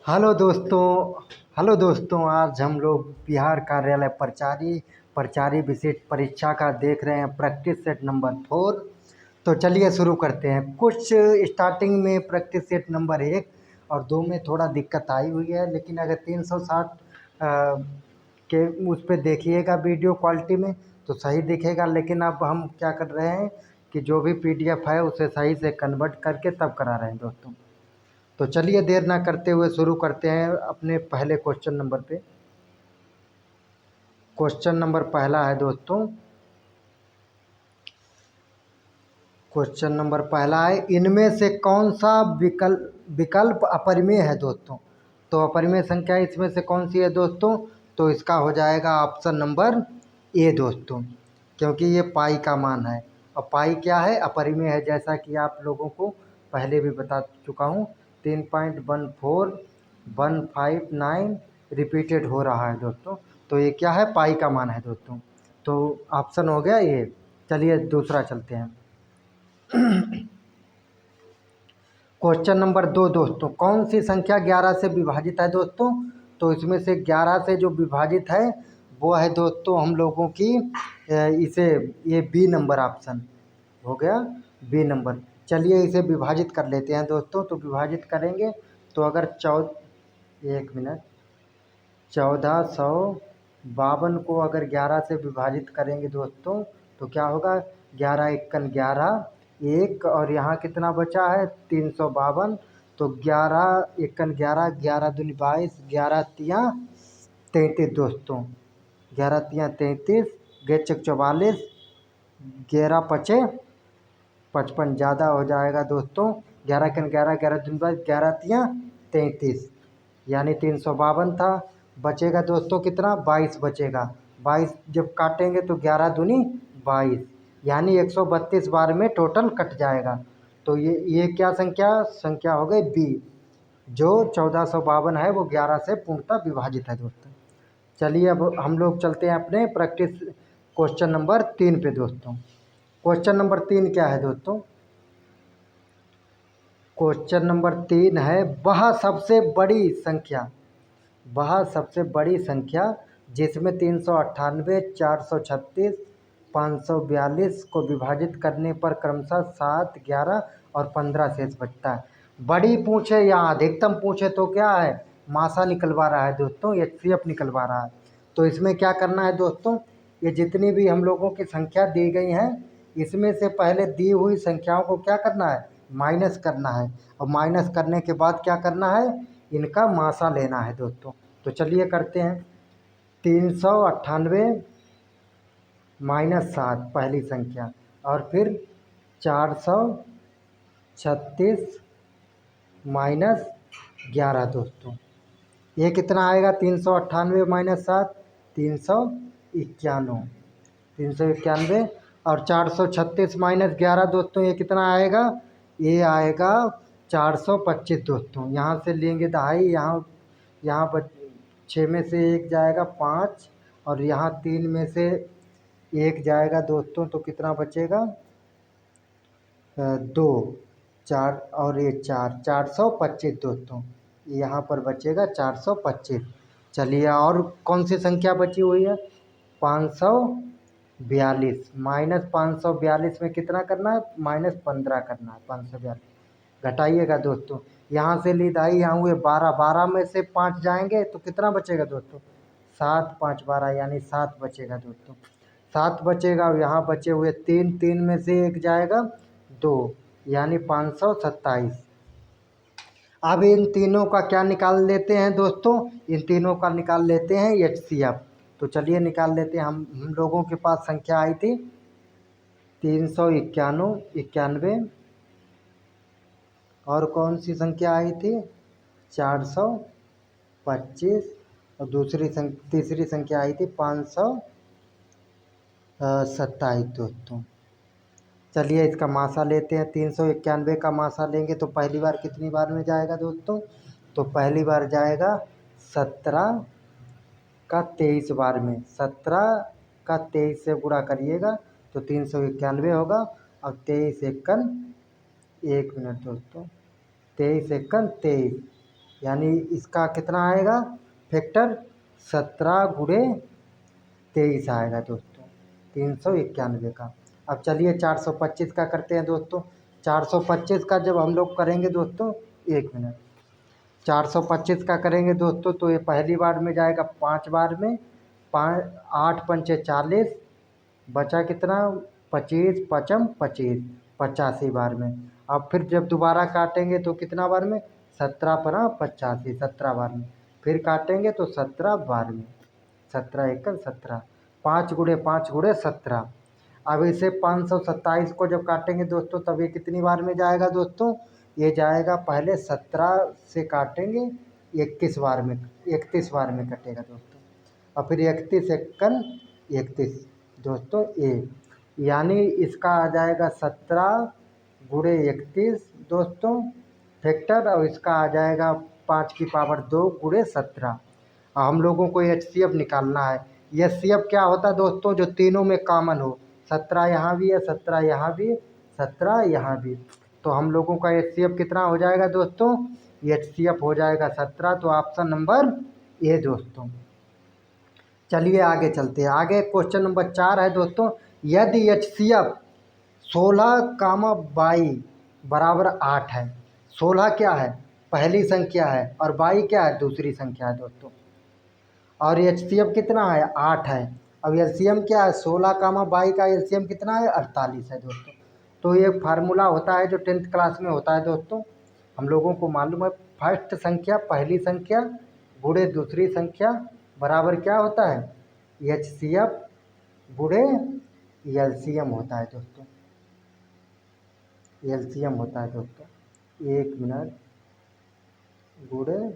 Hello दोस्तों आज हम लोग बिहार कार्यालय प्रचारी विशेष परीक्षा का देख रहे हैं प्रैक्टिस सेट नंबर 4। तो चलिए शुरू करते हैं। कुछ स्टार्टिंग में प्रैक्टिस सेट नंबर 1 और 2 में थोड़ा दिक्कत आई हुई है, लेकिन अगर 360 के उस पर देखिएगा वीडियो क्वालिटी में तो सही दिखेगा। लेकिन अब हम क्या कर रहे हैं कि जो भी पीडीएफ है उसे सही से कन्वर्ट करके तब करा रहे हैं दोस्तों। तो चलिए देर ना करते हुए शुरू करते हैं अपने पहले क्वेश्चन नंबर पे। क्वेश्चन नंबर पहला है दोस्तों, क्वेश्चन नंबर पहला है इनमें से कौन सा विकल्प अपरिमेय है दोस्तों। तो अपरिमेय संख्या इसमें से कौन सी है दोस्तों? तो इसका हो जाएगा ऑप्शन नंबर ए दोस्तों, क्योंकि ये पाई का मान है। और पाई क्या है? अपरिमेय है, जैसा कि आप लोगों को पहले भी बता चुका हूँ। 3.14159 रिपीटेड हो रहा है दोस्तों। तो ये क्या है? पाई का मान है दोस्तों। तो ऑप्शन हो गया ये। चलिए दूसरा चलते हैं। क्वेश्चन नंबर 2 दोस्तों, कौन सी संख्या 11 से विभाजित है दोस्तों? तो इसमें से 11 से जो विभाजित है वो है दोस्तों हम लोगों की इसे ये बी नंबर ऑप्शन हो गया, बी नंबर। चलिए इसे विभाजित कर लेते हैं दोस्तों। तो विभाजित करेंगे तो अगर 1452 को अगर 11 से विभाजित करेंगे दोस्तों तो क्या होगा? 11 एकन 11, एक और यहाँ कितना बचा है? 352। तो 11 एकन 11, 11 दूनी 22, 11 तियाँ 33 दोस्तों। 11 तियाँ 33, गेट चक 44, 11 पचे 55 ज़्यादा हो जाएगा दोस्तों। 11 एकन 11, 11 दूनी 22, 11 तियाँ 33, यानी 352 था। बचेगा दोस्तों कितना? 22 बचेगा। 22 जब काटेंगे तो 11 दूनी 22, यानी 132 बार में टोटल कट जाएगा। तो ये क्या संख्या हो गई? बी। जो 1452 है वो 11 से पूर्णतः विभाजित है दोस्तों। चलिए अब हम लोग चलते हैं अपने प्रैक्टिस क्वेश्चन नंबर 3 पे दोस्तों। क्वेश्चन नंबर 3 क्या है दोस्तों? क्वेश्चन नंबर 3 है वह सबसे बड़ी संख्या जिसमें 398, 436, 542 को विभाजित करने पर क्रमशः 7, 11 और 15 शेष बचता है। बड़ी पूछे या अधिकतम पूछे तो क्या है? मासा निकलवा रहा है दोस्तों, एचसीएफ निकलवा रहा है। तो इसमें क्या करना है दोस्तों? ये जितनी भी हम लोगों की संख्या दी गई हैं इसमें से पहले दी हुई संख्याओं को क्या करना है? माइनस करना है। और माइनस करने के बाद क्या करना है? इनका मासा लेना है दोस्तों। तो चलिए करते हैं। 398 -7 पहली संख्या, और फिर 436 -11 दोस्तों। ये कितना आएगा? 398 -7 391, 391। और 436 -11 दोस्तों ये कितना आएगा? ये आएगा 425 दोस्तों। यहाँ से लेंगे दहाई, यहाँ पर 6 में से 1 जाएगा 5, और यहाँ 3 में से 1 जाएगा दोस्तों। तो कितना बचेगा? 2, 4 और ये 4, 425 दोस्तों। यहाँ पर बचेगा 425। चलिए और कौन सी संख्या बची हुई है? 542 -542 में कितना करना है? -15 करना है। 542 घटाइएगा दोस्तों। यहाँ से ली दाई, यहाँ हुए 12, 12 में से 5 जाएंगे तो कितना बचेगा दोस्तों? 7, 5, 12 यानी 7 बचेगा दोस्तों। 7 बचेगा। और यहाँ बचे हुए 3, 3 में से 1 जाएगा 2, यानी 527। अब इन तीनों का क्या निकाल लेते हैं दोस्तों? इन तीनों का निकाल लेते हैं एचसीएफ। तो चलिए निकाल लेते हैं। हम लोगों के पास संख्या आई थी 391, और कौन सी संख्या आई थी? 425, और तीसरी संख्या आई थी 527 दोस्तों। चलिए इसका मासा लेते हैं। 391 का मासा लेंगे तो पहली बार कितनी बार में जाएगा दोस्तों? तो पहली बार जाएगा 17 का 23 बार में। 17 का 23 से गुणा करिएगा तो 391 होगा। और 23 एकन 1 मिनट दोस्तों, 23 एकन 23, यानी इसका कितना आएगा फैक्टर 17 गुणे 23 आएगा दोस्तों 391 का। अब चलिए 425 का करते हैं दोस्तों। 425 का जब हम लोग करेंगे दोस्तों, 1 मिनट, 425 का करेंगे दोस्तों तो ये पहली बार में जाएगा 5 बार में, 8×5 = 40, बचा कितना 25 पचम 25, 85 बार में। अब फिर जब दोबारा काटेंगे तो कितना बार में 17×5 = 85, 17 बार में। फिर काटेंगे तो 17 बार में, 17×1 = 17, 5×5 = 17। अब इसे 527 को जब काटेंगे दोस्तों तब ये कितनी बार में जाएगा दोस्तों, ये जाएगा पहले 17 से काटेंगे 21 बार में, 31 बार में कटेगा दोस्तों। और फिर 31×1 = 31 दोस्तों यानी इसका आ जाएगा 17×31 दोस्तों फैक्टर, और इसका आ जाएगा 5⁻2×17। हम लोगों को HCF निकालना है। HCF क्या होता है दोस्तों, जो तीनों में कॉमन हो। 17 यहाँ भी है, 17 यहाँ भी, 17 यहाँ भी। तो हम लोगों का HCF कितना हो जाएगा दोस्तों, HCF हो जाएगा 17। तो ऑप्शन नंबर ए दोस्तों। चलिए आगे चलते हैं। आगे क्वेश्चन नंबर 4 है दोस्तों, यदि HCF 16, 22 = 8 है। 16 क्या है, पहली संख्या है, और 22 क्या है, दूसरी संख्या है दोस्तों। और HCF कितना है, 8 है। अब LCM क्या है, 16, 22 का LCM कितना है, 48 है दोस्तों। तो ये फार्मूला होता है जो 10th क्लास में होता है दोस्तों, हम लोगों को मालूम है। फर्स्ट संख्या पहली संख्या गुणे दूसरी संख्या बराबर क्या होता है, HCF गुणे LCM होता है दोस्तों, LCM होता है दोस्तों। 1 मिनट, गुणे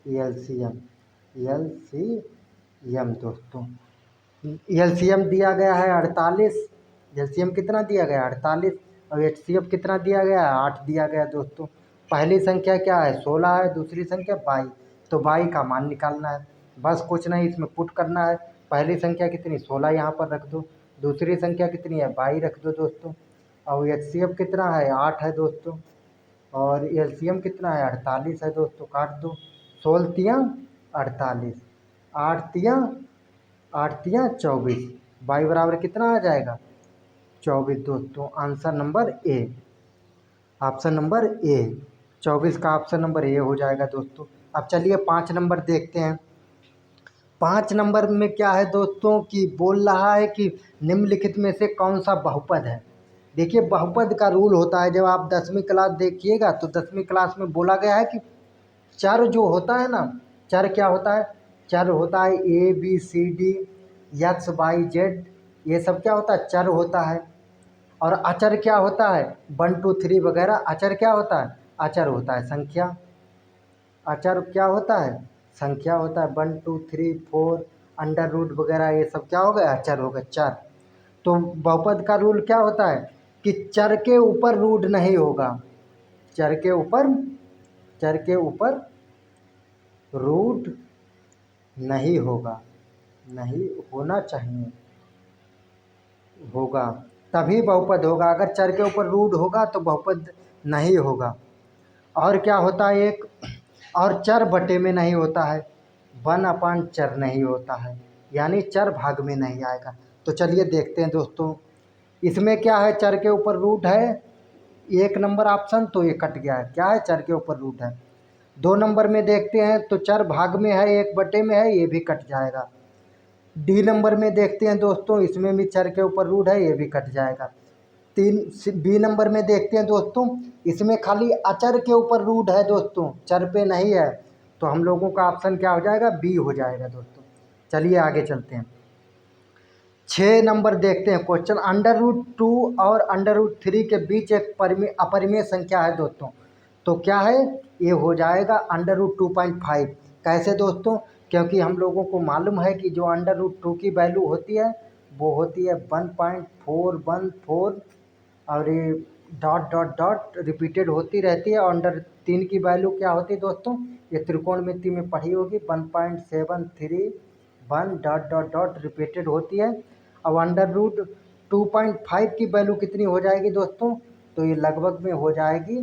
LCM दोस्तों। LCM दिया गया है 48, LCM कितना दिया गया है 48, और HCF कितना दिया गया है 8 दिया गया दोस्तों। पहली संख्या क्या है 16 है, दूसरी संख्या 22, तो 22 का मान निकालना है। बस कुछ नहीं, इसमें पुट करना है। पहली संख्या कितनी 16 यहाँ पर रख दो, दूसरी संख्या कितनी है 22 रख दो दोस्तों, और HCF कितना है 8 है दोस्तों, और LCM कितना है 48 है दोस्तों। काट दो, 16 तियाँ 48, 8 तियाँ 24, 22 बराबर कितना आ जाएगा 24 दोस्तों। Answer number A, option number A 24 का ऑप्शन नंबर ए हो जाएगा दोस्तों। अब चलिए 5 नंबर देखते हैं। 5 नंबर में क्या है दोस्तों कि बोल रहा है कि निम्नलिखित में से कौन सा बहुपद है। देखिए बहुपद का रूल होता है, जब आप 10वीं क्लास देखिएगा तो 10वीं क्लास में बोला गया है कि चर जो होता है ना, चर क्या होता है, चर होता है ABCD XYZ, ये सब क्या होता है चर होता है। और अचर क्या होता है 1 2 3 वगैरह, अचर क्या होता है, अचर होता है संख्या। अचर क्या होता है, संख्या होता है। 1 2 3 4 अंडर रूट वगैरह ये सब क्या हो गया, अचर हो गए, चर। तो बहुपद का रूल क्या होता है कि चर के ऊपर रूट नहीं होगा, चर के ऊपर रूट नहीं होगा, नहीं होना चाहिए, होगा तभी बहुपद होगा। अगर चर के ऊपर रूट होगा तो बहुपद नहीं होगा। और क्या होता है एक, और चर बटे में नहीं होता है, 1 चर नहीं होता है, यानी चर भाग में नहीं आएगा। तो चलिए देखते हैं दोस्तों, इसमें क्या है चर के ऊपर रूट है 1 नंबर ऑप्शन, तो ये कट गया है, क्या है चर के ऊपर रूट है। 2 नंबर में देखते हैं तो चर भाग में है 1 बटे में है, ये भी कट जाएगा। डी नंबर में देखते हैं दोस्तों, इसमें भी चर के ऊपर रूट है, ये भी कट जाएगा। 3 बी नंबर में देखते हैं दोस्तों, इसमें खाली अचर के ऊपर रूट है दोस्तों, चर पे नहीं है, तो हम लोगों का ऑप्शन क्या हो जाएगा, बी हो जाएगा दोस्तों। चलिए आगे चलते हैं। 6 नंबर देखते हैं क्वेश्चन, √2 और √3 के बीच एक अपरिमेय संख्या है दोस्तों, तो क्या है, ये हो जाएगा √2.5। कैसे दोस्तों, क्योंकि हम लोगों को मालूम है कि जो √2 की वैल्यू होती है वो होती है 1.414, और ये डॉट डॉट डॉट रिपीटेड होती रहती है। और √3 की वैल्यू क्या होती है दोस्तों, ये त्रिकोणमिति में पढ़ी होगी, 1.731 डॉट डॉट डॉट रिपीटेड होती है। अब √2.5 की वैल्यू कितनी हो जाएगी दोस्तों, तो ये लगभग में हो जाएगी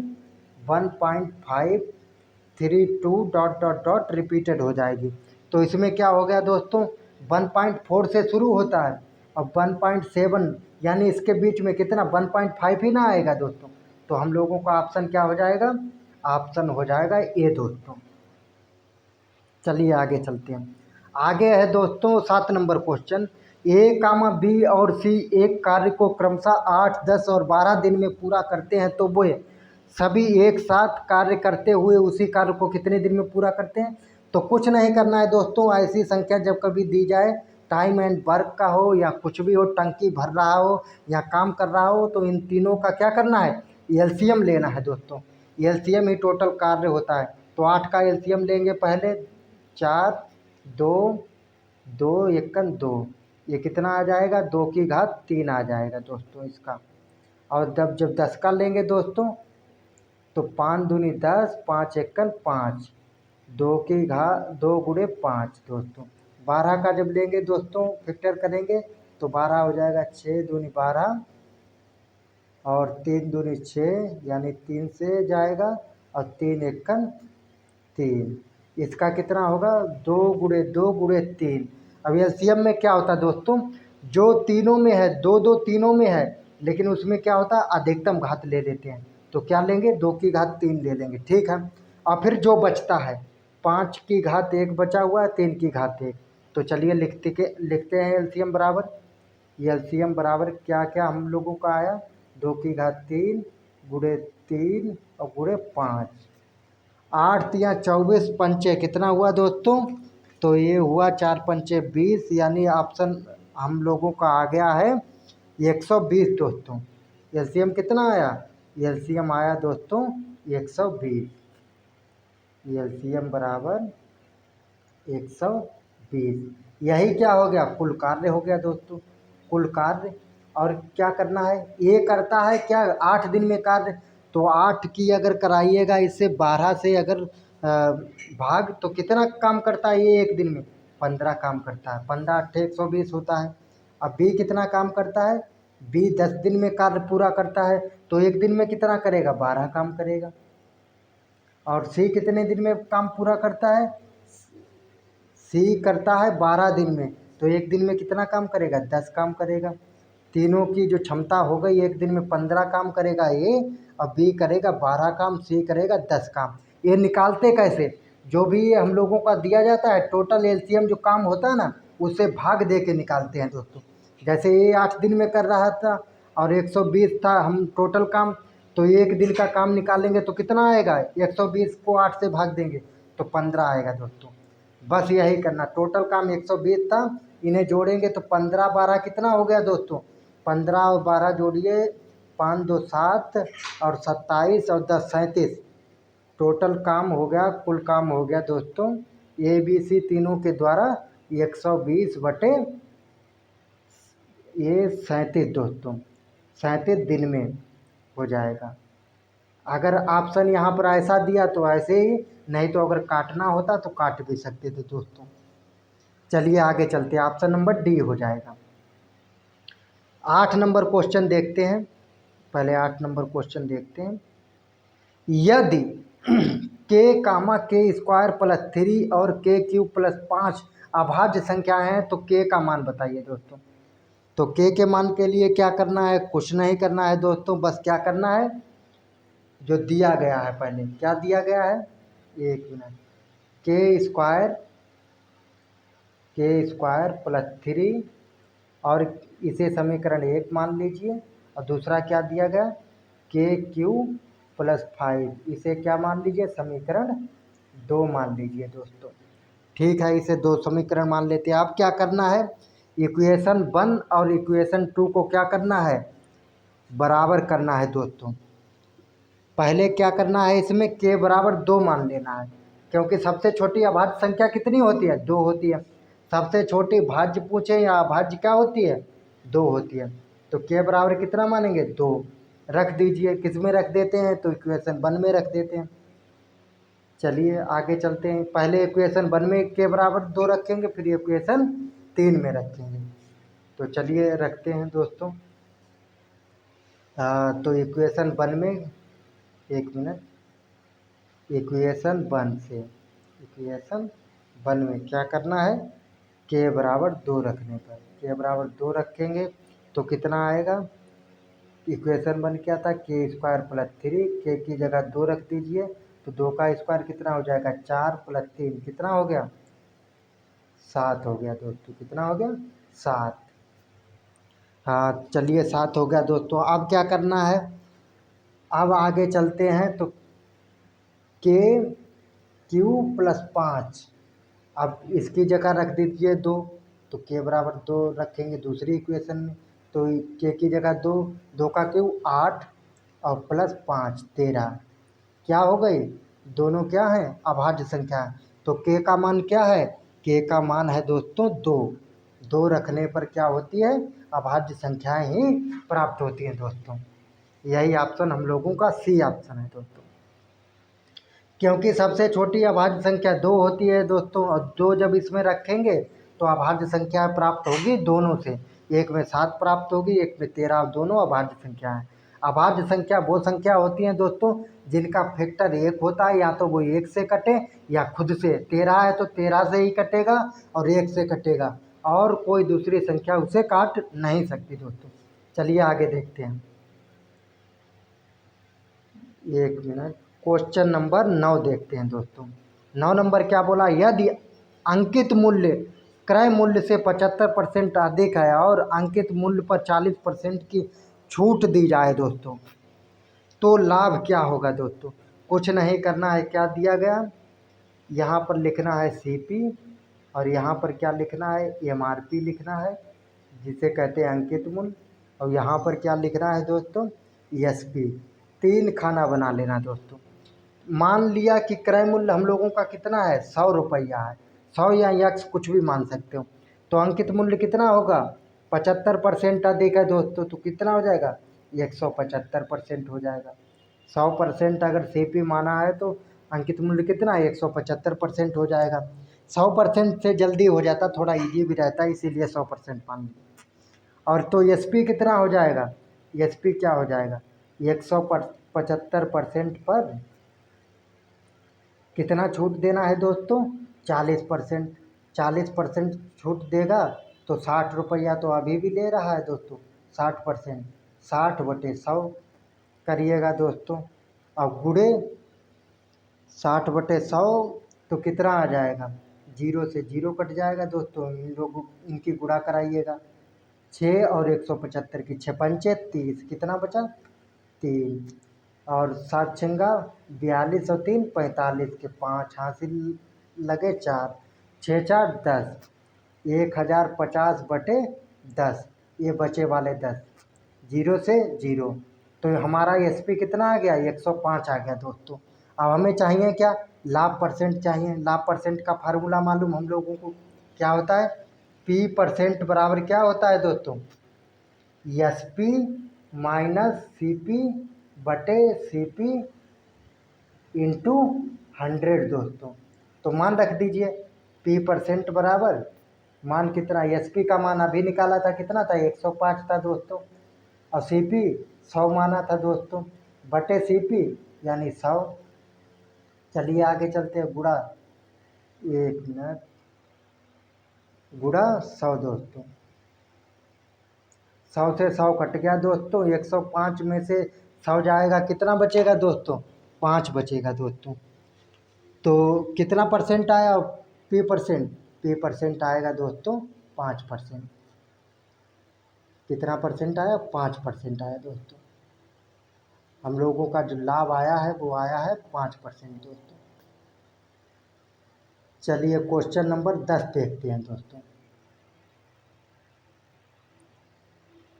1.532 डॉट डॉट डॉट रिपीटेड हो जाएगी। तो इसमें क्या हो गया दोस्तों, 1.4 से शुरू होता है और 1.7 यानी इसके बीच में कितना 1.5 ही ना आएगा दोस्तों। तो हम लोगों का ऑप्शन क्या हो जाएगा, ऑप्शन हो जाएगा ए दोस्तों। चलिए आगे चलते हैं। आगे है दोस्तों 7 नंबर क्वेश्चन। ए कामा बी और सी एक कार्य को क्रमशः 8, 10 और 12 दिन में पूरा करते हैं तो वे सभी एक साथ कार्य करते हुए उसी कार्य को कितने दिन में पूरा करते हैं। तो कुछ नहीं करना है दोस्तों, ऐसी संख्या जब कभी दी जाए, टाइम एंड वर्क का हो या कुछ भी हो, टंकी भर रहा हो या काम कर रहा हो, तो इन तीनों का क्या करना है, एलसीएम लेना है दोस्तों। एलसीएम ही टोटल कार्य होता है। तो 8 का एलसीएम लेंगे पहले, 4, 2, 2 एकन 2, ये कितना आ जाएगा, 2 की घात 3 आ जाएगा दोस्तों इसका। और जब 10 का लेंगे दोस्तों तो 5 दूनी 10, 5 एकन 5, 2 की घात 2 गुणे 5 दोस्तों। 12 का जब लेंगे दोस्तों फैक्टर करेंगे तो 12 हो जाएगा, 6 दूनी 12 और 3 दूनी 6 यानी 3 से जाएगा और 3 एकन 3, इसका कितना होगा, 2 गुणे 2 गुणे 3। अब एलसीएम में क्या होता है दोस्तों, जो तीनों में है, दो दो तीनों में है, लेकिन उसमें क्या होता है अधिकतम घात ले लेते हैं। तो क्या लेंगे, 2 की घात 3 ले लेंगे, ठीक है। और फिर जो बचता है 5 की घात 1 बचा हुआ है, 3 की घात 1। तो चलिए लिखते हैं एलसीएम बराबर, ये एलसीएम बराबर क्या क्या हम लोगों का आया, 2 की घात 3 गुणे 3 और गुणे 5, 8 तिया 24 पंचे कितना हुआ दोस्तों, तो ये हुआ 4 पंचे 20, यानी ऑप्शन हम लोगों का आ गया है 120 दोस्तों। एलसीएम कितना आया, एलसीएम आया दोस्तों 120, एलसीएम बराबर 120। यही क्या हो गया, कुल कार्य हो गया दोस्तों, कुल कार्य। और क्या करना है, ये करता है क्या 8 दिन में कार्य, तो 8 की अगर कराइएगा इससे 12 से अगर भाग तो कितना काम करता है ये एक दिन में, 15 काम करता है, 15 8 120 होता है। अब बी कितना काम करता है, बी 10 दिन में कार्य पूरा करता है, तो एक दिन में कितना करेगा, 12 काम करेगा। और सी कितने दिन में काम पूरा करता है, सी करता है 12 दिन में, तो एक दिन में कितना काम करेगा, 10 काम करेगा। तीनों की जो क्षमता हो गई, एक दिन में 15 काम करेगा ए, और बी करेगा 12 काम, सी करेगा 10 काम। ये निकालते कैसे, जो भी ये हम लोगों का दिया जाता है टोटल एलसीएम जो काम होता है ना, उससे भाग दे के निकालते हैं दोस्तों। जैसे ये 8 दिन में कर रहा था और 120 था हम टोटल काम, तो एक दिन का काम निकालेंगे तो कितना आएगा, 120 को 8 से भाग देंगे तो 15 आएगा दोस्तों। बस यही करना, टोटल काम 120 था, इन्हें जोड़ेंगे तो 15 12 कितना हो गया दोस्तों, 15 और 12 जोड़िए, 5 2 7 और 27 और 10 37, टोटल काम हो गया, कुल काम हो गया दोस्तों ए बी सी तीनों के द्वारा 120 बटे ये 37 दोस्तों, 37 दिन में हो जाएगा। अगर ऑप्शन यहाँ पर ऐसा दिया तो ऐसे ही, नहीं तो अगर काटना होता तो काट भी सकते थे दोस्तों। चलिए आगे चलते हैं, ऑप्शन नंबर डी हो जाएगा। 8 नंबर क्वेश्चन देखते हैं, पहले 8 नंबर क्वेश्चन देखते हैं। यदि के कामा के स्क्वायर प्लस 3 और के क्यूब प्लस 5 अभाज्य संख्याएं हैं तो के का मान बताइए दोस्तों। तो के मान के लिए क्या करना है, कुछ नहीं करना है दोस्तों, बस क्या करना है, जो दिया गया है, पहले क्या दिया गया है, एक मिनट, के स्क्वायर प्लस 3 और इसे समीकरण 1 मान लीजिए, और दूसरा क्या दिया गया, के क्यूब प्लस 5, इसे क्या मान लीजिए, समीकरण 2 मान लीजिए दोस्तों। ठीक है, इसे 2 समीकरण मान लेते हैं। अब क्या करना है, इक्वेशन 1 और इक्वेशन 2 को क्या करना है, बराबर करना है दोस्तों। पहले क्या करना है, इसमें के बराबर 2 मान लेना है, क्योंकि सबसे छोटी अभाज्य संख्या कितनी होती है, 2 होती है। सबसे छोटी भाज्य पूछे या अभाज्य क्या होती है, 2 होती है। तो के बराबर कितना मानेंगे, 2 रख दीजिए। किस में रख देते हैं, तो इक्वेशन 1 में रख देते हैं। चलिए आगे चलते हैं, पहले इक्वेशन 1 में के बराबर 2 रखेंगे, फिर इक्वेशन 3 में रखेंगे। तो चलिए रखते हैं दोस्तों। तो इक्वेशन 1 में, एक मिनट, इक्वेशन 1 में क्या करना है, के बराबर 2 रखने पर, के बराबर 2 रखेंगे तो कितना आएगा। इक्वेशन 1 क्या था, के स्क्वायर प्लस 3, के की जगह 2 रख दीजिए तो 2 का स्क्वायर कितना हो जाएगा, 4 प्लस 3 कितना हो गया, 7 हो गया दोस्तों। कितना हो गया, 7। हाँ चलिए 7 हो गया दोस्तों। अब क्या करना है, अब आगे चलते हैं तो के क्यू प्लस 5, अब इसकी जगह रख दीजिए 2, तो के बराबर 2 रखेंगे दूसरी इक्वेशन में, तो के की जगह 2, 2 का क्यू 8 और प्लस 5 13, क्या हो गई, दोनों क्या हैं, अभाज्य संख्या है। तो के का मान क्या है, के का मान है दोस्तों 2, 2 रखने पर क्या होती है, अभाज्य संख्याएं ही प्राप्त होती हैं दोस्तों। यही ऑप्शन हम लोगों का सी ऑप्शन है दोस्तों, क्योंकि सबसे छोटी अभाज्य संख्या 2 होती है दोस्तों, और 2 जब इसमें रखेंगे तो अभाज्य संख्या प्राप्त होगी दोनों से, एक में 7 प्राप्त होगी, एक में 13, दोनों अभाज्य संख्या है। अभाज्य संख्या वो संख्या होती हैं दोस्तों जिनका फैक्टर 1 होता है, या तो वो 1 से कटे या खुद से, 13 है तो 13 से ही कटेगा और 1 से कटेगा, और कोई दूसरी संख्या उसे काट नहीं सकती दोस्तों। चलिए आगे देखते हैं, एक मिनट, क्वेश्चन नंबर 9 देखते हैं दोस्तों। 9 नंबर क्या बोला, यदि अंकित मूल्य क्रय मूल्य से 75% अधिक है और अंकित मूल्य पर 40% की छूट दी जाए दोस्तों, तो लाभ क्या होगा दोस्तों। कुछ नहीं करना है, क्या दिया गया, यहाँ पर लिखना है सीपी और यहाँ पर क्या लिखना है, एमआरपी लिखना है जिसे कहते हैं अंकित मूल्य, और यहाँ पर क्या लिखना है दोस्तों, एसपी। 3 खाना बना लेना दोस्तों। मान लिया कि क्रय मूल्य हम लोगों का कितना है, 100 रुपया है, 100 या यक्स कुछ भी मान सकते हो, तो अंकित मूल्य कितना होगा, 75% अधिक है दोस्तों, तो कितना हो जाएगा, 175% हो जाएगा। 100% अगर सीपी माना है तो अंकित मूल्य कितना है, 175% हो जाएगा। 100% से जल्दी हो जाता, थोड़ा इजी भी रहता है, इसीलिए 100% मान लिया। और तो एसपी कितना हो जाएगा, एसपी क्या हो जाएगा, 175% पर कितना छूट देना है दोस्तों, 40%। 40% छूट देगा तो 60 रुपया तो अभी भी ले रहा है दोस्तों, 60%, 60/100 करिएगा दोस्तों, और गुड़े 60/100 तो कितना आ जाएगा, 0 से 0 कट जाएगा दोस्तों, इन लोगों इनकी गुणा कराइएगा, 6 और 175 की 6 पंचे 30, कितना बचा, 3, और 7 छंगा 42 और 3 45 के 5 हासिल लगे 4, 6 4 10, 1050/10, ये बचे वाले 10, 0 से 0, तो हमारा एसपी कितना आ गया, 105 आ गया दोस्तों। अब हमें चाहिए क्या, लाभ परसेंट चाहिए। लाभ परसेंट का फार्मूला मालूम हम लोगों को, क्या होता है, पी परसेंट बराबर क्या होता है दोस्तों, S P minus C P बटे सी पी इंटू 100 दोस्तों। तो मान रख दीजिए, पी परसेंट बराबर मान कितना, एस पी का मान अभी निकाला था कितना था, 105 था दोस्तों, और सी पी 100 माना था दोस्तों, बटे सी पी यानी 100। चलिए आगे चलते हैं, गुड़ा, एक मिनट, गुड़ा 100 दोस्तों, 100 से 100 कट गया दोस्तों, 105 में से 100 जाएगा, कितना बचेगा दोस्तों, 5 बचेगा दोस्तों। तो कितना परसेंट आया, पी परसेंट आएगा दोस्तों 5%। कितना परसेंट आया, 5% आया दोस्तों। हम लोगों का जो लाभ आया है वो आया है 5% दोस्तों। चलिए क्वेश्चन नंबर 10 देखते हैं दोस्तों।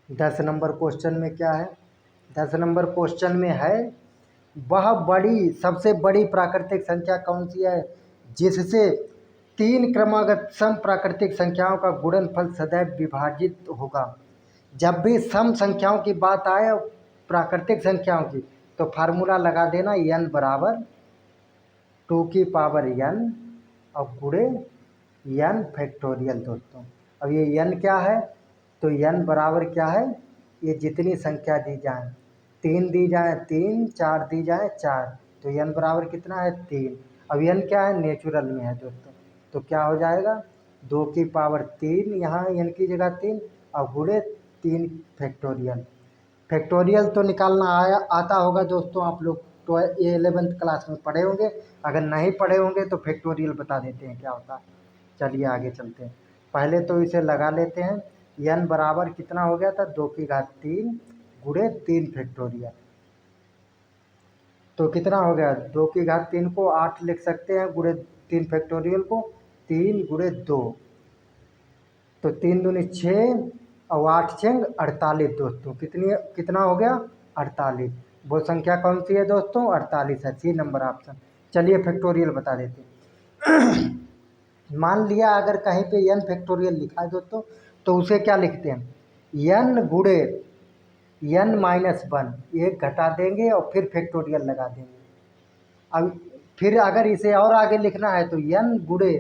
10 नंबर क्वेश्चन में क्या है, 10 नंबर क्वेश्चन में है, वह बड़ी सबसे बड़ी प्राकृतिक संख्या कौन सी है जिससे 3 क्रमागत सम प्राकृतिक संख्याओं का गुणनफल सदैव विभाजित होगा। जब भी सम संख्याओं की बात आए, प्राकृतिक संख्याओं की, तो फार्मूला लगा देना, n बराबर 2 की पावर n और गुणे n फैक्टोरियल दोस्तों। अब ये n क्या है, तो n बराबर क्या है, ये जितनी संख्या दी जाए 3 दी जाए 3, 4 दी जाए 4, तो n बराबर कितना है 3। अब n क्या है, नेचुरल में है दोस्तों, तो क्या हो जाएगा 2 की पावर 3, यहाँ n की जगह 3 और गुणे 3 फैक्टोरियल। फैक्टोरियल तो निकालना आता होगा दोस्तों, आप लोग तो ये 11th क्लास में पढ़े होंगे। अगर नहीं पढ़े होंगे तो फैक्टोरियल बता देते हैं क्या होता है। चलिए आगे चलते हैं। पहले तो इसे लगा लेते हैं। n बराबर कितना हो गया था, 2 की घात 3 गुणे 3 फैक्टोरियल। तो कितना हो गया, 2 की घात 3 को 8 लिख सकते हैं, गुणे 3 फैक्टोरियल को 3 गुणे 2, तो 3 दूनी 6 और 8 छंग 48 दोस्तों। कितना हो गया 48। वो संख्या कौन सी है दोस्तों, 48 है, सी नंबर ऑप्शन। चलिए फैक्टोरियल बता देते हैं। मान लिया अगर कहीं पे n फैक्टोरियल लिखा है दोस्तों, तो उसे क्या लिखते हैं, n गुणे n माइनस 1, एक घटा देंगे और फिर फैक्टोरियल लगा देंगे। अब फिर अगर इसे और आगे लिखना है तो n गुणे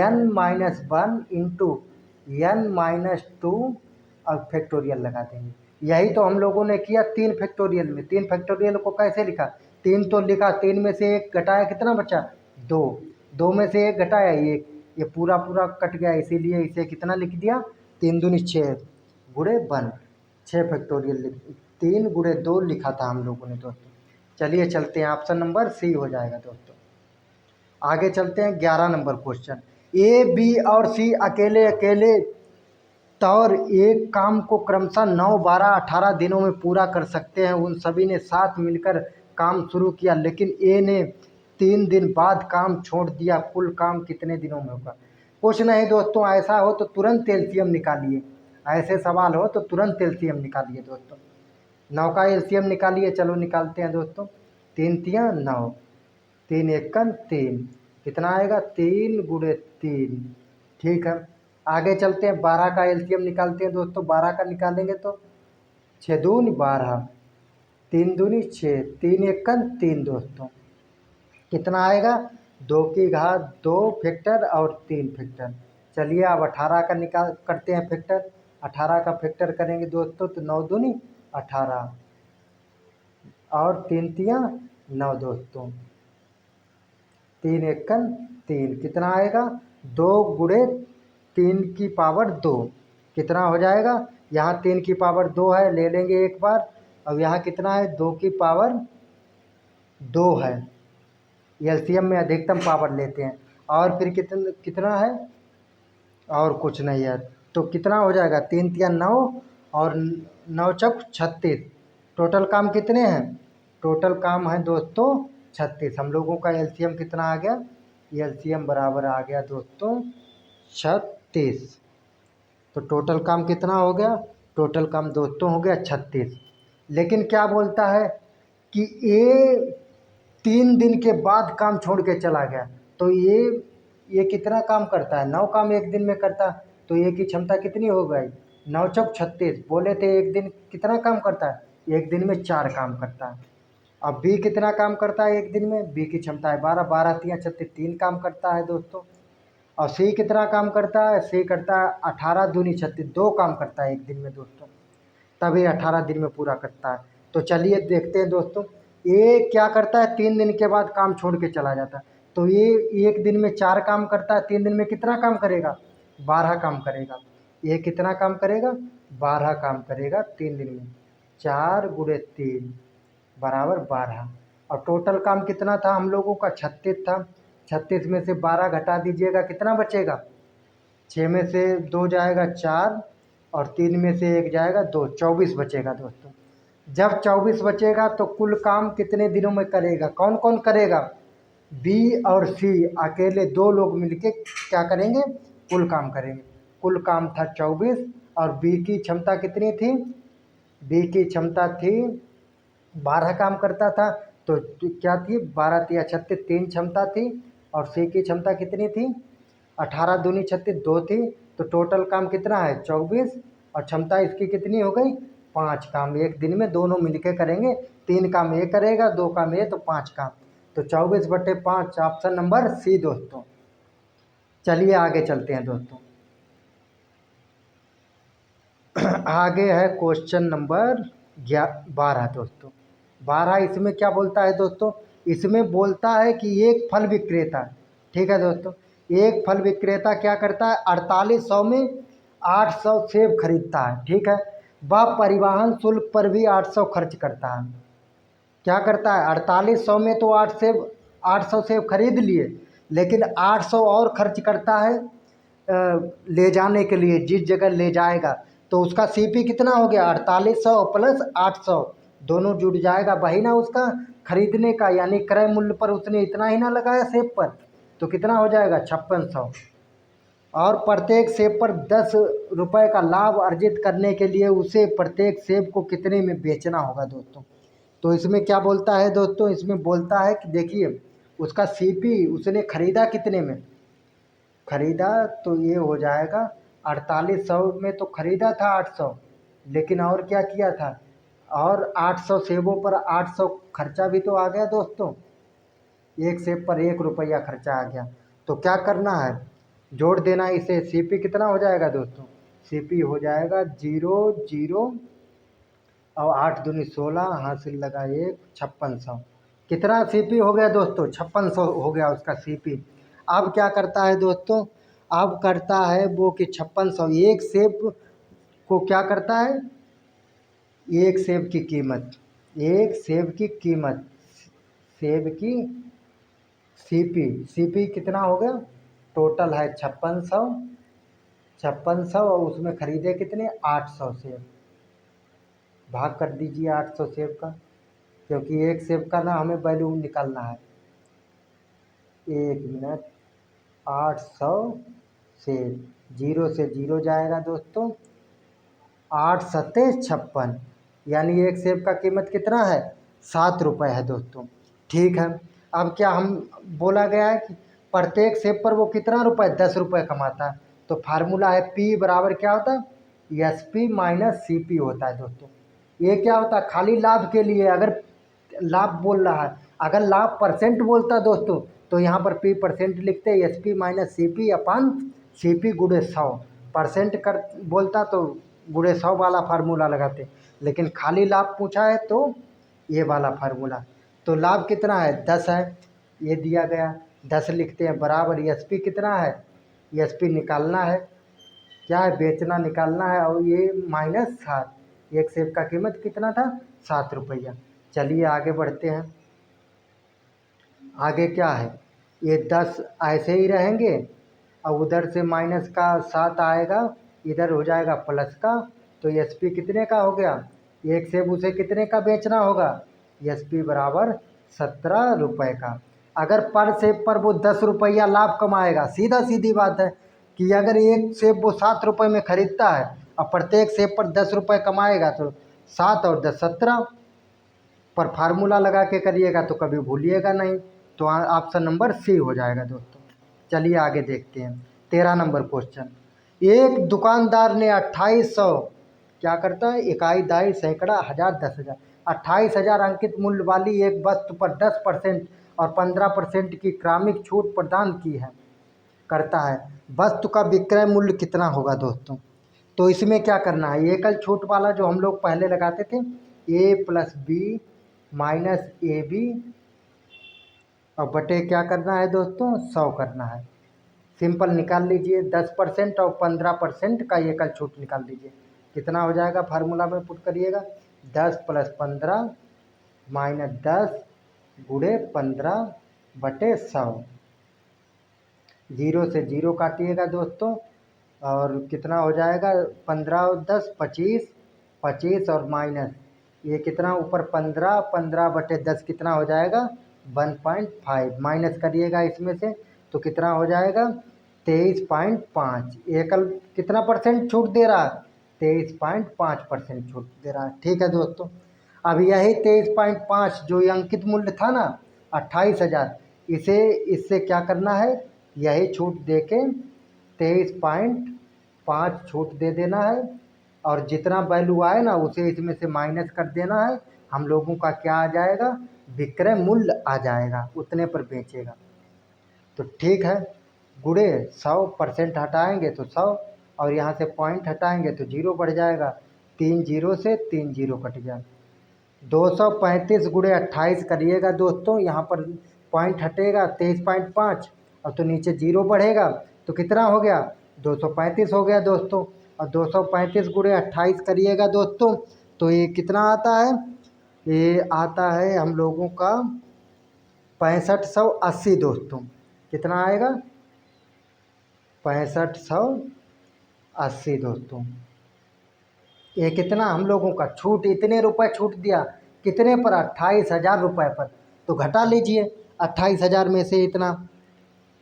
n minus 1 into n minus 2 और फैक्टोरियल लगा देंगे। यही तो हम लोगों ने किया 3 फैक्टोरियल में। 3 फैक्टोरियल को कैसे लिखा, 3 तो लिखा, 3 में से एक घटाया, कितना बचा 2, 2 में से एक घटाया 1, ये पूरा पूरा कट गया, इसीलिए इसे कितना लिख दिया 3 दूनी 6 गुणे 1, 6 फैक्टोरियल 3 गुणे 2 लिखा था हम लोगों ने दोस्तों। चलिए चलते हैं, ऑप्शन नंबर सी हो जाएगा दोस्तों। आगे चलते हैं 11 नंबर क्वेश्चन। ए बी और सी अकेले अकेले तौर एक काम को क्रमशः 9, 12, 18 दिनों में पूरा कर सकते हैं। उन सभी ने साथ मिलकर काम शुरू किया, लेकिन ए ने 3 दिन बाद काम छोड़ दिया। कुल काम कितने दिनों में होगा। कुछ नहीं दोस्तों, ऐसा हो तो तुरंत एलसीएम निकालिए। ऐसे सवाल हो तो तुरंत एलसीएम निकालिए दोस्तों। 9 का एलसीएम निकालिए, चलो निकालते हैं दोस्तों। 3 तियां 9, 3 एकन 3, कितना आएगा 3 गुणे 3। ठीक है, आगे चलते हैं। 12 का एलसीएम निकालते हैं दोस्तों। 12 का निकालेंगे तो 6 दूनी 12, 3 दूनी 6, 3 एकन 3 दोस्तों, कितना आएगा 2 की घात 2 फैक्टर और 3 फैक्टर। चलिए अब 18 का निकाल करते हैं फैक्टर। 18 का फैक्टर करेंगे दोस्तों तो 9 दूनी 18 और 3 तियां 9 दोस्तों, 3 एकन 3, कितना आएगा 2 गुणे 3 की पावर 2, कितना हो जाएगा। यहाँ 3 की पावर 2 है, ले लेंगे एक बार। अब यहाँ कितना है 2 की पावर 2 है, एलसीएम में अधिकतम पावर लेते हैं। और फिर कितना है, और कुछ नहीं है, तो कितना हो जाएगा 3 तिया 9 और 9 चौक 36। टोटल काम कितने हैं, टोटल काम है दोस्तों 36। हम लोगों का एलसीएम कितना आ गया, एलसीएम बराबर आ गया दोस्तों 36। तो टोटल काम कितना हो गया, टोटल काम दोस्तों हो गया 36। लेकिन क्या बोलता है कि ए 3 दिन के बाद काम छोड़ के चला गया। तो ये कितना काम करता है, 9 काम एक दिन में करता है। तो ये की क्षमता कितनी हो गई 9 चौक 36। बोले थे एक दिन कितना काम करता है, एक दिन में 4 काम करता है। अब बी कितना काम करता है एक दिन में, बी की क्षमता है 12, 12 तियां 36, 3 काम करता है दोस्तों। और सी कितना काम करता है, सी करता है 18 दूनी 36, 2 काम करता है एक दिन में दोस्तों, तभी 18 दिन में पूरा करता है। तो चलिए देखते हैं दोस्तों, ये क्या करता है 3 दिन के बाद काम छोड़ के चला जाता है। तो ये एक दिन में 4 काम करता है, 3 दिन में कितना काम करेगा 12 काम करेगा। ये कितना काम करेगा 12 काम करेगा 3 दिन में, 4 गुणे 3 बराबर 12। और टोटल काम कितना था हम लोगों का 36 था। 36 में से 12 घटा दीजिएगा, कितना बचेगा, 6 में से 2 जाएगा 4 और 3 में से 1 जाएगा 2, 24 बचेगा दोस्तों। जब 24 बचेगा तो कुल काम कितने दिनों में करेगा, कौन कौन करेगा, बी और सी अकेले 2 लोग मिलके क्या करेंगे, कुल काम करेंगे। कुल काम था 24 और बी की क्षमता कितनी थी, बी की क्षमता थी 12 काम करता था। तो क्या थी 12 तिया 36, 3 क्षमता थी। और सी की क्षमता कितनी थी 18 दूनी 36, 2 थी। तो टोटल काम कितना है 24 और क्षमता इसकी कितनी हो गई 5 काम। एक दिन में दोनों मिलके करेंगे, 3 काम ये करेगा, 2 काम ये, तो 5 काम। तो 24/5, ऑप्शन नंबर सी दोस्तों। चलिए आगे चलते हैं दोस्तों। आगे है क्वेश्चन नंबर 12 दोस्तों। 12 इसमें क्या बोलता है दोस्तों, इसमें बोलता है कि एक फल विक्रेता, ठीक है दोस्तों, एक फल विक्रेता क्या करता है 4800 में 800 सेब खरीदता है, ठीक है। वह परिवहन शुल्क पर भी 800 खर्च करता है। क्या करता है 4800 में तो 800 सेब खरीद लिए, लेकिन 800 और खर्च करता है ले जाने के लिए, जिस जगह ले जाएगा। तो उसका सीपी कितना हो गया 4800 प्लस 800, दोनों जुड़ जाएगा, वही ना उसका खरीदने का, यानी क्रय मूल्य पर उसने इतना ही ना लगाया सेब पर, तो कितना हो जाएगा 5600। और प्रत्येक सेब पर 10 रुपये का लाभ अर्जित करने के लिए उसे प्रत्येक सेब को कितने में बेचना होगा दोस्तों। तो इसमें क्या बोलता है दोस्तों, इसमें बोलता है कि देखिए उसका सीपी उसने खरीदा कितने में, खरीदा तो ये हो जाएगा 4800 में तो खरीदा था 800, लेकिन और क्या किया था, और 800 सेबों पर 800 खर्चा भी तो आ गया दोस्तों, एक सेब पर 1 रुपया खर्चा आ गया। तो क्या करना है, जोड़ देना इसे, सीपी कितना हो जाएगा दोस्तों, सीपी हो जाएगा 0 0 और 8 दूनी 16, हासिल लगा 1, 5600। कितना सीपी हो गया दोस्तों, 5600 हो गया उसका सीपी। अब क्या करता है दोस्तों, अब करता है वो कि 5600 एक सेब को क्या करता है, एक सेब की कीमत, एक सेब की कीमत, सेब की सीपी, सीपी कितना हो गया, टोटल है 5600, 5600 और उसमें खरीदे कितने 800 सेब, भाग कर दीजिए 800 सेब का, क्योंकि एक सेब का ना हमें वैल्यू निकालना है। 1 मिनट, 800 सेब, 0 से 0 जाएगा दोस्तों, 8 सत्ते 56, यानी एक सेब का कीमत कितना है 7 रुपये है दोस्तों, ठीक है। अब क्या हम बोला गया है कि प्रत्येक सेब पर वो कितना रुपए 10 रुपये कमाता है, तो फार्मूला है पी बराबर क्या होता है S P minus C P होता है दोस्तों। ये क्या होता है खाली लाभ के लिए, अगर लाभ बोल रहा है, अगर लाभ परसेंट बोलता दोस्तों तो यहाँ पर पी परसेंट लिखते S P minus C P upon C P गुड़े 100, परसेंट कर बोलता तो गुड़े 100 वाला फार्मूला लगाते, लेकिन खाली लाभ पूछा है तो ये वाला फार्मूला। तो लाभ कितना है 10 है, ये दिया गया 10 लिखते हैं बराबर एस पी कितना है, एस पी निकालना है, क्या है बेचना निकालना है, और ये माइनस 7, एक सेब का कीमत कितना था 7 रुपया। चलिए आगे बढ़ते हैं, आगे क्या है, ये 10 ऐसे ही रहेंगे और उधर से माइनस का 7 आएगा, इधर हो जाएगा प्लस का, तो एस पी कितने का हो गया, एक सेब उसे कितने का बेचना होगा, एस पी बराबर 17 रुपये का। अगर पर सेब पर वो 10 रुपया लाभ कमाएगा, सीधा सीधी बात है कि अगर एक सेब वो 7 रुपये में खरीदता है और प्रत्येक सेब पर 10 रुपये कमाएगा, तो 7 और 10 17, पर फार्मूला लगा के करिएगा तो कभी भूलिएगा नहीं, तो ऑप्शन नंबर सी हो जाएगा दोस्तों। चलिए आगे देखते हैं 13 नंबर क्वेश्चन। एक दुकानदार ने 2800, क्या करता है इकाई दाई सैकड़ा हज़ार 10,000, 28,000 अंकित मूल्य वाली एक वस्तु पर 10% और 15% की क्रमिक छूट प्रदान की है, करता है, वस्तु का विक्रय मूल्य कितना होगा दोस्तों। तो इसमें क्या करना है, एकल छूट वाला जो हम लोग पहले लगाते थे, A plus B minus A B और बटे क्या करना है दोस्तों 100 करना है, सिंपल निकाल लीजिए 10% और 15% का एकल छूट निकाल लीजिए, कितना हो जाएगा फार्मूला में पुट करिएगा, 10 प्लस 15 माइनस 10 गुड़े 15 बटे 100, 0 से 0 काटिएगा दोस्तों, और कितना हो जाएगा 15 और 10 25, 25 और माइनस ये कितना ऊपर 15, 15 बटे 10 कितना हो जाएगा 1.5, माइनस करिएगा इसमें से तो कितना हो जाएगा 23.5, एकल कितना परसेंट छूट दे रहा है 23.5% छूट दे रहा है, ठीक है दोस्तों। अब यही 23.5 जो ये अंकित मूल्य था ना 28,000, इसे इससे क्या करना है, यही छूट दे के 23.5 छूट दे देना है, और जितना वैल्यू आए ना उसे इसमें से माइनस कर देना है, हम लोगों का क्या आ जाएगा विक्रय मूल्य आ जाएगा, उतने पर बेचेगा। तो ठीक है, गुड़े 100% हटाएंगे तो 100, और यहाँ से पॉइंट हटाएंगे तो 0 बढ़ जाएगा, 3 जीरो से 3 जीरो कट गया। 235 गुणे 28 करिएगा दोस्तों, यहाँ पर पॉइंट हटेगा 23.5 और तो नीचे जीरो बढ़ेगा तो कितना हो गया 235 हो गया दोस्तों। और 235 गुणे 28 करिएगा दोस्तों तो ये कितना आता है, ये आता है हम लोगों का 6580 दोस्तों। कितना आएगा 6580 दोस्तों। ये कितना हम लोगों का छूट, इतने रुपए छूट दिया कितने पर 28,000 रुपये पर। तो घटा लीजिए 28,000 में से इतना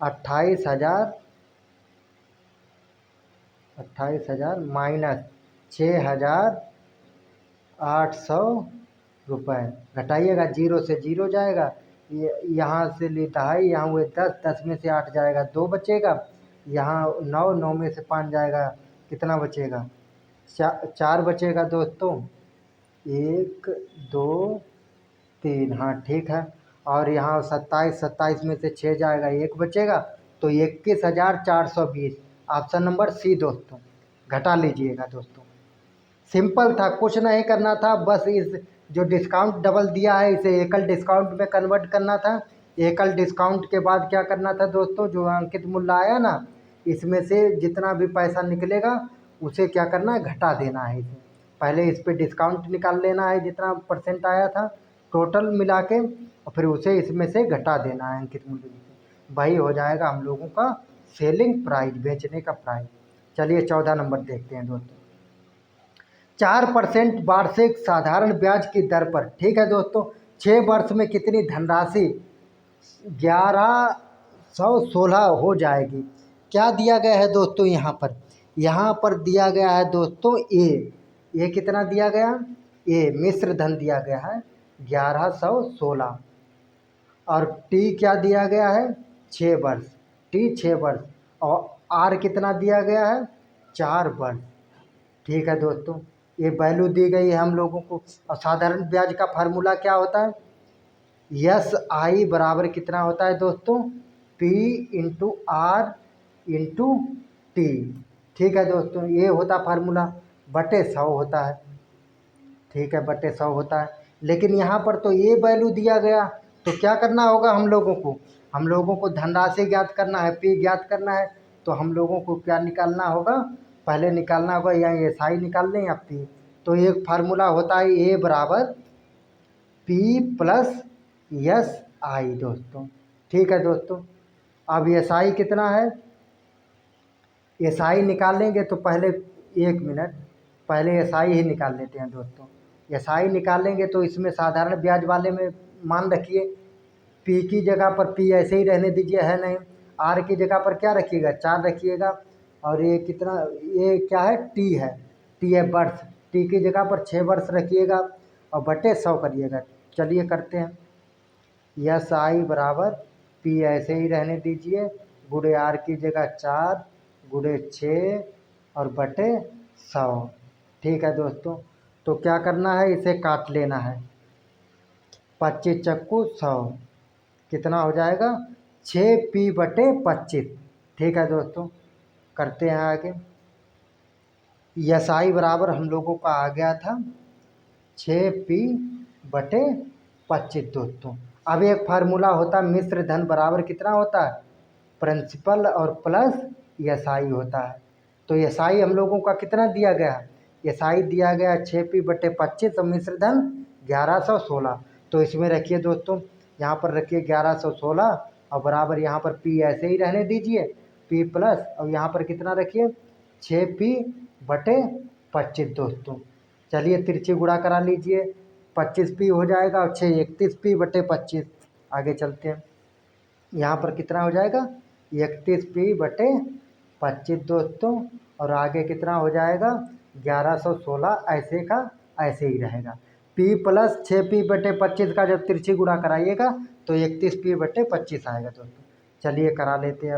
28,000 माइनस 6,800 रुपये घटाइएगा, जीरो से जीरो जाएगा, ये यहाँ से लेता है, यहाँ हुए 10, 10 में से 8 जाएगा 2 बचेगा, यहाँ 9, 9 में से 5 जाएगा कितना बचेगा 4 बचेगा दोस्तों, 1 2 3, हाँ ठीक है। और यहाँ 27, 27 में से 6 जाएगा 1 बचेगा तो 21,420, ऑप्शन नंबर सी दोस्तों। घटा लीजिएगा दोस्तों, सिंपल था, कुछ नहीं करना था, बस इस जो डिस्काउंट डबल दिया है इसे एकल डिस्काउंट में कन्वर्ट करना था। एकल डिस्काउंट के बाद क्या करना था दोस्तों, जो अंकित मूल्य आया ना इसमें से जितना भी पैसा निकलेगा उसे क्या करना है घटा देना है। इसे पहले इस पे डिस्काउंट निकाल लेना है जितना परसेंट आया था टोटल मिला के, और फिर उसे इसमें से घटा देना है अंकित मूल्य से, वही हो जाएगा हम लोगों का सेलिंग प्राइस, बेचने का प्राइस। चलिए 14 नंबर देखते हैं दोस्तों। 4% वार्षिक साधारण ब्याज की दर पर, ठीक है दोस्तों, 6 वर्ष में कितनी धनराशि 1116 हो जाएगी। क्या दिया गया है दोस्तों, यहाँ पर दिया गया है दोस्तों ये कितना दिया गया, ये मिश्र धन दिया गया है 1116, और टी क्या दिया गया है 6 वर्ष, टी 6 वर्ष, और आर कितना दिया गया है 4 वर्ष। ठीक है दोस्तों, ये वैल्यू दी गई है हम लोगों को। और साधारण ब्याज का फार्मूला क्या होता है, यस आई बराबर कितना होता है दोस्तों, P into R into T. ठीक है दोस्तों, ये होता फार्मूला, बटे 100 होता है। ठीक है, बटे 100 होता है, लेकिन यहाँ पर तो ये वैल्यू दिया गया, तो क्या करना होगा हम लोगों को धनराशि ज्ञात करना है, पी ज्ञात करना है। तो हम लोगों को क्या निकालना होगा, पहले निकालना होगा या एस आई निकाल लें या पी। तो एक फार्मूला होता है ए बराबर पी प्लस एस आई दोस्तों। ठीक है दोस्तों, अब एस आई कितना है, एस आई निकालेंगे तो पहले 1 मिनट, पहले एस आई ही निकाल लेते हैं दोस्तों। एस आई निकालेंगे तो इसमें साधारण ब्याज वाले में मान रखिए पी की जगह पर पी ऐसे ही रहने दीजिए, है नहीं, आर की जगह पर क्या रखिएगा 4 रखिएगा, और ये कितना, ये क्या है टी है, टी है वर्ष, टी की जगह पर 6 वर्ष रखिएगा और बटे 100 करिएगा। चलिए करते हैं, एस आई बराबर पी ऐसे ही रहने दीजिए, गुड़े आर की जगह 4 गुड़े 6 और बटे 100। ठीक है दोस्तों, तो क्या करना है, इसे काट लेना है, 25 चक्कू 100 कितना हो जाएगा 6p/25। ठीक है दोस्तों, करते हैं आगे। एस आई बराबर हम लोगों का आ गया था 6p/25 दोस्तों। अब एक फार्मूला होता है मिश्र धन बराबर कितना होता है, प्रिंसिपल और प्लस एस आई होता है। तो एस आई हम लोगों का कितना दिया गया है, एस आई दिया गया 6p/25 और मिश्र धन 1116। तो इसमें रखिए दोस्तों, यहाँ पर रखिए 1116 और बराबर यहाँ पर पी ऐसे ही रहने दीजिए, पी प्लस, और यहाँ पर कितना रखिए 6p/25 दोस्तों। चलिए तिरछी गुणा करा लीजिए, 25p हो जाएगा और 6 31p/25। आगे चलते हैं, यहाँ पर कितना हो जाएगा 31p/25 दोस्तों, और आगे कितना हो जाएगा 1116, ऐसे का ऐसे ही रहेगा। p प्लस 6p/25 का जब तिरछी गुणा कराइएगा तो 31p/25 आएगा दोस्तों। चलिए करा लेते हैं।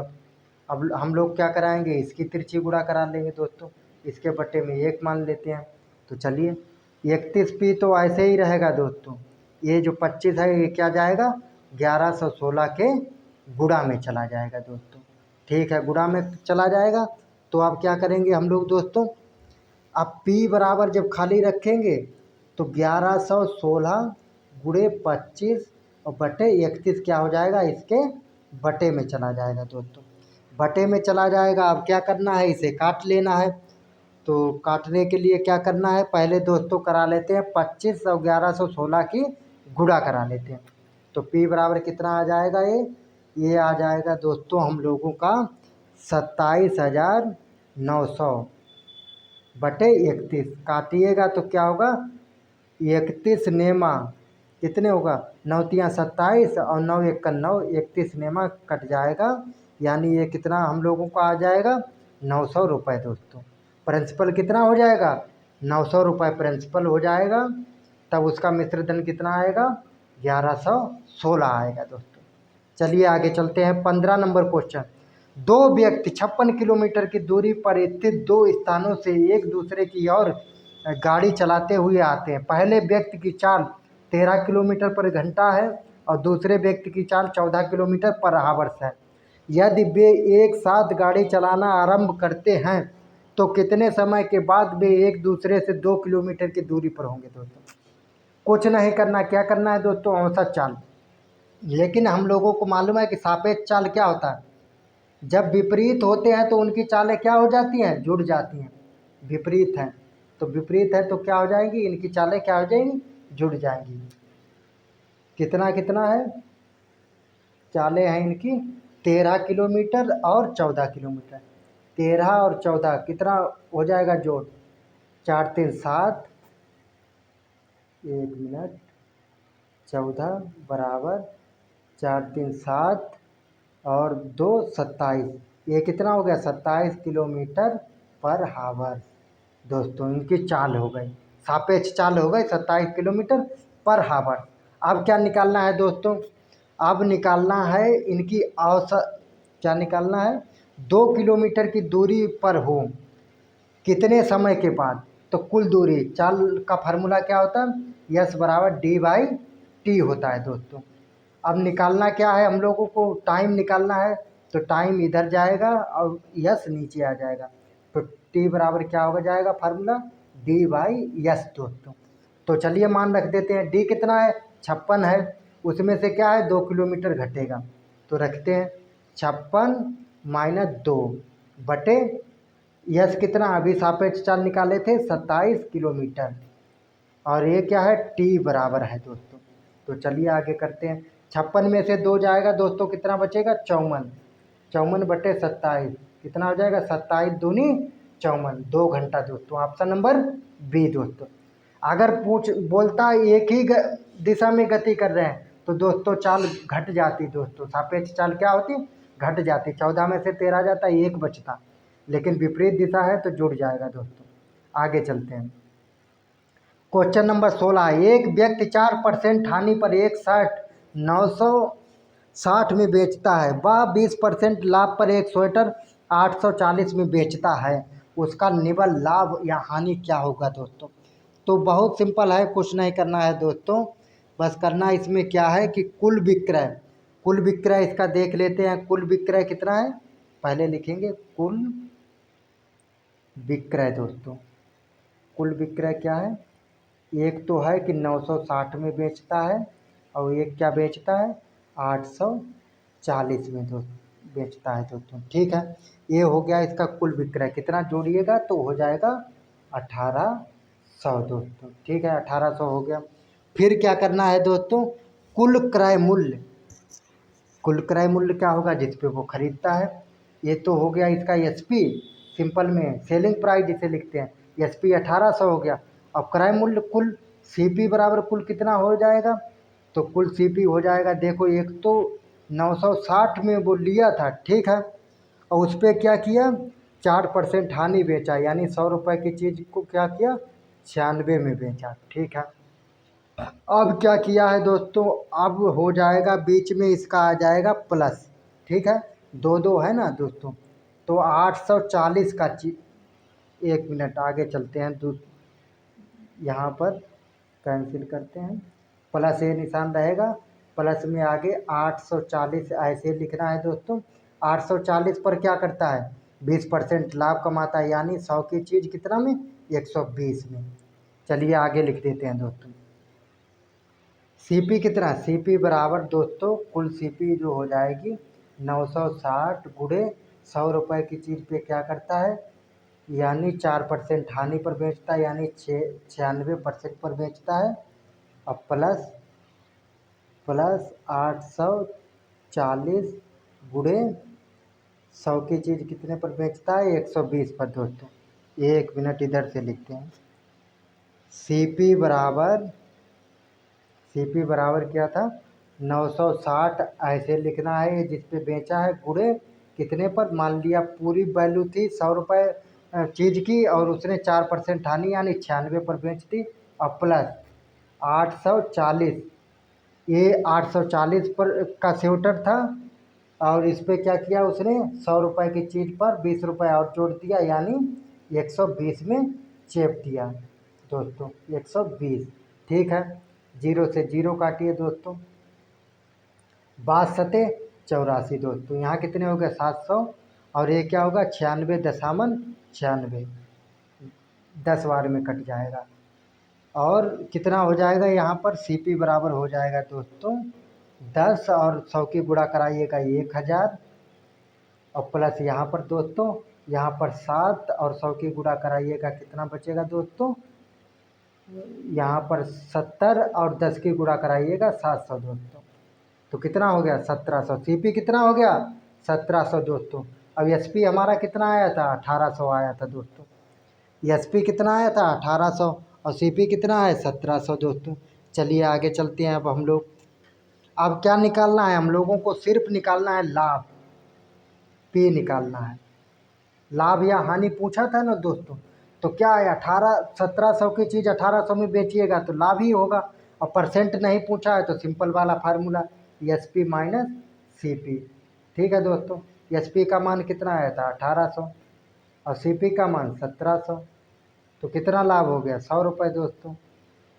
अब हम लोग क्या कराएंगे, इसकी तिरछी गुणा करा लेंगे दोस्तों, इसके बट्टे में 1 मान लेते हैं। तो चलिए 31p तो ऐसे ही रहेगा दोस्तों, ये जो 25 है ये क्या जाएगा 1116 के गुणा में चला जाएगा दोस्तों। ठीक है, गुणा में चला जाएगा। तो अब क्या करेंगे हम लोग दोस्तों, अब P बराबर जब खाली रखेंगे तो 1116 गुणे 25 और बटे 31 क्या हो जाएगा, इसके बटे में चला जाएगा दोस्तों, बटे में चला जाएगा। अब क्या करना है, इसे काट लेना है। तो काटने के लिए क्या करना है, पहले दोस्तों करा लेते हैं 25 और 1116 की गुणा करा लेते हैं। तो P बराबर कितना आ जाएगा, ये आ जाएगा दोस्तों हम लोगों का 27,900 बटे 31। काटिएगा तो क्या होगा, 31 नेमा कितने होगा, 9×3 = 27 और 9×1 = 9, 31 नेमा कट जाएगा, यानी ये कितना हम लोगों को आ जाएगा, 900 रुपये दोस्तों। प्रिंसिपल कितना हो जाएगा, 900 रुपये प्रिंसिपल हो जाएगा। तब उसका मिश्र धन कितना आएगा, 1116 आएगा दोस्तों। चलिए आगे चलते हैं। 15 नंबर क्वेश्चन। दो व्यक्ति 56 किलोमीटर की दूरी पर स्थित दो स्थानों से एक दूसरे की ओर गाड़ी चलाते हुए आते हैं। पहले व्यक्ति की चाल 13 किलोमीटर पर घंटा है और दूसरे व्यक्ति की चाल 14 किलोमीटर पर आवर्स है। यदि वे एक साथ गाड़ी चलाना आरंभ करते हैं तो कितने समय के बाद वे एक दूसरे से 2 किलोमीटर की दूरी पर होंगे दोस्तों। कुछ नहीं करना, क्या करना है दोस्तों, औसत चाल। लेकिन हम लोगों को मालूम है कि सापेक्ष चाल क्या होता है, जब विपरीत होते हैं तो उनकी चालें क्या हो जाती हैं, जुड़ जाती हैं। विपरीत हैं तो विपरीत है तो क्या हो जाएंगी, इनकी चालें क्या हो जाएंगी, जुड़ जाएंगी। कितना कितना है, चालें हैं इनकी 13 किलोमीटर और 14 किलोमीटर। 13 और 14 कितना हो जाएगा जोड़, 4×3 = 7, 1 मिनट, 14 बराबर 4×3 = 7 और 2 27, ये कितना हो गया, 27 किलोमीटर पर हावर। दोस्तों इनकी चाल हो गई, सापेक्ष चाल हो गई 27 किलोमीटर पर हावर। अब क्या निकालना है दोस्तों, अब निकालना है इनकी औसत, क्या निकालना है, 2 किलोमीटर की दूरी पर हो कितने समय के बाद। तो कुल दूरी, चाल का फार्मूला क्या होता है, यस बराबर D/T होता है दोस्तों। अब निकालना क्या है, हम लोगों को टाइम निकालना है। तो टाइम इधर जाएगा और यस नीचे आ जाएगा। तो T बराबर क्या होगा जाएगा फार्मूला, D/S दोस्तों। तो चलिए मान रख देते हैं, D कितना है, 56 है, उसमें से क्या है 2 किलोमीटर घटेगा। तो रखते हैं 56 - 2 बटे यस कितना, अभी सापेक्ष चाल निकाले थे 27 किलोमीटर और ये क्या है, T बराबर है दोस्तों। तो चलिए आगे करते हैं। 56 में से 2 जाएगा दोस्तों, कितना बचेगा, 54, 54 बटे 27 कितना हो जाएगा, 27 दूनी 54, 2 घंटा दोस्तों। ऑप्शन नंबर बी दोस्तों। अगर बोलता एक ही दिशा में गति कर रहे हैं तो दोस्तों चाल घट जाती दोस्तों, सापेक्ष चाल क्या होती, घट जाती। 14 में से 13 जाता, 1 बचता। लेकिन विपरीत दिशा है तो जुड़ जाएगा दोस्तों। आगे चलते हैं। Question number 16। एक व्यक्ति 4% हानि पर एक शर्ट 960 में बेचता है, वह 20% लाभ पर एक स्वेटर 840 में बेचता है। उसका निव्वल लाभ या हानि क्या होगा दोस्तों। तो बहुत सिंपल है, कुछ नहीं करना है दोस्तों, बस करना इसमें क्या है कि कुल विक्रय, कुल विक्रय इसका देख लेते हैं। कुल विक्रय कितना है, पहले लिखेंगे कुल विक्रय दोस्तों। कुल विक्रय क्या है, एक तो है कि 960 में बेचता है और एक क्या बेचता है, 840 में बेचता है दोस्तों। ठीक है, ये हो गया इसका कुल विक्रय। कितना जोड़िएगा तो हो जाएगा 1800 दोस्तों। ठीक है, 1800 हो गया। फिर क्या करना है दोस्तों, कुल क्रय मूल्य, कुल क्रय मूल्य क्या होगा, जिस पे वो खरीदता है। ये तो हो गया इसका एसपी, सिंपल में सेलिंग प्राइस जिसे लिखते हैं, एसपी 1800 हो गया। अब क्रय मूल्य कुल सीपी बराबर कुल कितना हो जाएगा, तो कुल सीपी हो जाएगा, देखो एक तो 960 में वो लिया था, ठीक है, और उस पर क्या किया, 4% हानि बेचा, यानी 100 रुपये की चीज़ को क्या किया, 96 में बेचा। ठीक है, अब क्या किया है दोस्तों, अब हो जाएगा बीच में इसका आ जाएगा प्लस। ठीक है, 2 है ना दोस्तों, तो 840 का चीज, 1 मिनट आगे चलते हैं, यहाँ पर कैंसिल करते हैं, प्लस ये निशान रहेगा, प्लस में आगे 840 ऐसे लिखना है दोस्तों। 840 पर क्या करता है, 20% लाभ कमाता है, यानी 100 की चीज़ कितना में, 120 में। चलिए आगे लिख देते हैं दोस्तों। सीपी कितना, सीपी बराबर दोस्तों कुल सीपी जो हो जाएगी 960 गुणे 100 रुपये की चीज़ पे क्या करता है, यानी 4% हानि पर बेचता है, यानी 96% पर बेचता है। अब प्लस 840 गुणे 100 की चीज़ कितने पर बेचता है, 120 पर दोस्तों। 1 मिनट इधर से लिखते हैं। सीपी बराबर, सीपी बराबर क्या था, 960 ऐसे लिखना है ये जिस पे बेचा है, गुणे कितने पर, मान लिया पूरी वैल्यू थी 100 रुपये चीज़ की और उसने 4% हानि यानी 96 पर बेच दी। और प्लस 840, ये 840 पर का स्वेटर था और इस पे क्या किया उसने, 100 रुपये की चीज़ पर 20 रुपये और जोड़ दिया, यानी 120 में चेप दिया दोस्तों, 120। ठीक है, 0 से 0 काटिए दोस्तों। 6284 दोस्तों, यहाँ कितने हो गए 700, और ये क्या होगा 96.96, 10 बार में कट जाएगा। और कितना हो जाएगा यहाँ पर, सीपी बराबर हो जाएगा दोस्तों 10 और 100 की गुणा कराइएगा 1000, और प्लस यहाँ पर दोस्तों, यहाँ पर 7 और 100 की गुणा कराइएगा कितना बचेगा दोस्तों, यहाँ पर 70 और 10 की गुणा कराइएगा 700 दोस्तों। तो कितना हो गया 1700। सीपी कितना हो गया 1700 दोस्तों। अब एसपी हमारा कितना आया था, 1800 आया था दोस्तों। एसपी कितना आया था 1800 और सीपी कितना है 1700 दोस्तों। चलिए आगे चलते हैं। अब हम लोग, अब क्या निकालना है हम लोगों को, सिर्फ निकालना है लाभ, पी निकालना है। लाभ या हानि पूछा था ना दोस्तों, तो क्या है 1700 की चीज़ 1800 में बेचिएगा तो लाभ ही होगा। और परसेंट नहीं पूछा है तो सिंपल वाला formula, S P minus C P. ठीक है दोस्तों, एस पी का मान कितना आया था 1800 और सी पी का मान 1700, तो कितना लाभ हो गया 100 रुपये दोस्तों।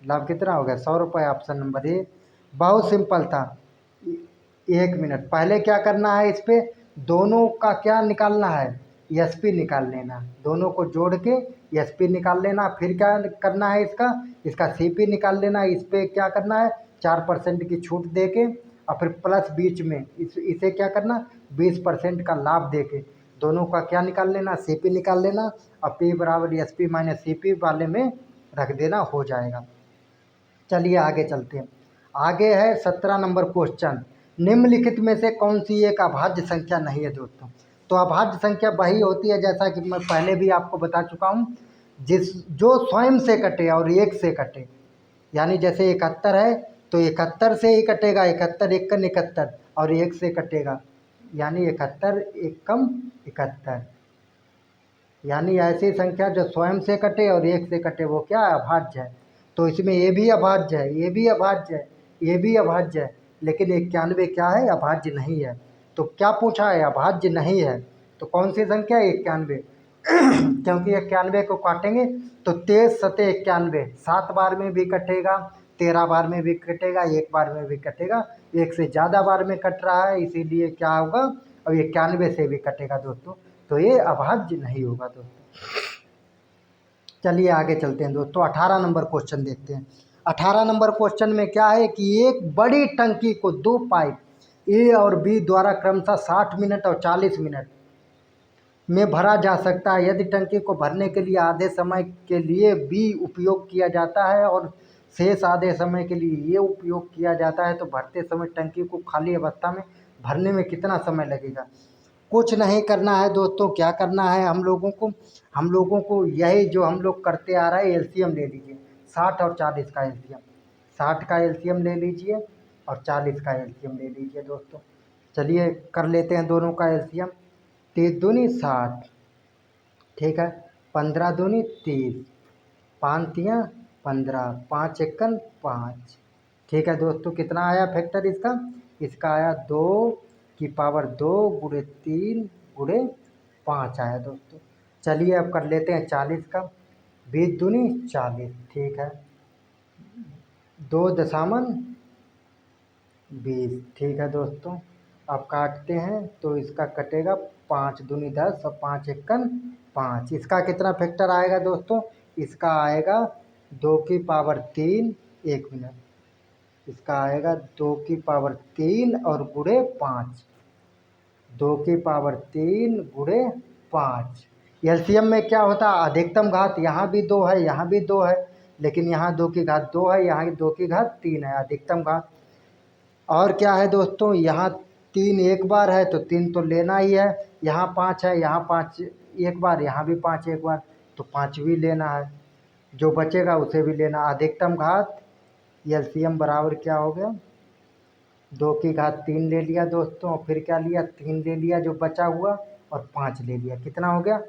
लाभ कितना हो गया 100 रुपये, ऑप्शन नंबर ए। बहुत सिंपल था। 1 मिनट पहले क्या करना है, इस पे दोनों का क्या निकालना है, एसपी निकाल लेना, दोनों को जोड़ के एसपी निकाल लेना। फिर क्या करना है, इसका सीपी निकाल लेना। इस पे क्या करना है 4% की छूट दे के, और फिर प्लस बीच में इसे क्या करना 20% का लाभ दे के दोनों का क्या निकाल लेना, सीपी निकाल लेना। और पी बराबर एसपी माइनस सीपी वाले में रख देना, हो जाएगा। चलिए आगे चलते हैं। आगे है 17 नंबर क्वेश्चन, निम्नलिखित में से कौन सी एक अभाज्य संख्या नहीं है दोस्तों। तो अभाज्य संख्या वही होती है, जैसा कि मैं पहले भी आपको बता चुका हूँ, जो स्वयं से कटे और एक से कटे। यानी जैसे 71 है तो 71 से ही कटेगा, 71 एकम 71, और एक से कटेगा, यानी 71 एकम 71। यानी ऐसी संख्या जो स्वयं से कटे और एक से कटे वो क्या है, अभाज्य है। तो इसमें ये भी अभाज्य है, ये भी अभाज्य है, ये भी अभाज्य है, लेकिन 91 क्या है, अभाज्य नहीं है। तो क्या पूछा है, अभाज्य नहीं है। तो कौन सी संख्या है 91, क्योंकि 91 को काटेंगे तो 23 सते 91, 7 बार में भी कटेगा, 13 बार में भी कटेगा, 1 बार में भी कटेगा, एक से ज़्यादा बार में कट रहा है, इसीलिए क्या होगा, और 91 से भी कटेगा दोस्तों। तो ये अभाज्य नहीं होगा दोस्तों। चलिए आगे चलते हैं दोस्तों, 18 नंबर क्वेश्चन देखते हैं। 18 नंबर क्वेश्चन में क्या है कि एक बड़ी टंकी को 2 पाइप ए और बी द्वारा क्रमशः 60 मिनट और 40 मिनट में भरा जा सकता है। यदि टंकी को भरने के लिए आधे समय के लिए बी उपयोग किया जाता है और शेष आधे समय के लिए ये उपयोग किया जाता है, तो भरते समय टंकी को खाली अवस्था में भरने में कितना समय लगेगा। कुछ नहीं करना है दोस्तों, क्या करना है हम लोगों को यही जो हम लोग करते आ रहे हैं, एलसीएम ले लीजिए 60 और 40 का एलसीएम, 60 का एलसीएम ले लीजिए और 40 का एलसीएम ले लीजिए दोस्तों। चलिए कर लेते हैं दोनों का एलसीएम। 3 दूनी 60, ठीक है, 15 दूनी 30, 5 तियाँ 15, 5 एकन 5। ठीक है दोस्तों, कितना आया फैक्टर इसका, इसका आया 2 की पावर 2 गुणे 3 गुणे 5 आया दोस्तों। चलिए अब कर लेते हैं 40 का। 20 दूनी 40, ठीक है, 2.20, ठीक है दोस्तों। अब काटते हैं तो इसका कटेगा 5 दूनी 10 और 5 एकन 5। इसका कितना फैक्टर आएगा दोस्तों, इसका आएगा 2 की पावर 3 1 मिनट। इसका आएगा 2 की पावर 3 और गुणे 5, 2 की पावर 3 गुणे 5। एलसीएम में क्या होता है, अधिकतम घात यहाँ भी 2 है, यहाँ भी 2 है, लेकिन यहाँ 2 की घात 2 है, यहाँ 2 की घात 3 है अधिकतम घात। और क्या है दोस्तों, यहाँ 3 एक बार है तो 3 तो लेना ही है, यहाँ 5 है, यहाँ 5 एक बार, यहाँ भी 5 एक बार, तो 5 भी लेना है, जो बचेगा उसे भी लेना। अधिकतम घात एलसीएम बराबर क्या हो गया, 2 की घात 3 ले लिया दोस्तों, और फिर क्या लिया, 3 ले लिया जो बचा हुआ, और 5 ले लिया। कितना हो गया,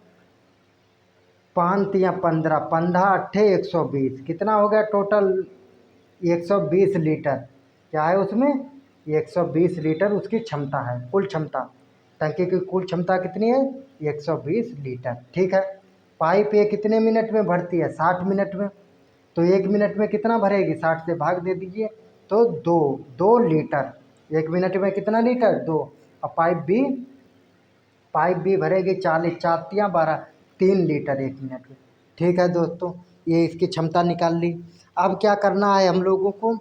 5 या 15, 15 अट्ठे 120, कितना हो गया टोटल, 120 लीटर। क्या है उसमें, 120 लीटर उसकी क्षमता है, कुल क्षमता। टंकी की कुल क्षमता कितनी है, 120 लीटर। ठीक है। पाइप ये कितने मिनट में भरती है, 60 मिनट में। तो 1 मिनट में कितना भरेगी, 60 से भाग दे दीजिए, तो 2 लीटर। 1 मिनट में कितना लीटर, 2। और पाइप भी भरेगी 40, 4 या 12, 3 लीटर 1 मिनट में। ठीक है दोस्तों, ये इसकी क्षमता निकाल ली। अब क्या करना है हम लोगों को,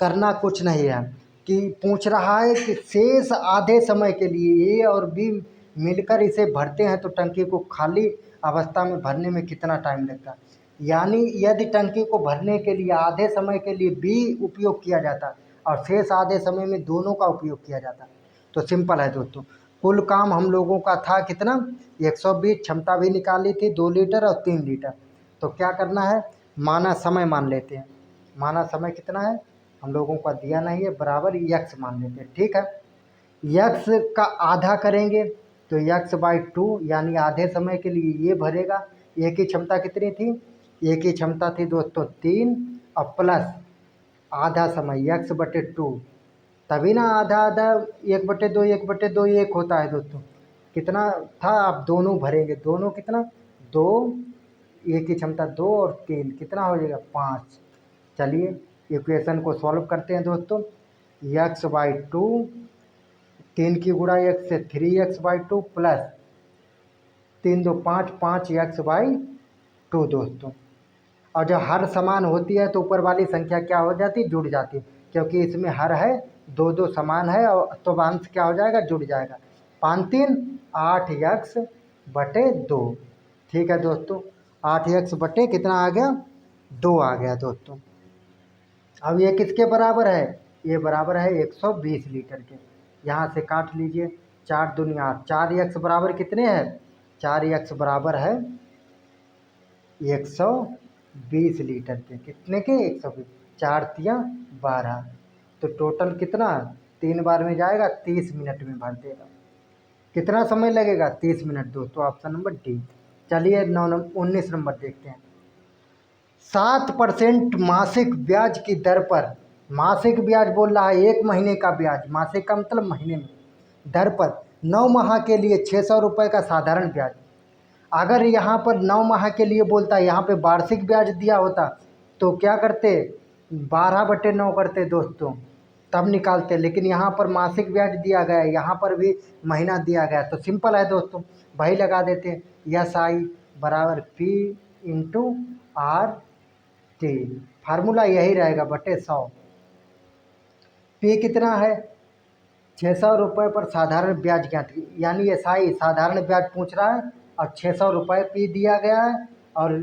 करना कुछ नहीं है, कि पूछ रहा है कि शेष आधे समय के लिए ए और बी मिलकर इसे भरते हैं तो टंकी को खाली अवस्था में भरने में कितना टाइम लगता है। यानी यदि टंकी को भरने के लिए आधे समय के लिए बी उपयोग किया जाता और शेष आधे समय में दोनों का उपयोग किया जाता, तो सिंपल है दोस्तों। कुल काम हम लोगों का था कितना, 120, क्षमता भी निकाली थी 2 लीटर और 3 लीटर। तो क्या करना है, माना समय मान लेते हैं। माना समय कितना है, हम लोगों का दिया नहीं है, बराबर यक्स मान लेते हैं। ठीक है। यक्स का आधा करेंगे तो x/2, यानी आधे समय के लिए ये भरेगा। ए की क्षमता कितनी थी, ए की क्षमता थी दोस्तों 3, और प्लस आधा समय x/2, तभी ना आधा आधा 1/2 1/2 1 होता है दोस्तों। कितना था, आप दोनों भरेंगे, दोनों कितना, 2, ए की क्षमता 2 और 3, कितना हो जाएगा 5। चलिए इक्वेशन को सॉल्व करते हैं दोस्तों। x/2, 3 की गुणा 1 से 3x/2 प्लस 3 2 5, 5x/2 दोस्तों। और जब हर समान होती है तो ऊपर वाली संख्या क्या हो जाती, जुड़ जाती, क्योंकि इसमें हर है, 2 2 समान है, और तो अंश क्या हो जाएगा, जुड़ जाएगा। 5 3 8x/2। ठीक है दोस्तों, 8x बटे कितना आ गया, 2 आ गया दोस्तों। अब ये किसके बराबर है, ये बराबर है 120 लीटर के। यहाँ से काट लीजिए, 4 दूनी 8, 4x बराबर कितने हैं, 4x बराबर है 120 लीटर के। कितने के, 120, 4 तिया 12, तो टोटल कितना, 3 बार में जाएगा, 30 मिनट में भर देगा। कितना समय लगेगा, 30 मिनट दोस्तों, ऑप्शन नंबर डी। चलिए 19 नंबर देखते हैं। 7% मासिक ब्याज की दर पर, मासिक ब्याज बोल रहा है, 1 महीने का ब्याज, मासिक का मतलब महीने में, दर पर 9 माह के लिए 600 रुपये का साधारण ब्याज। अगर यहाँ पर 9 माह के लिए बोलता है, यहाँ पे वार्षिक ब्याज दिया होता तो क्या करते, 12/9 करते दोस्तों, तब निकालते। लेकिन यहाँ पर मासिक ब्याज दिया गया है, यहाँ पर भी महीना दिया गया है, तो सिंपल है दोस्तों, वही लगा देते हैं। SI बराबर P/RT, फार्मूला यही रहेगा, बटे 100। P कितना है, 600 रुपये पर साधारण ब्याज ज्ञात, यानी SI साधारण ब्याज पूछ रहा है, और 600 रुपये P दिया गया है, और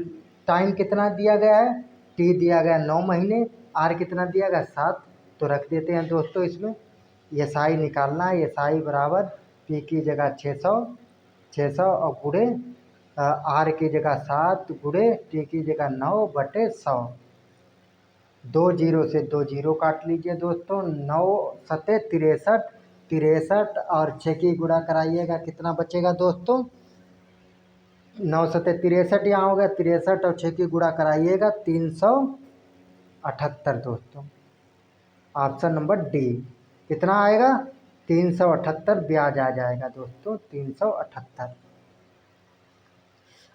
टाइम कितना दिया गया है, T दिया गया 9 महीने, R कितना दिया गया 7। तो रख देते हैं दोस्तों, इसमें SI निकालना है। SI बराबर P की जगह 600 और गुणे R की जगह 7 गुणे T की जगह 9/100। 2 जीरो से 2 जीरो काट लीजिए दोस्तों, 9 सते 63, 63 और 6 की गुणा कराइएगा, कितना बचेगा दोस्तों, 9 सते 63, यहाँ हो गया 63, और 6 की गुणा कराइएगा 378 दोस्तों। ऑप्शन नंबर डी, कितना आएगा, 378 ब्याज आ जाएगा दोस्तों, 378।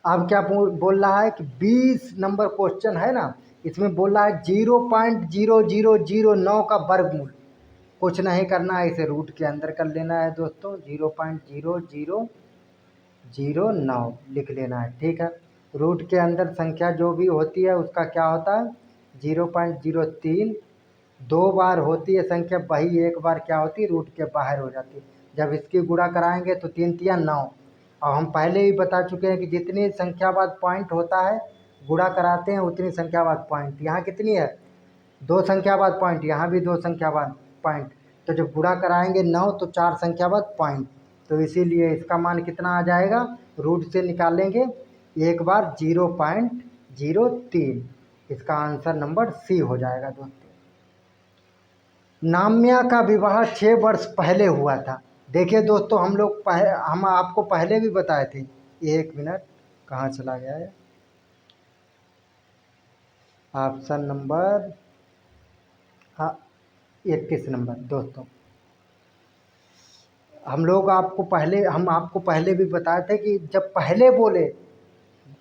अब क्या बोल रहा है कि 20 नंबर क्वेश्चन है ना, इसमें बोल रहा है 0.0009 का वर्गमूल। कुछ नहीं करना है, इसे रूट के अंदर कर लेना है दोस्तों, 0.0009 लिख लेना है। ठीक है। रूट के अंदर संख्या जो भी होती है उसका क्या होता है 0.03। 2 बार होती है संख्या, वही एक बार क्या होती है रूट के बाहर हो जाती है। जब इसकी गुणा कराएंगे तो 3 3 9। और हम पहले ही बता चुके हैं कि जितनी संख्या बाद पॉइंट होता है गुणा कराते हैं उतनी संख्या बाद पॉइंट। यहाँ कितनी है 2 संख्या बाद पॉइंट, यहाँ भी 2 संख्या बाद पॉइंट। तो जब गुणा कराएंगे 9 तो 4 संख्या बाद पॉइंट। तो इसीलिए इसका मान कितना आ जाएगा, रूट से निकालेंगे एक बार 0.03। इसका आंसर नंबर सी हो जाएगा दोस्तों। नाम्या का विवाह 6 वर्ष पहले हुआ था। देखिए दोस्तों हम आपको पहले भी बताए थे। 1 मिनट, कहाँ चला गया है, ऑप्शन नंबर 21 नंबर। दोस्तों हम आपको पहले भी बताए थे कि जब पहले बोले,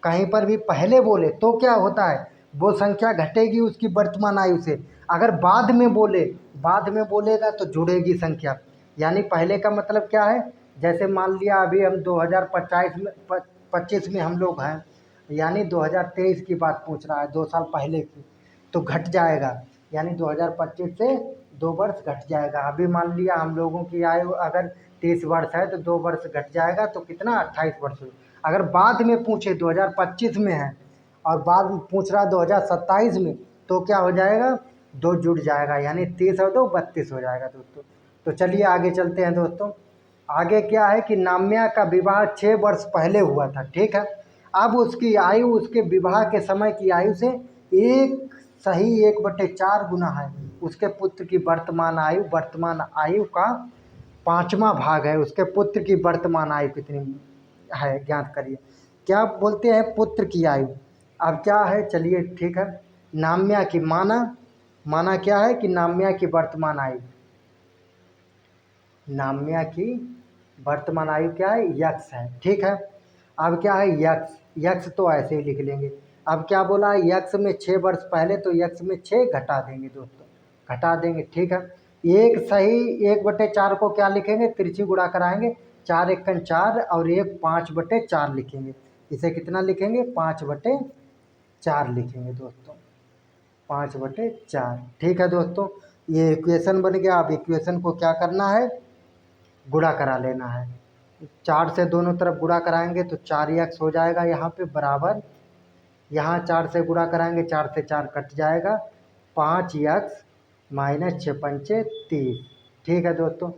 कहीं पर भी पहले बोले तो क्या होता है वो संख्या घटेगी उसकी वर्तमान आयु से। अगर बाद में बोलेगा तो जुड़ेगी संख्या। यानी पहले का मतलब क्या है, जैसे मान लिया अभी हम 2025 में हम लोग हैं, यानी 2023 की बात पूछ रहा है, 2 साल पहले की, तो घट जाएगा। यानी 2025 से 2 वर्ष घट जाएगा। अभी मान लिया हम लोगों की आयु अगर 30 वर्ष है तो 2 वर्ष घट जाएगा तो कितना 28 वर्ष हुई। अगर बाद में पूछे 2025 में है और बाद में पूछ रहा 2027 में, तो क्या हो जाएगा, 2 जुड़ जाएगा, यानी 30 और 2 32 हो जाएगा दोस्तों। तो चलिए आगे चलते हैं दोस्तों। आगे क्या है कि नाम्या का विवाह 6 वर्ष पहले हुआ था, ठीक है। अब उसकी आयु उसके विवाह के समय की आयु से एक सही 1/4 गुना है। उसके पुत्र की वर्तमान आयु का 5वां भाग है। उसके पुत्र की वर्तमान आयु कितनी है ज्ञात करिए। क्या बोलते हैं पुत्र की आयु। अब क्या है, चलिए ठीक है, नाम्या की माना क्या है कि नाम्या की वर्तमान आयु, नाम्या की वर्तमान आयु क्या है, यक्स है, ठीक है। अब क्या है यक्स, यक्स तो ऐसे ही लिख लेंगे। अब क्या बोला है यक्स में 6 वर्ष पहले, तो यक्स में 6 घटा देंगे दोस्तों, घटा देंगे, ठीक है। एक सही 1/4 को क्या लिखेंगे, तिरछी गुणा कराएंगे, 4 1 4 और 1 5/4 लिखेंगे। इसे कितना लिखेंगे 5/4 लिखेंगे दोस्तों, 5/4, ठीक है दोस्तों। ये इक्वेशन बन गया। अब इक्वेशन को क्या करना है, गुणा करा लेना है। 4 से दोनों तरफ गुणा कराएंगे तो 4x हो जाएगा यहाँ पे बराबर, यहाँ 4 से गुणा कराएंगे 4 से 4 कट जाएगा, 5x माइनस 6 5 30, ठीक है दोस्तों।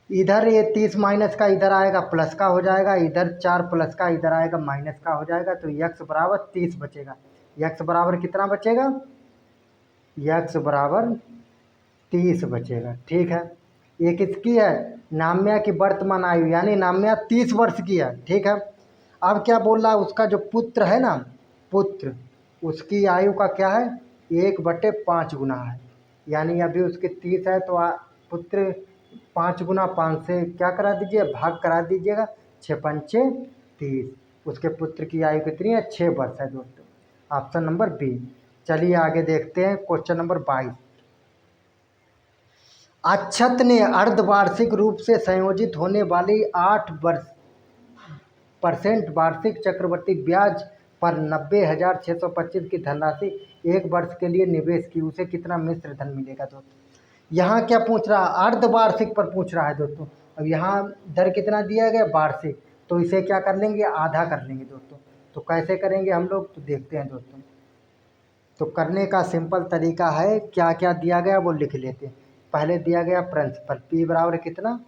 इधर ये 30 माइनस का इधर आएगा प्लस का हो जाएगा, इधर 4 प्लस का इधर आएगा माइनस का हो जाएगा, तो x बराबर 30 बचेगा। x बराबर कितना बचेगा, x बराबर 30 बचेगा, ठीक है। ये किसकी है, नाम्या की वर्तमान आयु, यानी नाम्या 30 वर्ष की है, ठीक है। अब क्या बोल रहा है, उसका जो पुत्र है ना, पुत्र, उसकी आयु का क्या है 1/5 गुना है। यानी अभी उसके 30 है तो पुत्र 5 गुना 5 से क्या करा दीजिए, भाग करा दीजिएगा, 6 5 30। उसके पुत्र की आयु कितनी है, 6 वर्ष है दोस्तों, ऑप्शन नंबर बी। चलिए आगे देखते हैं क्वेश्चन नंबर 22। अक्षत ने अर्धवार्षिक रूप से संयोजित होने वाली 8% वार्षिक चक्रवृद्धि ब्याज पर 90,625 की धनराशि 1 वर्ष के लिए निवेश की, उसे कितना मिश्र धन मिलेगा दोस्तों। यहाँ क्या पूछ रहा है, अर्धवार्षिक पर पूछ रहा है दोस्तों। अब यहाँ दर कितना दिया गया वार्षिक, तो इसे क्या कर लेंगे, आधा कर लेंगे दोस्तों। तो कैसे करेंगे हम लोग, तो देखते हैं दोस्तों। तो करने का सिंपल तरीका है, क्या क्या दिया गया वो लिख लेते हैं। पहले दिया गया प्रिंसिपल P बराबर कितना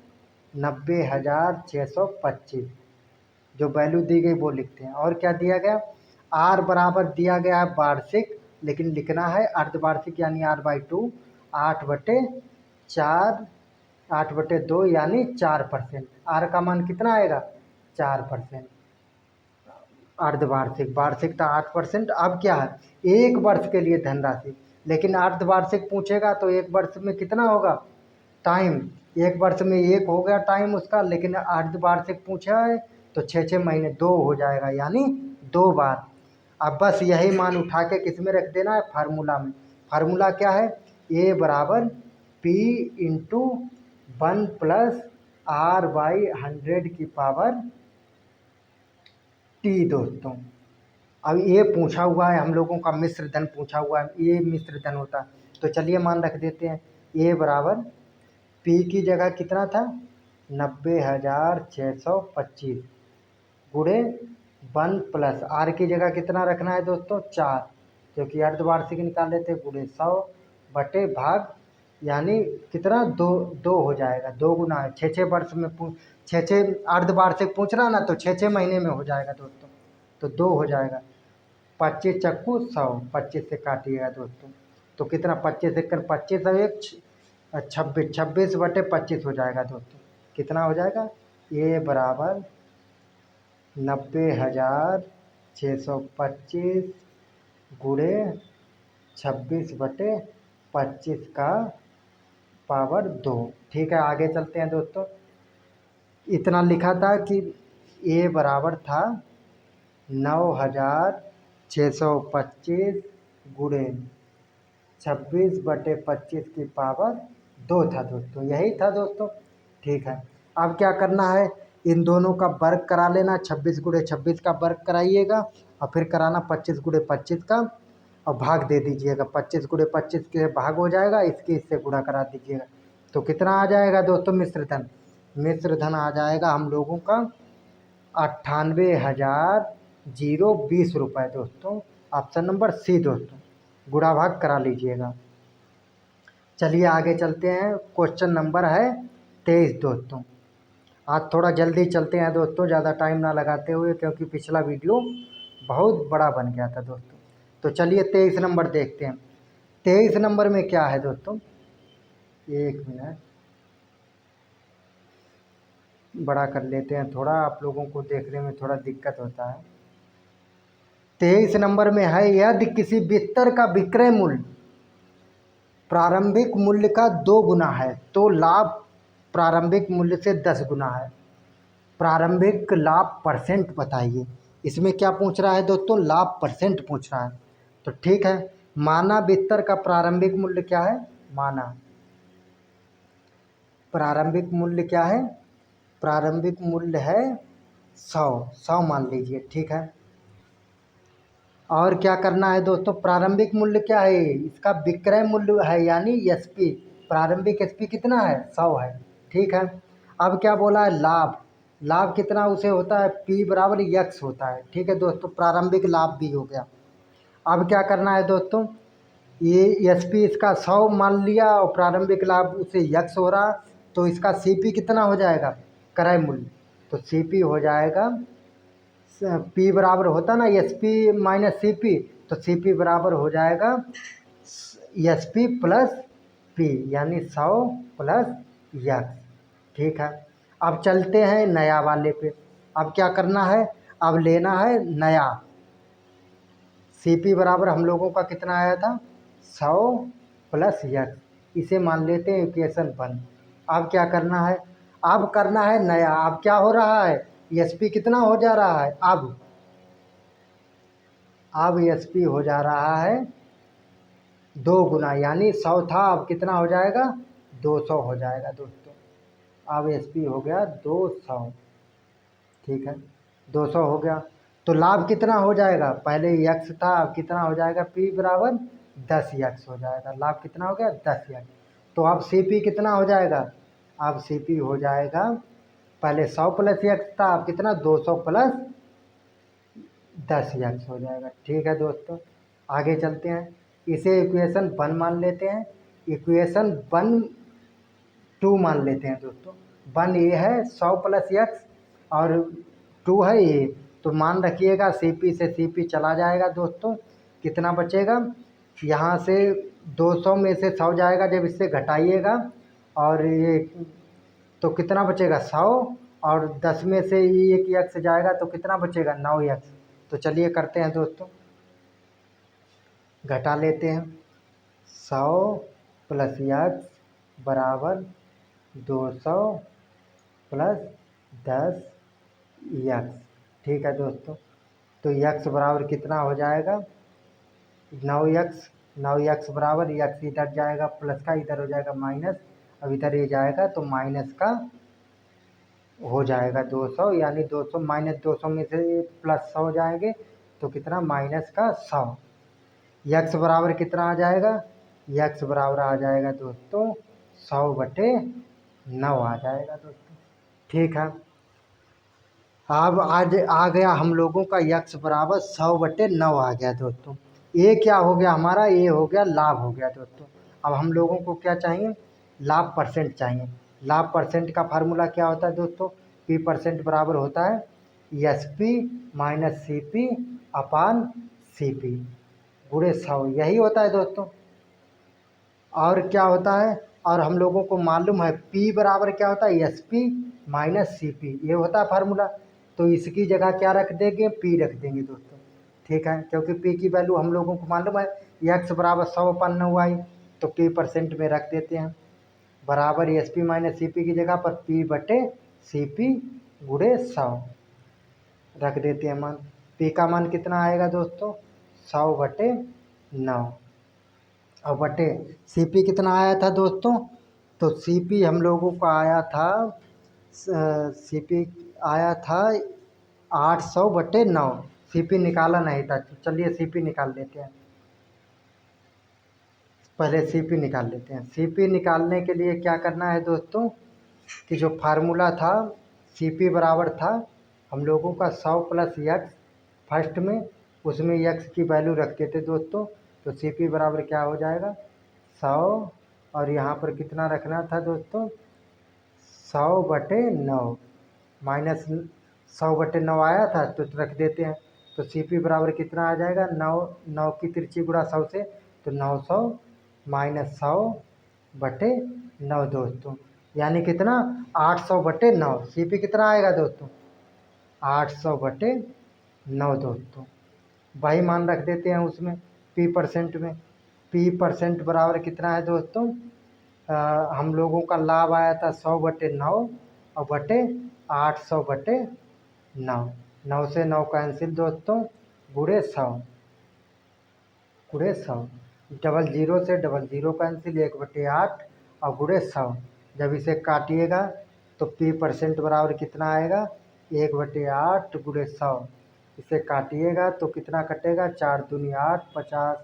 90,625, जो वैल्यू दी गई वो लिखते हैं। और क्या दिया गया, R बराबर दिया गया है वार्षिक, लेकिन लिखना है अर्धवार्षिक, यानी R/2, 8/4, 8/2 यानी 4%। R का मान कितना आएगा 4%। अर्धवार्षिक, वार्षिक था 8%। अब क्या है 1 वर्ष के लिए धनराशि, लेकिन अर्धवार्षिक पूछेगा तो 1 वर्ष में कितना होगा टाइम, 1 वर्ष में 1 हो गया टाइम उसका, लेकिन अर्धवार्षिक पूछा है तो 6 6 महीने 2 हो जाएगा, यानी 2 बार। अब बस यही मान उठा के किस में रख देना है, फार्मूला में। फार्मूला क्या है, A बराबर P/1 + R/100 की पावर T दोस्तों। अब ये पूछा हुआ है हम लोगों का मिश्र धन पूछा हुआ है, ये मिश्र धन होता है। तो चलिए मान रख देते हैं ए बराबर पी की जगह कितना था 90,625 गुणे 1 प्लस आर की जगह कितना रखना है दोस्तों 4, क्योंकि अर्धवार्षिक निकाल लेते गुणे 100 बटे भाग यानी कितना दो दो हो जाएगा, 2 गुना है 6 वर्ष में 6 अर्धवार्षिक पूछ रहा ना, तो 6 महीने में हो जाएगा दोस्तों, तो 2 हो जाएगा। 25 चक्कू 100, 25 से काटिएगा दोस्तों, तो कितना 25 एक 25 और एक 26, 26 बटे 25 हो जाएगा दोस्तों। कितना हो जाएगा ये बराबर 90,625 गुणे 26/25 का पावर 2। ठीक है, आगे चलते हैं दोस्तों। इतना लिखा था कि ए बराबर था 9,625 गुणे 26/25 की पावर 2 था दोस्तों, यही था दोस्तों। ठीक है, अब क्या करना है, इन दोनों का वर्ग करा लेना, 26 गुणे 26 का वर्ग कराइएगा और फिर कराना 25 गुणे 25 का और भाग दे दीजिएगा। 25 गुणे 25 के भाग हो जाएगा, इसके इससे गुणा करा दीजिएगा। तो कितना आ जाएगा दोस्तों मिश्र धन, मिश्र धन आ जाएगा हम लोगों का 98,020 रुपये दोस्तों। ऑप्शन नंबर सी दोस्तों, गुणा भाग करा लीजिएगा। चलिए आगे चलते हैं, क्वेश्चन नंबर है 23 दोस्तों। आज थोड़ा जल्दी चलते हैं दोस्तों, ज़्यादा टाइम ना लगाते हुए, क्योंकि पिछला वीडियो बहुत बड़ा बन गया था दोस्तों। तो चलिए 23 नंबर देखते हैं। 23 नंबर में क्या है दोस्तों, एक मिनट बड़ा कर लेते हैं थोड़ा, आप लोगों को देखने में थोड़ा दिक्कत होता है। 23 नंबर में है, यदि किसी बिस्तर का विक्रय मूल्य प्रारंभिक मूल्य का 2 गुना है तो लाभ प्रारंभिक मूल्य से 10 गुना है। प्रारंभिक लाभ परसेंट बताइए। इसमें क्या पूछ रहा है दोस्तों, लाभ परसेंट पूछ रहा है। तो ठीक है, माना बिस्तर का प्रारंभिक मूल्य क्या है, माना प्रारंभिक मूल्य क्या है, प्रारंभिक मूल्य है 100 मान लीजिए। ठीक है, और क्या करना है दोस्तों, प्रारंभिक मूल्य क्या है, इसका विक्रय मूल्य है यानी एसपी, प्रारंभिक एसपी कितना है 100 है। ठीक है, अब क्या बोला है, लाभ, लाभ कितना उसे होता है पी बराबर यक्स होता है। ठीक है दोस्तों, प्रारंभिक लाभ भी हो गया। अब क्या करना है दोस्तों, ये एसपी इसका 100 मान लिया और प्रारंभिक लाभ उसे यक्स हो रहा, तो इसका सीपी कितना हो जाएगा क्रय मूल्य, तो सीपी हो जाएगा पी बराबर होता ना S P minus C P, तो सी पी बराबर हो जाएगा एस पी प्लस पी यानी 100 प्लस यक्स। ठीक है, अब चलते हैं नया वाले पे। अब क्या करना है, अब लेना है नया। सी पी बराबर हम लोगों का कितना आया था 100 प्लस यक्स, इसे मान लेते हैं इक्वेशन 1। अब क्या करना है, अब करना है नया। अब क्या हो रहा है, एस पी कितना हो जा रहा है, अब एस पी हो जा रहा है 2 गुना, यानी 100 था अब कितना हो जाएगा 200 हो जाएगा दोस्तों। अब एस पी हो गया 200। ठीक है, 200 हो गया, तो लाभ कितना हो जाएगा, पहले यक्स था अब कितना हो जाएगा पी बराबर 10 यक्स हो जाएगा। लाभ कितना हो गया 10 यक्स। तो अब सी पी कितना हो जाएगा, अब सी पी हो जाएगा पहले 100 प्लस यक्स था, अब कितना 200 प्लस 10 यक्स हो जाएगा। ठीक है दोस्तों, आगे चलते हैं, इसे इक्वेशन 1 मान लेते हैं, इक्वेशन 1 2 मान लेते हैं दोस्तों। 1 ये है 100 प्लस यक्स और 2 है ये, तो मान रखिएगा सी पी से सी पी चला जाएगा दोस्तों, कितना बचेगा, यहाँ से 200 में से 100 जाएगा जब इससे घटाइएगा, और ये तो कितना बचेगा 100, और 10 में से एक यक्स जाएगा तो कितना बचेगा 9 यक्स। तो चलिए करते हैं दोस्तों, घटा लेते हैं, 100 प्लस यक्स बराबर 200 प्लस 10 यक्स। ठीक है दोस्तों, तो यक्स बराबर कितना हो जाएगा 9 यक्स, 9 यक्स बराबर यक्स इधर जाएगा प्लस का, इधर हो जाएगा माइनस, अब इधर ये जाएगा तो माइनस का हो जाएगा 200, यानी 200 माइनस 200 में से प्लस 100 जाएंगे तो कितना माइनस का 100। यक्स बराबर कितना आ जाएगा, यक्स बराबर आ जाएगा दोस्तों 100/9 आ जाएगा दोस्तों। ठीक है, अब आज आ गया हम लोगों का यक्स बराबर 100/9 आ गया दोस्तों। ये क्या हो गया हमारा, ये हो गया लाभ हो गया दोस्तों। अब हम लोगों को क्या चाहिए, लाभ परसेंट चाहिए। लाभ परसेंट का फार्मूला क्या होता है दोस्तों, पी परसेंट बराबर होता है S P minus C P upon C P गुणे 100, यही होता है दोस्तों। और क्या होता है, और हम लोगों को मालूम है P बराबर क्या होता है, S P minus C P, ये होता है फार्मूला। तो इसकी जगह क्या रख देंगे, P रख देंगे दोस्तों। ठीक है, क्योंकि P की वैल्यू हम लोगों को मालूम है यक्स बराबर 100/9 आई, तो P परसेंट में रख देते हैं बराबर S P minus C P की जगह पर P/सी पी गुणे 100 रख देते हैं मान। P का मान कितना आएगा दोस्तों, 100/9 और बटे सी पी कितना आया था दोस्तों, तो सी पी हम लोगों को आया था, सी पी आया था 800/9। सी पी निकाला नहीं था, तो चलिए सी पी निकाल लेते हैं। पहले सी पी निकाल लेते हैं। सी पी निकालने के लिए क्या करना है दोस्तों, कि जो फार्मूला था सी पी बराबर था हम लोगों का 100 + यक्स फर्स्ट में, उसमें यक्स की वैल्यू रखते थे दोस्तों। तो सी पी बराबर क्या हो जाएगा 100, और यहाँ पर कितना रखना था दोस्तों 100/9 माइनस 100/9 आया था तो रख देते हैं। तो सी पी बराबर कितना आ जाएगा 9, 9 की तिरछी गुणा 100 से, तो 900 माइनस 100/9 दोस्तों, यानी कितना 800/9। सी पी कितना आएगा दोस्तों 800/9 दोस्तों। वही मान रख देते हैं उसमें P परसेंट में। P परसेंट बराबर कितना है दोस्तों, हम लोगों का लाभ आया था 100/9 और बटे 800/9, 9 से 9 कैंसिल दोस्तों, गुणे 100 गुणे 100, 00 से 00 कैंसिल 1/8 और गुणे 100। जब इसे काटिएगा तो P परसेंट बराबर कितना आएगा 1/8 गुणे 100। इसे काटिएगा तो कितना कटेगा 4 दूनी 8, 50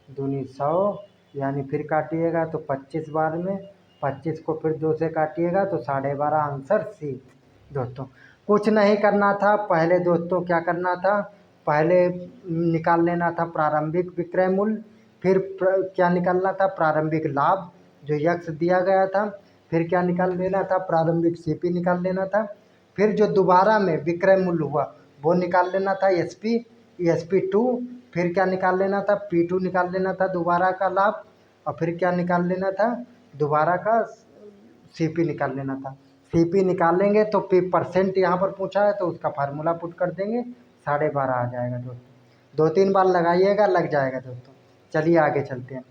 दूनी 100, यानी फिर काटिएगा तो 25 बार में, 25 को फिर 2 से काटिएगा तो 12.5, आंसर सी दोस्तों। कुछ नहीं करना था पहले दोस्तों, क्या करना था पहले निकाल लेना था प्रारंभिक विक्रय मूल्य, फिर क्या निकालना था प्रारंभिक लाभ जो यक्स दिया गया था, फिर क्या निकाल लेना था प्रारंभिक सीपी निकाल लेना था, फिर जो दोबारा में विक्रय मूल्य हुआ वो निकाल लेना था SP2, फिर क्या निकाल लेना था P2 निकाल लेना था दोबारा का लाभ, और फिर क्या निकाल लेना था दोबारा का सीपी निकाल लेना था। सीपी निकालेंगे तो P परसेंट यहाँ पर पूछा है तो उसका फार्मूला पुट कर देंगे, 12.5 आ जाएगा दोस्तों। 2-3 बार लगाइएगा, लग जाएगा दोस्तों। चलिए आगे चलते हैं।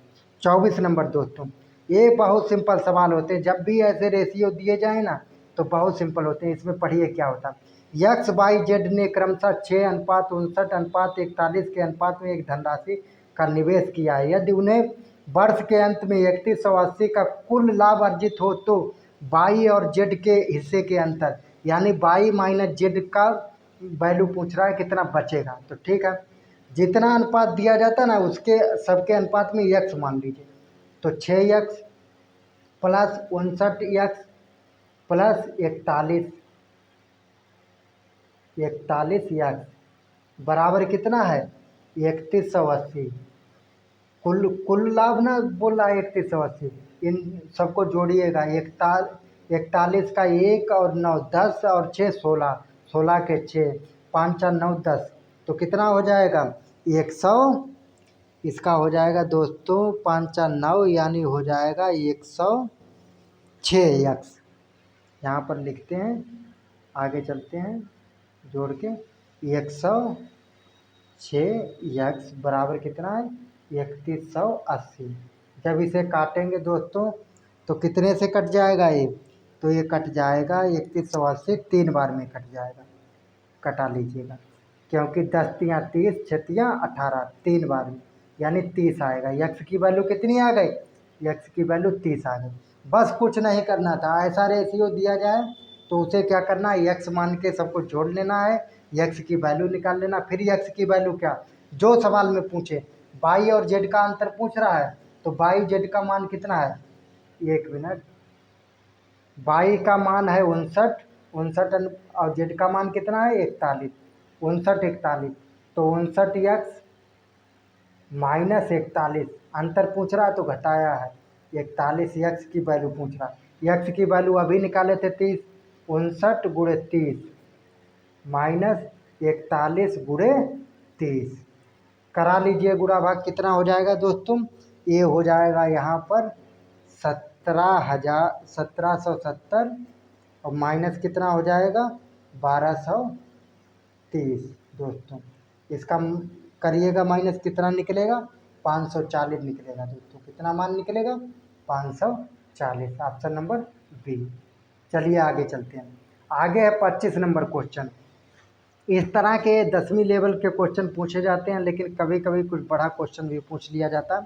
24 नंबर दोस्तों, ये बहुत सिंपल सवाल होते हैं, जब भी ऐसे रेशियो दिए जाए ना तो बहुत सिंपल होते हैं। इसमें पढ़िए क्या होता है, XYZ ने क्रमशः 6:59:41 के अनुपात में एक धनराशि का निवेश किया है। यदि उन्हें वर्ष के अंत में 3180 का कुल लाभ अर्जित हो तो Y और Z के हिस्से के अंतर, यानी Y माइनस Z का वैल्यू पूछ रहा है कितना बचेगा। तो ठीक है, जितना अनुपात दिया जाता है ना उसके सबके अनुपात में यक्स मान लीजिए। तो 6x plus 59x plus 41x बराबर कितना है 3180। कुल लाभ ना बोल रहा है 3180, इन सबको जोड़िएगा। 41 का 1 और 9 10 और 6 16, 16 के 6, 5 4 9 10, तो कितना हो जाएगा 100। इसका हो जाएगा दोस्तों 5 4 9, यानी हो जाएगा 106x। यहाँ पर लिखते हैं, आगे चलते हैं जोड़ के, 106x बराबर कितना है 3180। जब इसे काटेंगे दोस्तों तो कितने से कट जाएगा ये, तो ये कट जाएगा 3180 3 बार में कट जाएगा, कटा लीजिएगा, क्योंकि 10 तियाँ 30 छतियाँ 18, 3 बार में, यानी 30 आएगा। यक्स की वैल्यू कितनी आ गई, यक्स की वैल्यू 30 आ गई। बस कुछ नहीं करना था, ऐसा रेशियो दिया जाए तो उसे क्या करना है यक्स मान के सबको जोड़ लेना है, यक्स की वैल्यू निकाल लेना। फिर यक्स की वैल्यू क्या, जो सवाल में पूछे वाई और जेड का अंतर पूछ रहा है, तो वाई जेड का मान कितना है, 1 मिनट, वाई का मान है 59, 59 और जेड का मान कितना है 41, 59 41, तो 59 माइनस 41, अंतर पूछ रहा है तो घटाया है, 41 यक्स की वैल्यू पूछ रहा है। यक्स की वैल्यू अभी निकाले थे 30, 59 × 30 माइनस 41 × 30, करा लीजिए गुणा भाग, कितना हो जाएगा दोस्तों, ये हो जाएगा यहाँ पर 1770 और माइनस कितना हो जाएगा 1230 दोस्तों। इसका करिएगा माइनस, कितना निकलेगा 540 निकलेगा दोस्तों। कितना मान निकलेगा 540, ऑप्शन नंबर बी। चलिए आगे चलते हैं। आगे है 25 नंबर क्वेश्चन। इस तरह के 10वीं लेवल के क्वेश्चन पूछे जाते हैं, लेकिन कभी कभी कुछ बड़ा क्वेश्चन भी पूछ लिया जाता है।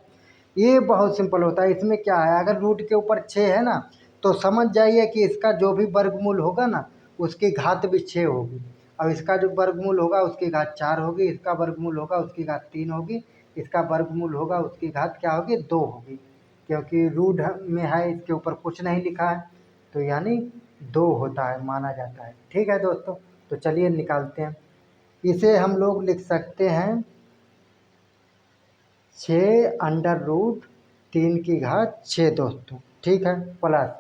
ये बहुत सिंपल होता है। इसमें क्या है, अगर रूट के ऊपर 6 है ना, तो समझ जाइए कि इसका जो भी वर्गमूल होगा ना, उसकी घात भी 6 होगी, और इसका जो वर्गमूल होगा उसकी घात 4 होगी, इसका वर्गमूल होगा उसकी घात 3 होगी, इसका वर्गमूल होगा उसकी घात क्या होगी 2 होगी, क्योंकि रूट में है, इसके ऊपर कुछ नहीं लिखा है, तो यानी 2 होता है, माना जाता है। ठीक है दोस्तों, तो चलिए निकालते हैं। इसे हम लोग लिख सकते हैं 6√3 दोस्तों, ठीक है, प्लस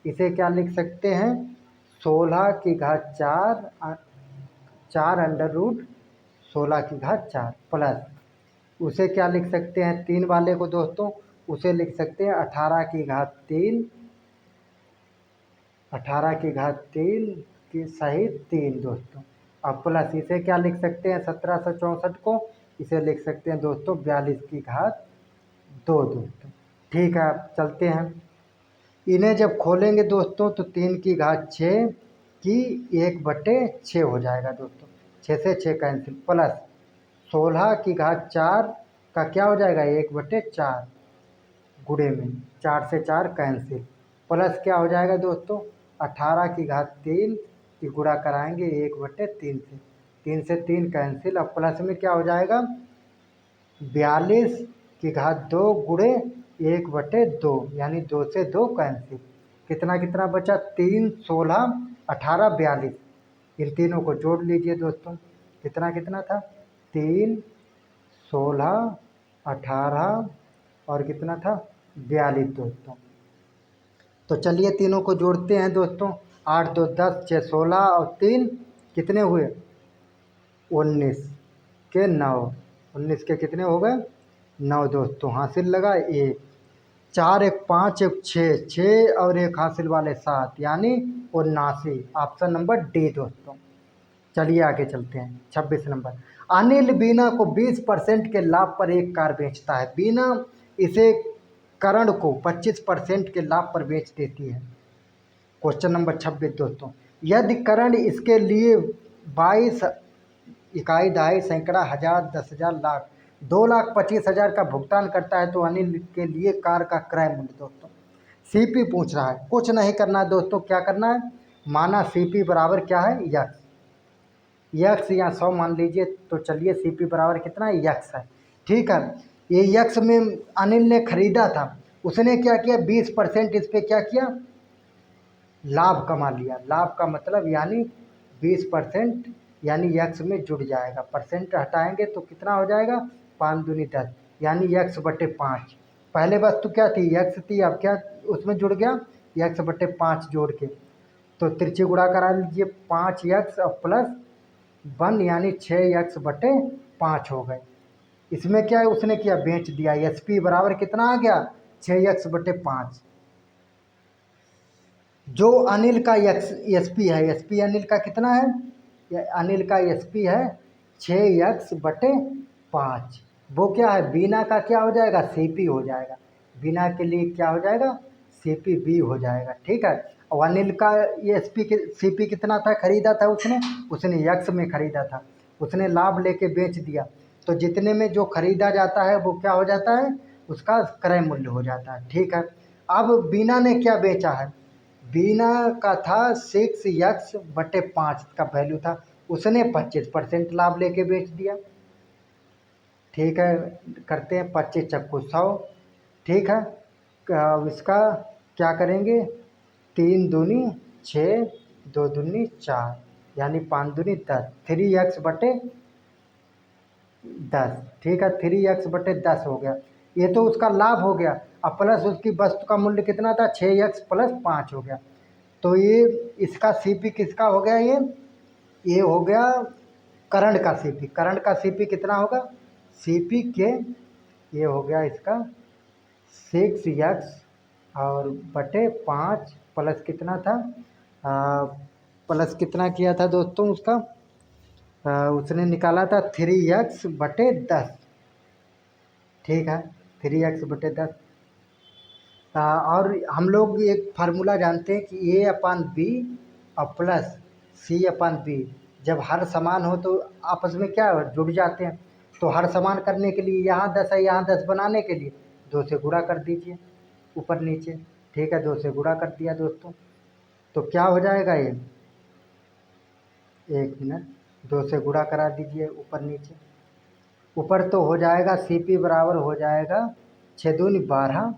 इसे क्या लिख सकते हैं 16 की घात 4, 4√16 की घात 4 प्लस उसे क्या लिख सकते हैं 3 वाले को दोस्तों, उसे लिख सकते हैं 18 की घात 3, 18 की घात 3 की सहित 3 दोस्तों। अब प्लस इसे क्या लिख सकते हैं 1764 को, इसे लिख सकते हैं दोस्तों 42 की घात 2 दोस्तों। ठीक है, अब चलते हैं। इन्हें जब खोलेंगे दोस्तों तो 3 की घात 6 की 1/6 हो जाएगा दोस्तों, 6 से 6 कैंसिल, प्लस 16 की घात 4 का क्या हो जाएगा 1/4 गुणे में, 4 से 4 कैंसिल, प्लस क्या हो जाएगा दोस्तों 18 की घात 3 की गुणा कराएंगे 1/3 से, 3 से 3 कैंसिल, अब प्लस में क्या हो जाएगा 42 की घात 2 गुणे 1/2, यानी 2 से 2 कैंसिल, कितना कितना बचा 3, 16, 18, 42, इन तीनों को जोड़ लीजिए दोस्तों, कितना कितना था 3, 16, 18 और कितना था 42 दोस्तों। तो चलिए तीनों को जोड़ते हैं दोस्तों, 8 2 10, 6 16 और 3 कितने हुए 19 के 9, 19 के कितने हो गए 9 दोस्तों। हासिल लगा 1, 4 1 5 1 6, 6 और 1 हासिल वाले 7, यानी 79, ऑप्शन नंबर डी दोस्तों। चलिए आगे चलते हैं। 26 नंबर, अनिल बीना को 20% के लाभ पर एक कार बेचता है। बीना इसे करण को 25% के लाभ पर बेच देती है। क्वेश्चन नंबर 26 दोस्तों, यदि करण इसके लिए 22 इकाई, दहाई, सैकड़ा, हजार, 10,000, लाख, 2,25,000 का भुगतान करता है, तो अनिल के लिए कार का क्रय मूल्य दोस्तों, सीपी पूछ रहा है। कुछ नहीं करना है दोस्तों, क्या करना है, माना सीपी बराबर क्या है यक्स, यक्स या 100 मान लीजिए, तो चलिए सीपी बराबर कितना है यक्स है। ठीक है, ये यक्स में अनिल ने खरीदा था, उसने क्या किया 20% इस पर क्या किया लाभ कमा लिया। लाभ का मतलब यानी 20%, यानी यक्स में जुड़ जाएगा, परसेंट हटाएंगे तो कितना हो जाएगा 5 दूनी 10, यानी x/5। पहले वस्तु क्या थी यक्स थी, अब क्या उसमें जुड़ गया x/5 जोड़ के, तो तिरछी गुणा करा लीजिए 5x और +1 यानी 6x/5 हो गए। इसमें क्या है उसने किया बेच दिया, SP बराबर कितना आ गया 6x/5। जो अनिल का SP है, SP अनिल का कितना है, अनिल का SP है 6x/5, वो क्या है बीना का क्या हो जाएगा CP हो जाएगा, बीना के लिए क्या हो जाएगा CPB हो जाएगा। ठीक है, और अनिल का CP कितना था खरीदा था उसने यक्स में खरीदा था, उसने लाभ लेके बेच दिया, तो जितने में जो खरीदा जाता है वो क्या हो जाता है उसका क्रय मूल्य हो जाता है। ठीक है, अब बीना ने क्या बेचा है, बीना का था 6x/5 का वैल्यू था, उसने 25% लाभ लेके बेच दिया। ठीक है, करते हैं 25 चक्कू 100। ठीक है, अब इसका क्या करेंगे, 3 दूनी 6, 2 दूनी 4, यानी 5 दूनी 10, 3x/10। ठीक है, 3x/10 हो गया। ये तो उसका लाभ हो गया। अब प्लस उसकी वस्तु का मूल्य कितना था, 6x + 5 हो गया। तो ये इसका सीपी किसका हो गया, ये हो गया करंट का सीपी। करंट का सीपी कितना होगा, सीपी के ये हो गया इसका 6x और बटे 5 प्लस कितना था, प्लस कितना किया था दोस्तों उसका, उसने निकाला था 3x/10। ठीक है, 3x/10। और हम लोग एक फार्मूला जानते हैं कि A/B और प्लस C/B जब हर समान हो तो आपस में क्या जुड़ जाते हैं। तो हर समान करने के लिए यहाँ 10 है, यहाँ 10 बनाने के लिए 2 से गुणा कर दीजिए ऊपर नीचे। ठीक है, 2 से गुणा कर दिया दोस्तों, तो क्या हो जाएगा ये, 1 मिनट, 2 से गुणा करा दीजिए ऊपर नीचे। ऊपर तो हो जाएगा CP बराबर हो जाएगा 6 दूनी 12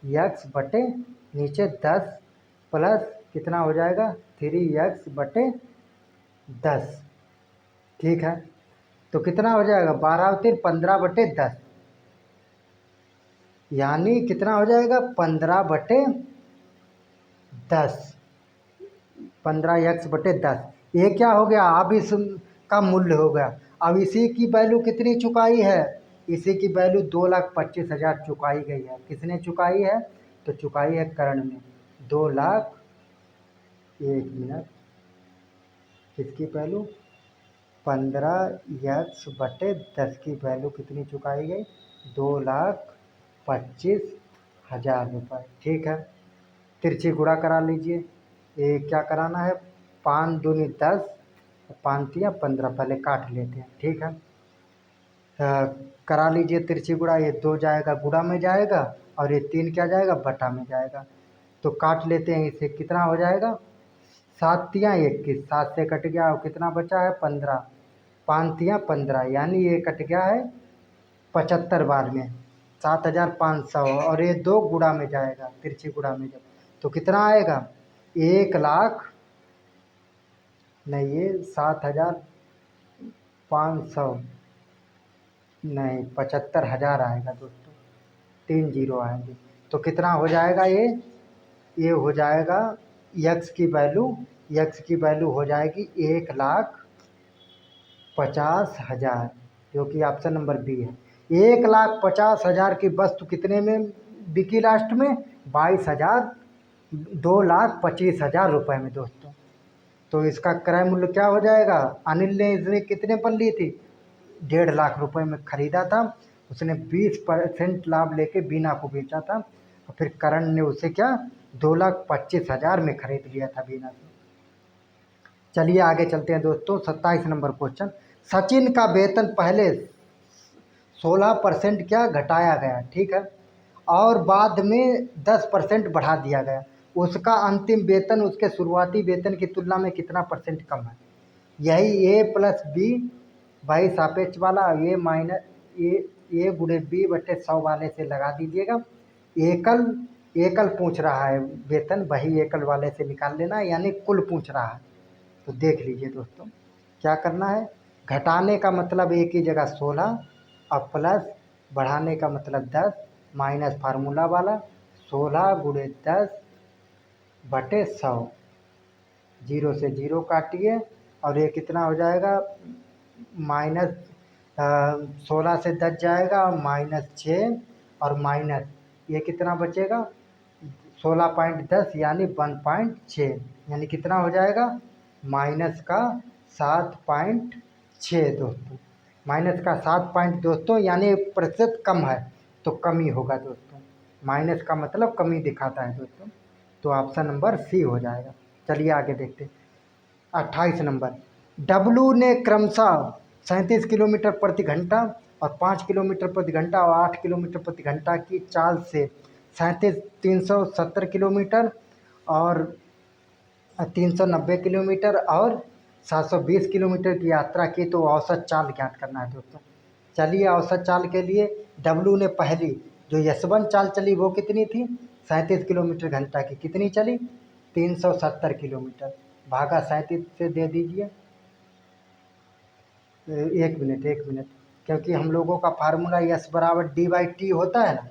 x बटे नीचे 10 प्लस कितना हो जाएगा 3x/10। ठीक है, तो कितना हो जाएगा 12 और 3 15/10, यानी कितना हो जाएगा 15/10, 15x/10। ये क्या हो गया, अब इसका मूल्य हो गया। अब इसी की वैल्यू कितनी चुकाई है, इसी की वैल्यू 2,25,000 चुकाई गई है। किसने चुकाई है, तो चुकाई है करण ने 2 लाख, 1 मिनट, किसकी वैल्यू 15x/10 की वैल्यू कितनी चुकाई गई, 2,25,000 रुपये। ठीक है, तिरछी गुणा करा लीजिए। ये क्या कराना है, 5 दूनी 10, 5 तिया 15, पहले काट लेते हैं। ठीक है, करा लीजिए तिरछी गुणा। ये 2 जाएगा गुणा में जाएगा और ये 3 क्या जाएगा, बटा में जाएगा। तो काट लेते हैं इसे, कितना हो जाएगा, 7 तिया 21, 7 से कट गया और कितना बचा है 15, 5 तिया 15, यानी ये कट गया है 75 बार में 7,500। और ये 2 गुणा में जाएगा, तिरछी गुणा में जब, तो कितना आएगा 1,00,000, नहीं ये 7,500 नहीं 75,000 आएगा दोस्तों, 3 जीरो आएंगे। तो कितना हो जाएगा ये हो जाएगा यक्स की वैल्यू हो जाएगी 1,50,000, जो कि ऑप्शन नंबर बी है। 1,50,000 की वस्तु कितने में बिकी लास्ट में, 2,25,000 रुपये में दोस्तों। तो इसका क्रय मूल्य क्या हो जाएगा, अनिल ने इसने कितने पर ली थी, 1.5 लाख रुपए में खरीदा था। उसने 20% लाभ लेके बीना को बेचा था, और फिर करण ने उसे क्या 2,25,000 में खरीद लिया था बीना से। चलिए आगे चलते हैं दोस्तों, 27 नंबर क्वेश्चन। सचिन का वेतन पहले 16% क्या घटाया गया, ठीक है, और बाद में 10% बढ़ा दिया गया। उसका अंतिम वेतन उसके शुरुआती वेतन की तुलना में कितना परसेंट कम है। यही A+B भाई सापेक्ष वाला, ये माइनस ए गुणे बी बटे 100 वाले से लगा दीजिएगा। एकल एकल पूछ रहा है वेतन, वही एकल वाले से निकाल लेना है, यानी कुल पूछ रहा है। तो देख लीजिए दोस्तों, क्या करना है, घटाने का मतलब एक ही जगह 16 और प्लस बढ़ाने का मतलब 10, माइनस फार्मूला वाला 16 गुणे 10 बटे 100, 0 से 0 काटिए और ये कितना हो जाएगा, माइनस 16 से 10 जाएगा -6 और माइनस ये कितना बचेगा 16.10 यानी 1.6, यानी कितना हो जाएगा माइनस का 7.6 दोस्तों, माइनस का 7 पॉइंट दोस्तों, यानी प्रतिशत कम है तो कमी होगा दोस्तों। माइनस का मतलब कमी दिखाता है दोस्तों, तो ऑप्शन नंबर सी हो जाएगा। चलिए आगे देखते हैं। 28 नंबर, डब्लू ने क्रमशः 37 किलोमीटर प्रति घंटा और 5 किलोमीटर प्रति घंटा और 8 किलोमीटर प्रति घंटा की चाल से 370 किलोमीटर और 390 किलोमीटर और 720 किलोमीटर की यात्रा की तो औसत चाल ज्ञात करना है दोस्तों। चलिए औसत चाल के लिए डब्लू ने पहली जो यशवंत चाल चली वो कितनी थी, 37 किलोमीटर घंटा की, कितनी चली, 370 किलोमीटर, भागा 37 से दे दीजिए। एक मिनट, क्योंकि हम लोगों का फार्मूला यस बराबर डी बाई टी होता है ना,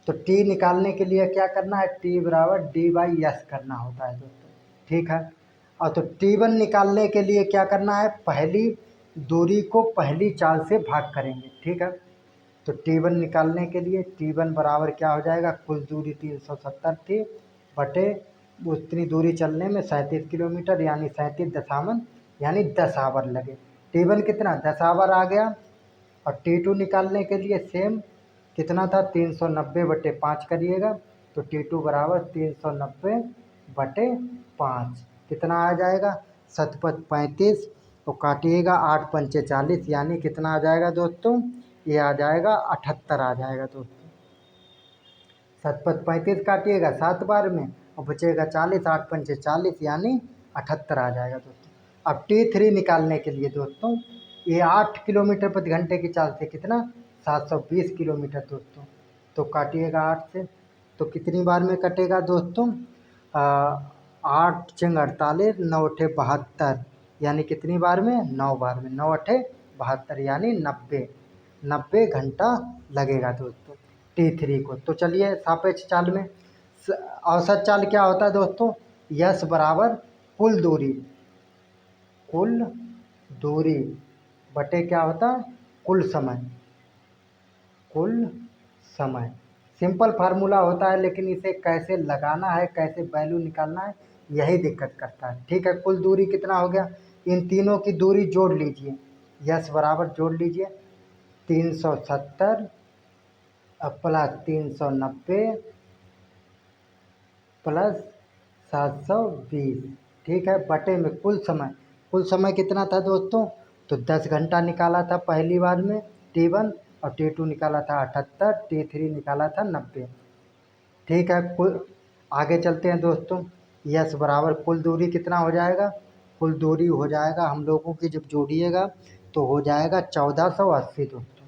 तो टी निकालने के लिए क्या करना है, टी बराबर डी बाई यस करना होता है दोस्तों, ठीक है। और तो टी वन निकालने के लिए क्या करना है, पहली दूरी को पहली चाल से भाग करेंगे, ठीक है। तो टी वन निकालने के लिए टी वन बराबर क्या हो जाएगा, कुल दूरी 370 थी बटे उतनी दूरी चलने में 37 किलोमीटर यानी 37 यानी 10 आवर लगे। टी वन कितना 10 आवर आ गया। और टी टू निकालने के लिए सेम कितना था, 390 बटे 5 करिएगा तो टी टू बराबर 390 बटे 5 कितना आ जाएगा, 7 35 तो काटिएगा 8 पंचे 40 यानी कितना आ जाएगा दोस्तों, ये आ जाएगा 78 आ जाएगा दोस्तों। 7 35 काटिएगा 7 बार में और बचेगा 40, 8 पंचे 40 यानी 78 आ जाएगा दोस्तों। अब T3 निकालने के लिए दोस्तों ये 8 किलोमीटर प्रति घंटे की चाल से कितना, 720 किलोमीटर दोस्तों। तो काटिएगा 8 से तो कितनी बार में कटेगा दोस्तों, 8 चंग 48, 9 अठे 72 यानी कितनी बार में, 9 बार में, 9 अठे 72 यानी 90 घंटा लगेगा दोस्तों T3 को। तो चलिए सापेक्ष चाल में औसत चाल क्या होता है दोस्तों, यस बराबर कुल दूरी बटे क्या होता है, कुल समय। सिंपल फार्मूला होता है लेकिन इसे कैसे लगाना है, कैसे वैल्यू निकालना है, यही दिक्कत करता है, ठीक है। कुल दूरी कितना हो गया, इन तीनों की दूरी जोड़ लीजिए, यस बराबर जोड़ लीजिए 370 प्लस 390 प्लस 720, ठीक है, बटे में कुल समय कितना था दोस्तों, तो 10 घंटा निकाला था पहली बार में T1 और T2 निकाला था 78, T3 निकाला था 90, ठीक है। कुल आगे चलते हैं दोस्तों, यस बराबर कुल दूरी कितना हो जाएगा, कुल दूरी हो जाएगा हम लोगों की जब जोड़िएगा तो हो जाएगा 1480 दोस्तों,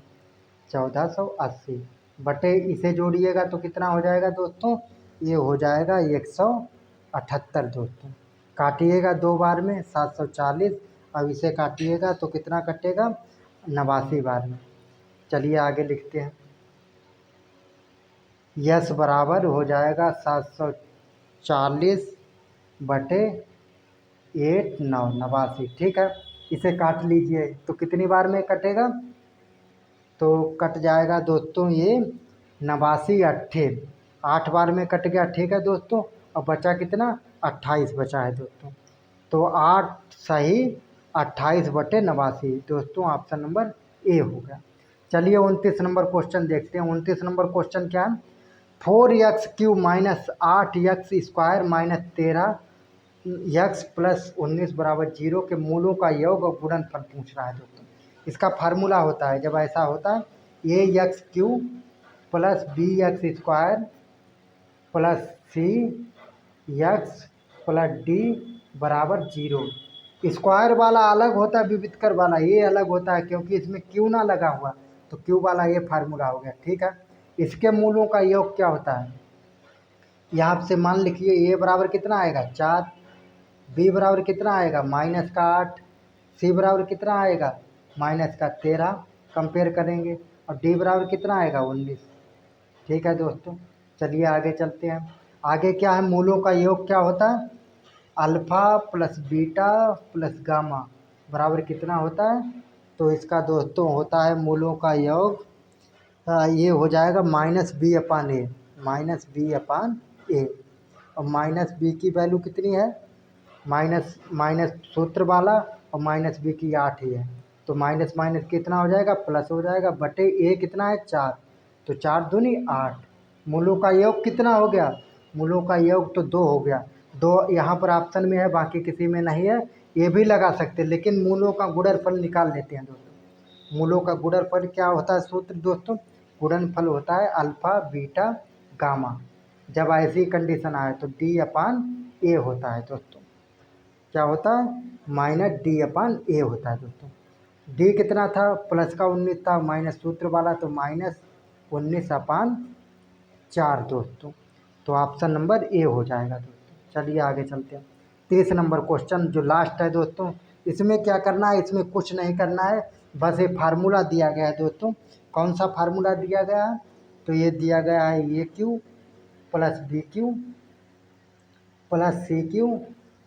1480 बटे इसे जोड़िएगा तो कितना हो जाएगा दोस्तों, ये हो जाएगा 178 दोस्तों। काटिएगा 2 बार में 740, अब इसे काटिएगा तो कितना कटेगा, 89 बार में। चलिए आगे लिखते हैं, यस बराबर हो जाएगा 740 बटे 8 9 89, ठीक है। इसे काट लीजिए तो कितनी बार में कटेगा, तो कट जाएगा दोस्तों ये 89 अट्ठे 8 बार में कट गया, ठीक है दोस्तों। और बचा कितना, 28 बचा है दोस्तों। तो 8 सही 28 बटे 89 दोस्तों, ऑप्शन नंबर ए हो गया। चलिए 29 नंबर क्वेश्चन देखते हैं। 29 नंबर क्वेश्चन क्या है, 4x³ minus 8x² minus 13x plus 19 बराबर 0 के मूलों का योग और गुणनफल पूछ रहा है दोस्तों। इसका फार्मूला होता है जब ऐसा होता है AX³ plus BX² plus CX plus D बराबर 0। स्क्वायर वाला अलग होता है, विविधकर वाला ये अलग होता है, क्योंकि इसमें क्यू ना लगा हुआ तो क्यू वाला ये फार्मूला हो गया, ठीक है। इसके मूलों का योग क्या होता है, यहाँ से मान लिखिए ए बराबर कितना आएगा 4, बी बराबर कितना आएगा -8, सी बराबर कितना आएगा -13, कंपेयर करेंगे, और डी बराबर कितना आएगा 19, ठीक है दोस्तों। चलिए आगे चलते हैं। आगे क्या है, मूलों का योग क्या होता है, alpha plus beta plus gamma बराबर कितना होता है, तो इसका दोस्तों होता है मूलों का योग ये हो जाएगा -b/a, -b/a। और -b की वैल्यू कितनी है, माइनस माइनस सूत्र वाला, और -b की 8 ही है, तो माइनस माइनस कितना हो जाएगा, प्लस हो जाएगा, बटे a कितना है 4, तो 4 दूनी 8। मूलों का योग कितना हो गया, मूलों का योग तो 2 हो गया, 2 यहाँ पर ऑप्शन में है बाकी किसी में नहीं है, ये भी लगा सकते हैं, लेकिन मूलों का गुणनफल निकाल लेते हैं दोस्तों। मूलों का गुणनफल क्या होता है सूत्र दोस्तों, गुणनफल होता है अल्फ़ा बीटा गामा, जब ऐसी कंडीशन आए तो D/a होता है दोस्तों। क्या होता है माइनस डी अपान ए होता है दोस्तों। डी कितना था प्लस का 19 था माइनस सूत्र वाला तो माइनस 19/4 दोस्तों। तो ऑप्शन नंबर ए हो जाएगा दोस्तों। चलिए आगे चलते हैं। 30 नंबर क्वेश्चन जो लास्ट है दोस्तों, इसमें क्या करना है, इसमें कुछ नहीं करना है, बस ये फार्मूला दिया गया है दोस्तों। कौन सा फार्मूला दिया गया है, तो ये दिया गया है A cube plus B cube plus C cube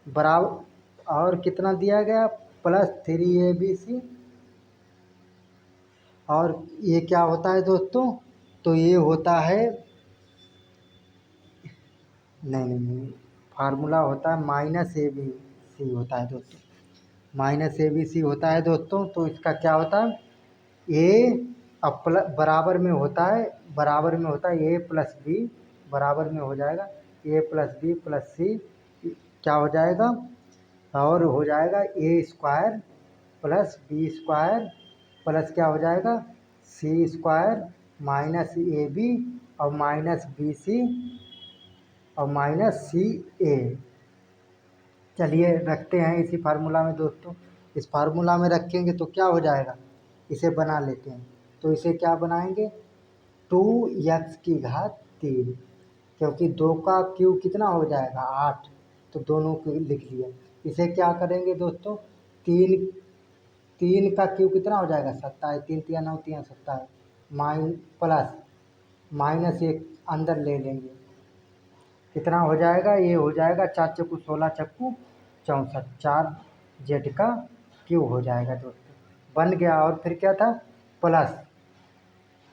बराबर और कितना दिया गया प्लस 3 ABC। और ये क्या होता है दोस्तों, तो ये होता है नहीं फार्मूला होता है माइनस ए बी सी होता है दोस्तों, माइनस ए बी सी होता है दोस्तों। तो इसका क्या होता है ए अब प्लस बराबर में होता है, बराबर में होता है ए प्लस बी, बराबर में हो जाएगा A plus B plus C, क्या हो जाएगा और हो जाएगा A square plus B square plus क्या हो जाएगा C square minus A B और माइनस बी सी और माइनस सी ए। चलिए रखते हैं इसी फार्मूला में दोस्तों। इस फार्मूला में रखेंगे तो क्या हो जाएगा, इसे बना लेते हैं। तो इसे क्या बनाएंगे 2x⁻3, क्योंकि 2 का क्यूब कितना हो जाएगा 8, तो दोनों को लिख लिया। इसे क्या करेंगे दोस्तों 3 का क्यूब कितना हो जाएगा 27, 3 3 9 3 27 प्लस माइनस 1 अंदर ले लेंगे, कितना हो जाएगा ये हो जाएगा 4 चक्कू 16 चक्कू 64, 4 जेड का क्यूब हो जाएगा दोस्तों, बन गया। और फिर क्या था प्लस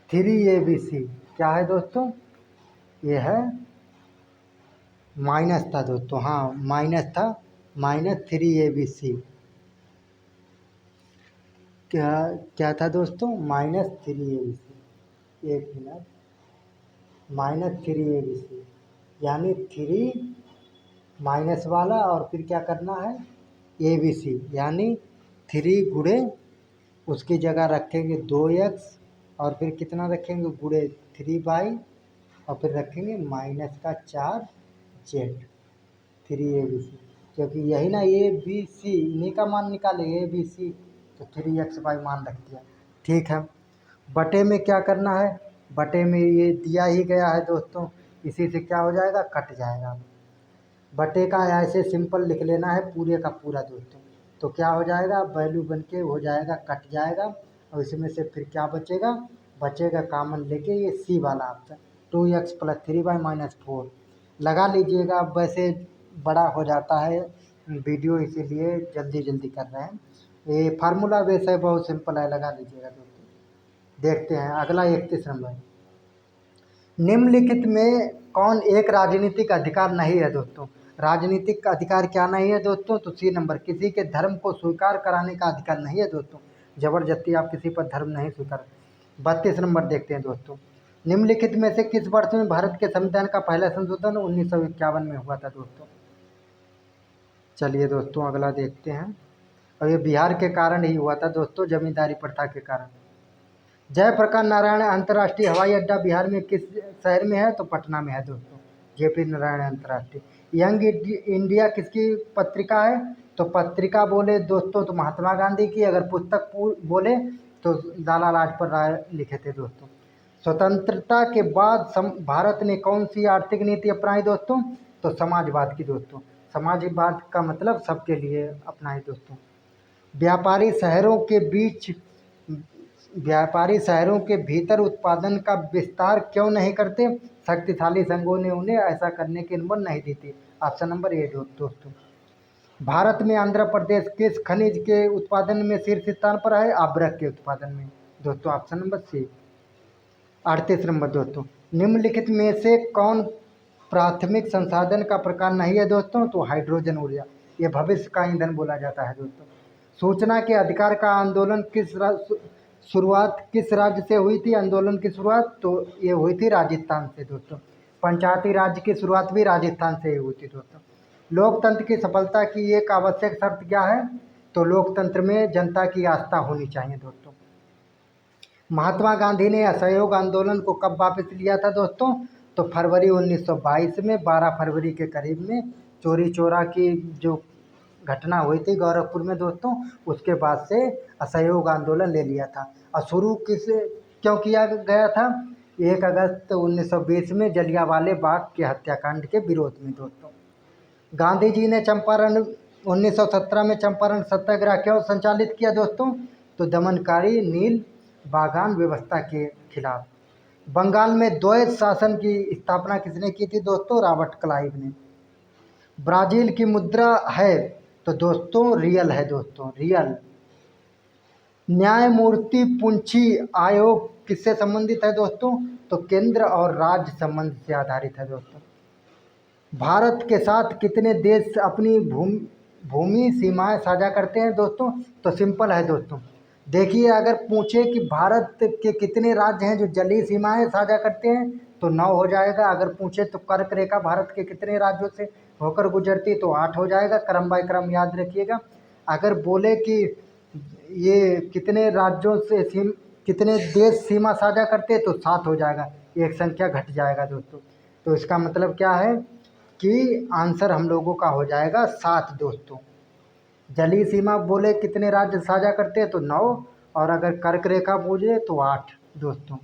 3ABC, क्या है दोस्तों ये है माइनस था दोस्तों, हाँ माइनस था, माइनस 3ABC क्या क्या था दोस्तों माइनस 3ABC, एक मिनट, माइनस 3ABC यानी 3 माइनस वाला और फिर क्या करना है ABC यानी 3 गुणे उसकी जगह रखेंगे 2x और फिर कितना रखेंगे गुणे 3 और फिर रखेंगे माइनस का 4 जेड 3ABC, क्योंकि यही ना ABC इन्हीं का मान निकाले ABC, तो 3x मान रख दिया। ठीक है, बटे में क्या करना है, बटे में ये दिया ही गया है दोस्तों, इसी से क्या हो जाएगा कट जाएगा। बटे का ऐसे सिंपल लिख लेना है पूरे का पूरा दोस्तों, तो क्या हो जाएगा वैल्यू बन के हो जाएगा कट जाएगा और इसमें से फिर क्या बचेगा, बचेगा कॉमन लेके ये सी वाला ऑप्शन 2x प्लस 3y-4 लगा लीजिएगा। अब वैसे बड़ा हो जाता है वीडियो, इसीलिए जल्दी जल्दी कर रहे हैं। ये फार्मूला वैसे बहुत सिंपल है, लगा लीजिएगा दोस्तों। देखते हैं अगला 31 नंबर, निम्नलिखित में कौन एक राजनीतिक अधिकार नहीं है दोस्तों। राजनीतिक अधिकार क्या नहीं है दोस्तों, तो सी नंबर किसी के धर्म को स्वीकार कराने का अधिकार नहीं है दोस्तों, जबरदस्ती आप किसी पर धर्म नहीं स्वीकार। 32 नंबर देखते हैं दोस्तों, निम्नलिखित में से किस वर्ष में भारत के संविधान का पहला संशोधन 1951 में हुआ था दोस्तों। चलिए दोस्तों अगला देखते हैं, और ये बिहार के कारण ही हुआ था दोस्तों, जमींदारी प्रथा के कारण। जयप्रकाश नारायण अंतर्राष्ट्रीय हवाई अड्डा बिहार में किस शहर में है, तो पटना में है दोस्तों, JP नारायण अंतर्राष्ट्रीय। यंग इंडिया किसकी पत्रिका है, तो पत्रिका बोले दोस्तों तो महात्मा गांधी की, अगर पुस्तक बोले तो लाला लाजपत राय लिखे थे दोस्तों। स्वतंत्रता के बाद भारत ने कौन सी आर्थिक नीति अपनाई दोस्तों, तो समाजवाद की दोस्तों, समाजवाद का मतलब सबके लिए अपनाई दोस्तों। व्यापारी शहरों के भीतर उत्पादन का विस्तार क्यों नहीं करते, शक्तिशाली संघों ने उन्हें ऐसा करने की अनुमति नहीं दी थी। ऑप्शन नंबर ए दोस्तों। भारत में आंध्र प्रदेश किस खनिज के उत्पादन में शीर्ष स्थान पर है, अभ्रक के उत्पादन में दोस्तों, ऑप्शन नंबर सी। 38 नंबर दोस्तों, निम्नलिखित में से कौन प्राथमिक संसाधन का प्रकार नहीं है दोस्तों, तो हाइड्रोजन ऊर्जा, ये भविष्य का ईंधन बोला जाता है दोस्तों। सूचना के अधिकार का आंदोलन शुरुआत किस राज्य से हुई थी, आंदोलन की शुरुआत तो ये हुई थी राजस्थान से दोस्तों। पंचायती राज्य की शुरुआत भी राजस्थान से ही हुई थी दोस्तों। लोकतंत्र की सफलता की एक आवश्यक शर्त क्या है, तो लोकतंत्र में जनता की आस्था होनी चाहिए दोस्तों। महात्मा गांधी ने असहयोग आंदोलन को कब वापस लिया था दोस्तों, तो फरवरी 1922 में, 12 फरवरी के करीब में चोरी चोरा की जो घटना हुई थी गोरखपुर में दोस्तों, उसके बाद से असहयोग आंदोलन ले लिया था। और शुरू क्यों किया गया था? 1 अगस्त 1920 में जलियांवाला बाग के हत्याकांड के विरोध में दोस्तों। गांधी जी ने चंपारण 1917 में चंपारण सत्याग्रह क्यों संचालित किया दोस्तों? तो दमनकारी नील बागान व्यवस्था के खिलाफ। बंगाल में द्वैत शासन की स्थापना किसने की थी दोस्तों? रॉबर्ट क्लाइव ने। ब्राजील की मुद्रा है तो दोस्तों रियल है दोस्तों, रियल। न्यायमूर्ति पुंछी आयोग किससे संबंधित है दोस्तों? तो केंद्र और राज्य संबंध से आधारित है दोस्तों। भारत के साथ कितने देश अपनी भूमि सीमाएं साझा करते हैं दोस्तों? तो सिंपल है दोस्तों, देखिए अगर पूछे कि भारत के कितने राज्य हैं जो जलीय सीमाएं साझा करते हैं तो 9 हो जाएगा। अगर पूछे तो कर्क रेखा भारत के कितने राज्यों से होकर गुजरती तो 8 हो जाएगा। क्रम बाय क्रम याद रखिएगा। अगर बोले कि ये कितने राज्यों से कितने देश सीमा साझा करते हैं तो 7 हो जाएगा, एक संख्या घट जाएगा दोस्तों। तो इसका मतलब क्या है कि आंसर हम लोगों का हो जाएगा 7 दोस्तों। जलीय सीमा बोले कितने राज्य साझा करते हैं तो 9, और अगर कर्क रेखा पूछे तो 8 दोस्तों।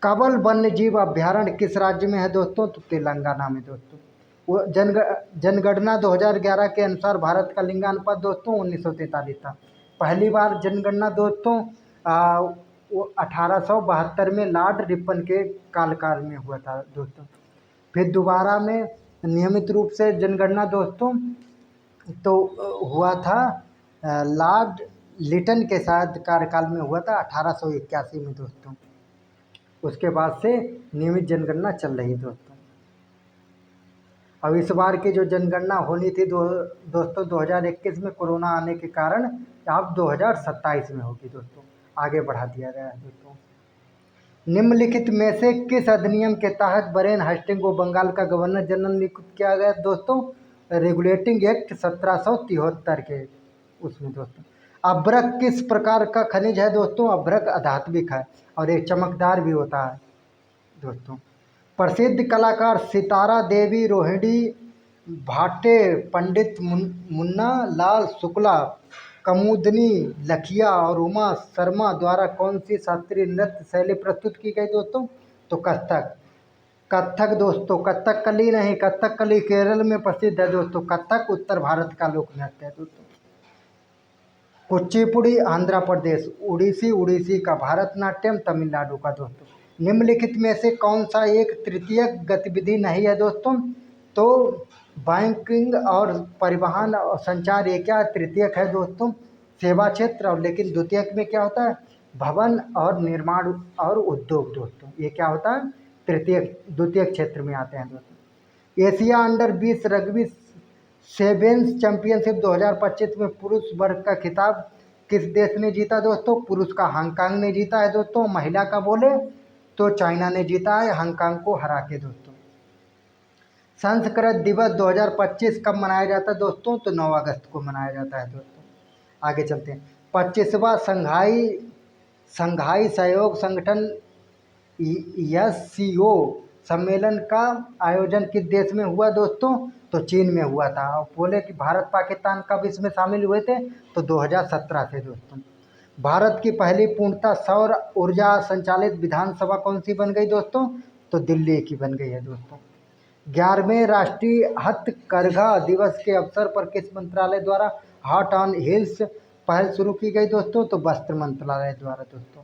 काबल वन्य जीव अभ्यारण्य किस राज्य में है दोस्तों? तो तेलंगाना में दोस्तों। वो जनगणना 2011 के अनुसार भारत का लिंगानुपात दोस्तों 1943 था। पहली बार जनगणना दोस्तों वो 1872 में लॉर्ड रिपन के काल में हुआ था दोस्तों। फिर दोबारा में नियमित रूप से जनगणना दोस्तों तो हुआ था लॉर्ड लिटन के साथ कार्यकाल में हुआ था 1881 में दोस्तों। उसके बाद से नियमित जनगणना चल रही दोस्तों। अब इस बार की जो जनगणना होनी थी दोस्तों 2021 में कोरोना आने के कारण अब 2027 में होगी दोस्तों, आगे बढ़ा दिया गया है दोस्तों। निम्नलिखित में से किस अधिनियम के तहत बरेन हेस्टिंग को बंगाल का गवर्नर जनरल नियुक्त किया गया दोस्तों? रेगुलेटिंग एक्ट 1773 के उसमें दोस्तों। अभ्रक किस प्रकार का खनिज है दोस्तों? अभ्रक अधात्विक है और एक चमकदार भी होता है दोस्तों। प्रसिद्ध कलाकार सितारा देवी, रोहिणी भाटे, पंडित मुन्ना लाल शुक्ला, कमुदनी लखिया और उमा शर्मा द्वारा कौन सी शास्त्रीय नृत्य शैली प्रस्तुत की गई दोस्तों? तो कथक। कथक दोस्तों, कथकली नहीं, कथकली केरल में प्रसिद्ध है दोस्तों। कथक उत्तर भारत का लोक नृत्य है दोस्तों। कुचिपुड़ी आंध्र प्रदेश, उड़ीसी का, भारतनाट्यम तमिलनाडु का दोस्तों। निम्नलिखित में से कौन सा एक तृतीयक गतिविधि नहीं है दोस्तों? तो बैंकिंग और परिवहन और संचार, ये क्या तृतीयक है दोस्तों? सेवा क्षेत्र। और लेकिन द्वितीयक में क्या होता है? भवन और निर्माण और उद्योग दोस्तों, ये क्या होता है? द्वितीयक क्षेत्र में आते हैं दोस्तों। एशिया अंडर-20 रग्बी सेवेंस चैंपियनशिप 2025 में पुरुष वर्ग का खिताब किस देश ने जीता दोस्तों? पुरुष का हांगकांग ने जीता है दोस्तों। महिला का बोले तो चाइना ने जीता है हांगकांग को हरा के दोस्तों। संस्कृत दिवस 2025 कब मनाया जाता है दोस्तों? तो 9 अगस्त को मनाया जाता है दोस्तों। आगे चलते हैं। 25वां संघाई सहयोग संगठन SCO सम्मेलन का आयोजन किस देश में हुआ दोस्तों? तो चीन में हुआ था। और बोले कि भारत पाकिस्तान कब इसमें शामिल हुए थे? तो 2017 से दोस्तों। भारत की पहली पूर्णतः सौर ऊर्जा संचालित विधानसभा कौन सी बन गई दोस्तों? तो दिल्ली की बन गई है दोस्तों। 11वें राष्ट्रीय हथकरघा दिवस के अवसर पर किस मंत्रालय द्वारा हॉट ऑन हिल्स पहल शुरू की गई दोस्तों? तो वस्त्र मंत्रालय द्वारा दोस्तों।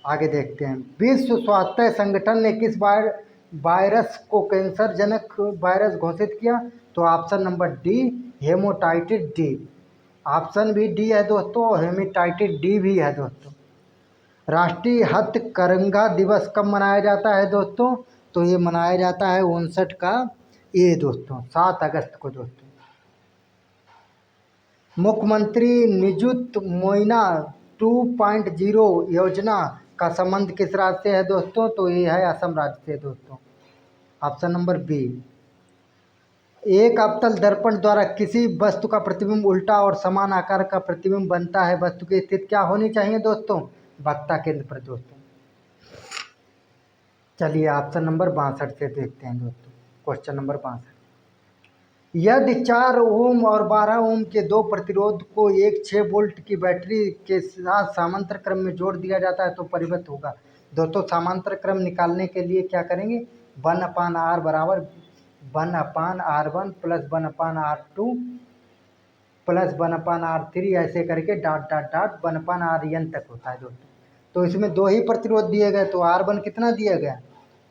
आगे देखते हैं। विश्व स्वास्थ्य संगठन ने किस वायरस को कैंसर जनक वायरस घोषित किया? तो option number D, hepatitis D. Option भी डी है दोस्तों, और हेपेटाइटिस डी भी है दोस्तों। राष्ट्रीय हथकरघा दिवस कब मनाया जाता है दोस्तों? तो ये मनाया जाता है 59 का ये दोस्तों 7 अगस्त को दोस्तों। मुख्यमंत्री निजुत मोइना 2.0 योजना का संबंध किस राज्य से है दोस्तों? तो ये है असम राज्य से दोस्तों। Option number B. एक अवतल दर्पण द्वारा किसी वस्तु का प्रतिबिंब उल्टा और समान आकार का प्रतिबिंब बनता है। वस्तु की स्थिति क्या होनी चाहिए दोस्तों? वक्ता केंद्र पर दोस्तों। चलिए ऑप्शन नंबर 62 से देखते हैं दोस्तों। Question number 62। यदि 4 ओम और 12 ओम के दो प्रतिरोध को एक 6 वोल्ट की बैटरी के साथ समांतर क्रम में जोड़ दिया जाता है तो परिवर्त होगा। दोस्तों समांतर क्रम निकालने के लिए क्या करेंगे, 1/R बराबर 1/R1 plus 1/R2 plus 1/R3 ऐसे करके डॉट डॉट डॉट 1/RN तक होता है दोस्तों। तो इसमें दो ही प्रतिरोध दिए गए, तो R1 कितना दिया गया,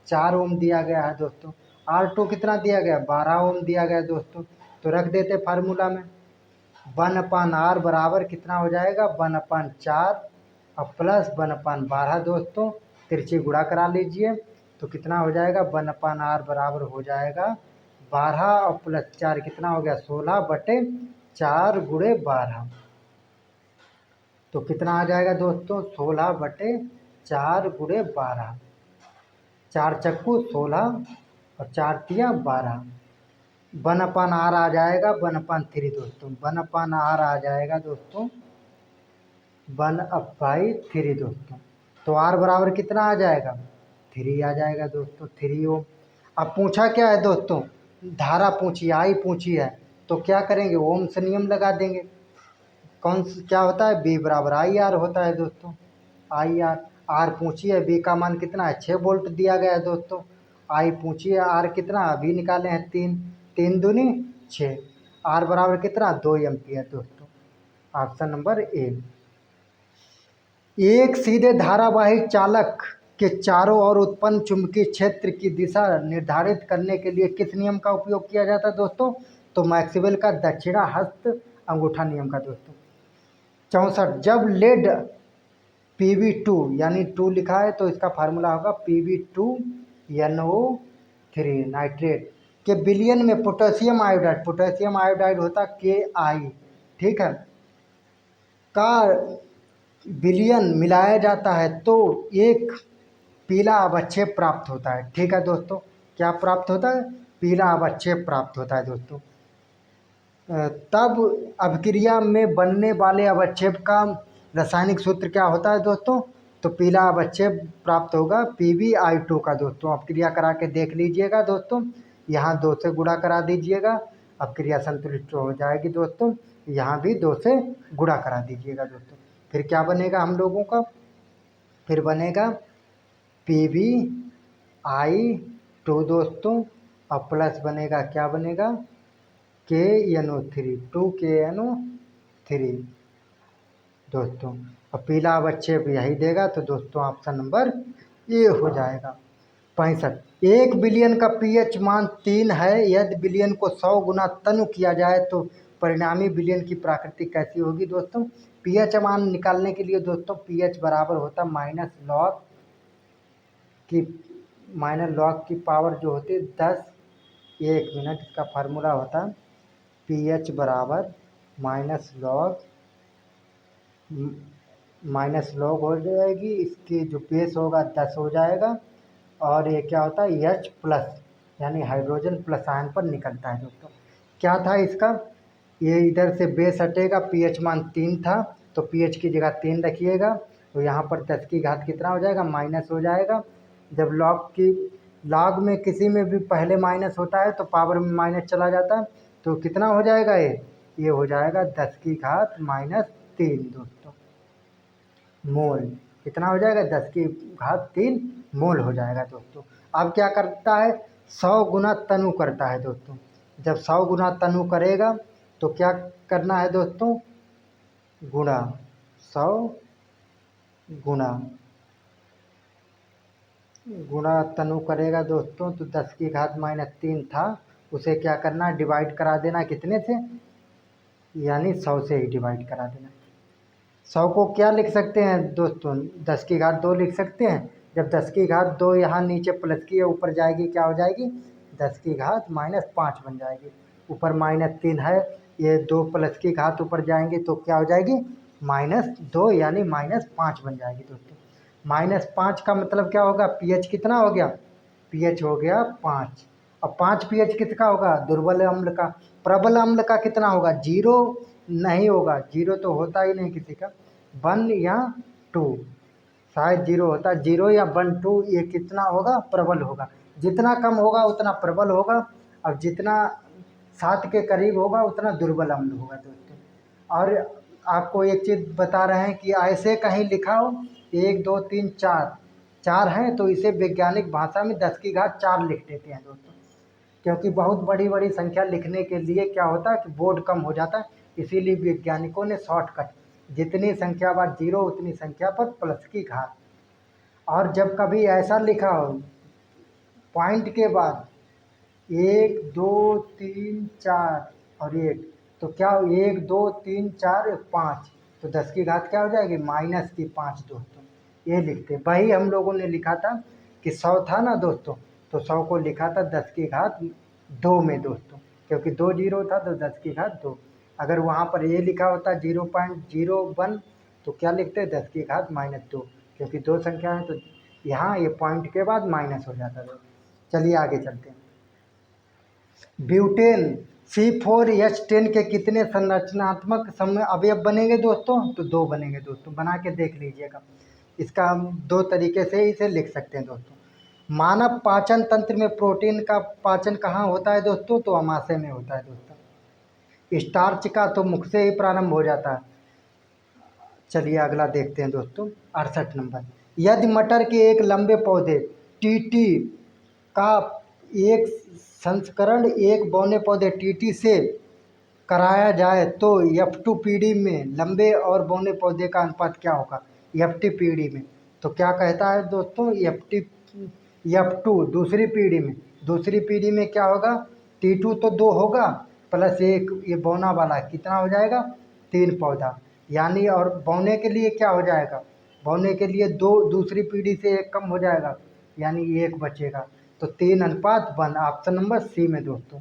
4 ओम दिया गया है दोस्तों। R2 कितना दिया गया, 12 ओम दिया गया दोस्तों। तो रख देते फार्मूला में, 1/R बराबर कितना हो जाएगा, 1/4 और प्लस 1/12 दोस्तों। तिरछी गुणा करा लीजिए तो कितना हो जाएगा, 1/R बराबर हो जाएगा 12 और प्लस 4 कितना हो गया, 16/4 गुणे 12। तो कितना आ जाएगा दोस्तों, 16/4 गुणे 12। 4×16 और 4×3 12। 1/R आ जाएगा 1/3 दोस्तों, 1/R आ जाएगा दोस्तों 1/3 दोस्तों। तो R बराबर कितना आ जाएगा, 3 आ जाएगा दोस्तों, 3 ओम। अब पूछा क्या है दोस्तों, धारा पूछी, आई पूछी है, तो क्या करेंगे, ओम से नियम लगा देंगे। क्या होता है, B बराबर IR होता है दोस्तों, IR। R पूछी है, B का मान कितना है, 6 वोल्ट दिया गया है दोस्तों। I पूछी है, R कितना अभी निकाले हैं 3, 3 दूनी 6, R बराबर कितना 2 एम्पियर दोस्तों। Option number A. एक सीधे धारावाही चालक के चारों ओर उत्पन्न चुंबकीय क्षेत्र की दिशा निर्धारित करने के लिए किस नियम का उपयोग किया जाता है दोस्तों, तो मैक्सवेल का दक्षिणा हस्त अंगूठा नियम का दोस्तों। 64, जब लेड Pb2 यानी 2 लिखा है तो इसका फार्मूला होगा Pb2NO3 नाइट्रेट के विलयन में पोटेशियम आयोडाइड होता Ki, ठीक है, का विलयन मिलाया जाता है तो एक पीला अवक्षेप प्राप्त होता है। ठीक है दोस्तों, क्या प्राप्त होता है, पीला अवक्षेप प्राप्त होता है दोस्तों। तब अभिक्रिया में बनने वाले अवक्षेप का रासायनिक सूत्र क्या होता है दोस्तों, तो पीला अवक्षेप प्राप्त होगा PbI2 का दोस्तों। अभिक्रिया करा के देख लीजिएगा दोस्तों, यहाँ 2 से गुणा करा दीजिएगा, अभिक्रिया संतुलित हो जाएगी दोस्तों। यहाँ भी 2 से गुणा करा दीजिएगा दोस्तों। फिर क्या बनेगा हम लोगों का, फिर बनेगा PbI2 दोस्तों, और प्लस बनेगा, क्या बनेगा, KNO3 2KNO3 दोस्तों। और पीला अवक्षेप यही देगा, तो दोस्तों ऑप्शन नंबर ए हो जाएगा। 65, 1 बिलियन का पीएच मान 3 है, यदि बिलियन को 100 गुना तनु किया जाए तो परिणामी बिलियन की प्रकृति कैसी होगी दोस्तों। पीएच मान निकालने के लिए दोस्तों पीएच बराबर होता माइनस लॉग की पावर जो होती है 10। 1 मिनट, इसका फार्मूला होता है पीएच बराबर माइनस लॉग हो जाएगी, इसकी जो बेस होगा 10 हो जाएगा, और ये क्या होता है H प्लस यानी हाइड्रोजन प्लस आयन पर निकलता है दोस्तों। क्या था इसका, ये इधर से बेस हटेगा, पीएच मान 3 था तो पीएच की जगह 3 रखिएगा, तो यहाँ पर 10 की घात कितना हो जाएगा, माइनस हो जाएगा। जब लॉग में किसी में भी पहले माइनस होता है तो पावर में माइनस चला जाता है, तो कितना हो जाएगा ये हो जाएगा 10 की घात -3 दोस्तों मोल। कितना हो जाएगा, 10 की घात 3 मोल हो जाएगा दोस्तों। अब क्या करता है, 100 गुना तनु करता है दोस्तों। जब 100 गुना तनु करेगा तो क्या करना है दोस्तों, गुणा 100 गुणा तनु करेगा दोस्तों, तो 10 की घात -3 था, उसे क्या करना, डिवाइड करा देना कितने से, यानी 100 से ही डिवाइड करा देना। 100 को क्या लिख सकते हैं दोस्तों, 10 की घात 2 लिख सकते हैं। जब 10 की घात 2 यहाँ नीचे प्लस की ऊपर जाएगी, क्या हो जाएगी, 10 की घात -5 बन जाएगी। ऊपर -3 है, ये 2 प्लस की घात ऊपर जाएंगे तो क्या हो जाएगी, -2 यानी -5 बन जाएगी दोस्तों। -5 का मतलब क्या होगा, पीएच कितना हो गया, पीएच हो गया 5। अब 5 पीएच किसका होगा, दुर्बल अम्ल का। प्रबल अम्ल का कितना होगा, 0 नहीं होगा, 0 तो होता ही नहीं किसी का, 1 या 2 शायद 0 होता है, 0 या 1 2 ये कितना होगा, प्रबल होगा। जितना कम होगा उतना प्रबल होगा, और जितना 7 के करीब होगा उतना दुर्बल अम्ल होगा दोस्तों। और आपको एक चीज़ बता रहे हैं कि ऐसे कहीं लिखा हो 1 2 3 4 4 हैं तो इसे वैज्ञानिक भाषा में 10 की घात 4 लिख देते हैं दोस्तों। क्योंकि बहुत बड़ी बड़ी संख्या लिखने के लिए क्या होता है कि बोर्ड कम हो जाता है, इसीलिए वैज्ञानिकों ने शॉर्टकट जितनी संख्या बार जीरो उतनी संख्या पर प्लस की घात। और जब कभी ऐसा लिखा हो पॉइंट के बाद 1 2 3 4 और 1, तो क्या 1 2 3 4 5, तो 10 की घात क्या हो जाएगी -5 दोस्तों। ये लिखते वही हम लोगों ने लिखा था कि 100 था ना दोस्तों, तो 100 को लिखा था 10 की घात 2 में दोस्तों, क्योंकि 2 जीरो था तो 10 की घात 2। अगर वहाँ पर ये लिखा होता 0.01 तो क्या लिखते 10 की घात -2, क्योंकि 2 संख्या है तो यहाँ ये पॉइंट के बाद माइनस हो जाता है। चलिए आगे चलते हैं। ब्यूटेन C4H10 के कितने संरचनात्मक समय अवयव बनेंगे दोस्तों, तो 2 बनेंगे दोस्तों, बना के देख लीजिएगा। इसका हम 2 तरीके से इसे लिख सकते हैं दोस्तों। मानव पाचन तंत्र में प्रोटीन का पाचन कहाँ होता है दोस्तों, तो अमाशय में होता है दोस्तों। स्टार्च का तो मुख से ही प्रारंभ हो जाता है। चलिए अगला देखते हैं दोस्तों, 68 नंबर। यदि मटर के एक लंबे पौधे टीटी का एक संस्करण एक बौने पौधे टीटी से कराया जाए तो F2 पीढ़ी में लंबे और बौने पौधे का अनुपात क्या होगा, F2 पीढ़ी में। तो क्या कहता है दोस्तों, F2 दूसरी पीढ़ी में क्या होगा, T2 तो 2 होगा प्लस एक ये बौना वाला कितना हो जाएगा 3 पौधा, यानी और बौने के लिए क्या हो जाएगा, बौने के लिए 2 दूसरी पीढ़ी से 1 कम हो जाएगा यानी 1 बचेगा, तो 3:1। ऑप्शन नंबर सी में दोस्तों।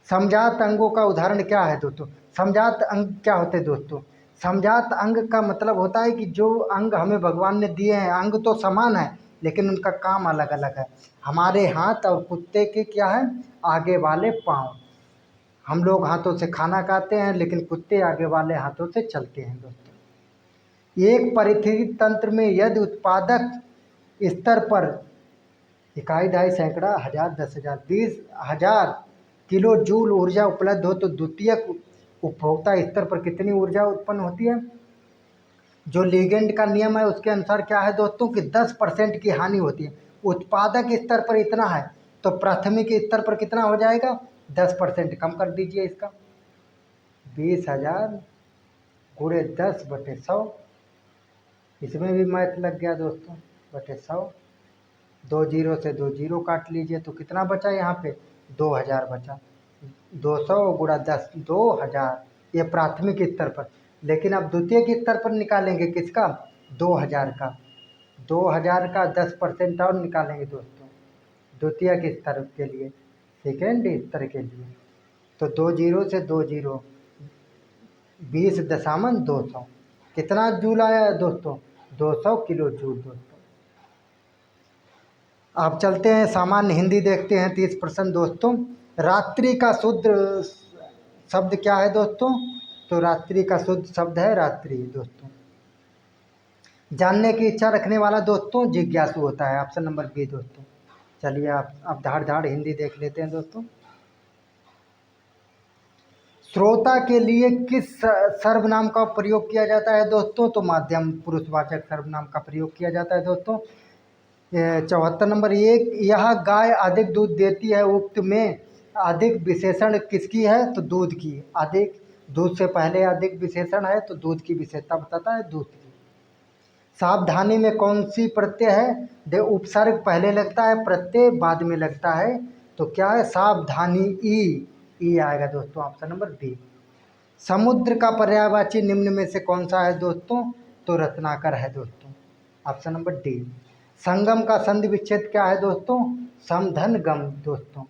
समजात अंगों का उदाहरण क्या है दोस्तों, समजात अंग क्या होते हैं दोस्तों, समजात अंग का मतलब होता है कि जो अंग हमें भगवान ने दिए हैं, अंग तो समान है लेकिन उनका काम अलग अलग है। हमारे हाथ और कुत्ते के क्या है, आगे वाले पाँव। हम लोग हाथों से खाना खाते हैं लेकिन कुत्ते आगे वाले हाथों से चलते हैं दोस्तों। एक परिस्थिति तंत्र में यदि उत्पादक स्तर पर इकाई दहाई सैकड़ा हजार 10,000 20,000 किलो जूल ऊर्जा उपलब्ध हो तो द्वितीयक उपभोक्ता स्तर पर कितनी ऊर्जा उत्पन्न होती है। जो लीगेंड का नियम है उसके अनुसार क्या है दोस्तों कि 10% की हानि होती है। उत्पादक स्तर पर इतना है तो प्राथमिक स्तर पर कितना हो जाएगा 10%, कम कर दीजिए इसका 20,000 गुणे 10/100, इसमें भी मैथ लग गया दोस्तों, बटे 100, 2 जीरो से 2 जीरो काट लीजिए तो कितना बचा यहाँ पे 2,000 बचा, 200 गुणा 10 2,000, ये प्राथमिक स्तर पर। लेकिन अब द्वितीय के स्तर पर निकालेंगे किसका 2,000 का, 2,000 का 10% और निकालेंगे दोस्तों द्वितीय के स्तर के लिए, सेकेंड स्तर के लिए, तो 2 जीरो से 2 जीरो 20.200 कितना जूल आया है दोस्तों 200 किलो जूल दोस्तों। आप चलते हैं सामान्य हिंदी देखते हैं 30% दोस्तों। रात्रि का शुद्ध शब्द क्या है दोस्तों, तो रात्रि का शुद्ध शब्द है रात्रि दोस्तों। जानने की इच्छा रखने वाला दोस्तों जिज्ञासु होता है, ऑप्शन नंबर बी दोस्तों। चलिए आप धाड़ धाड़ हिंदी देख लेते हैं दोस्तों। श्रोता के लिए किस सर्वनाम का प्रयोग किया जाता है दोस्तों, तो माध्यम पुरुषवाचक सर्वनाम का प्रयोग किया जाता है दोस्तों। 74 नंबर। यह गाय अधिक दूध देती है उक्त में अधिक विशेषण किसकी है, तो दूध की। अधिक दूध से पहले अधिक विशेषण है तो दूध की विशेषता बताता है दूध की। सावधानी में कौन सी प्रत्यय है, दे उपसर्ग पहले लगता है प्रत्यय बाद में लगता है, तो क्या है सावधानी ई आएगा दोस्तों, ऑप्शन नंबर बी। समुद्र का पर्यायवाची निम्न में से कौन सा है दोस्तों, तो रत्नाकर है दोस्तों, ऑप्शन नंबर डी। संगम का संधि विच्छेद क्या है दोस्तों, समधन गम दोस्तों।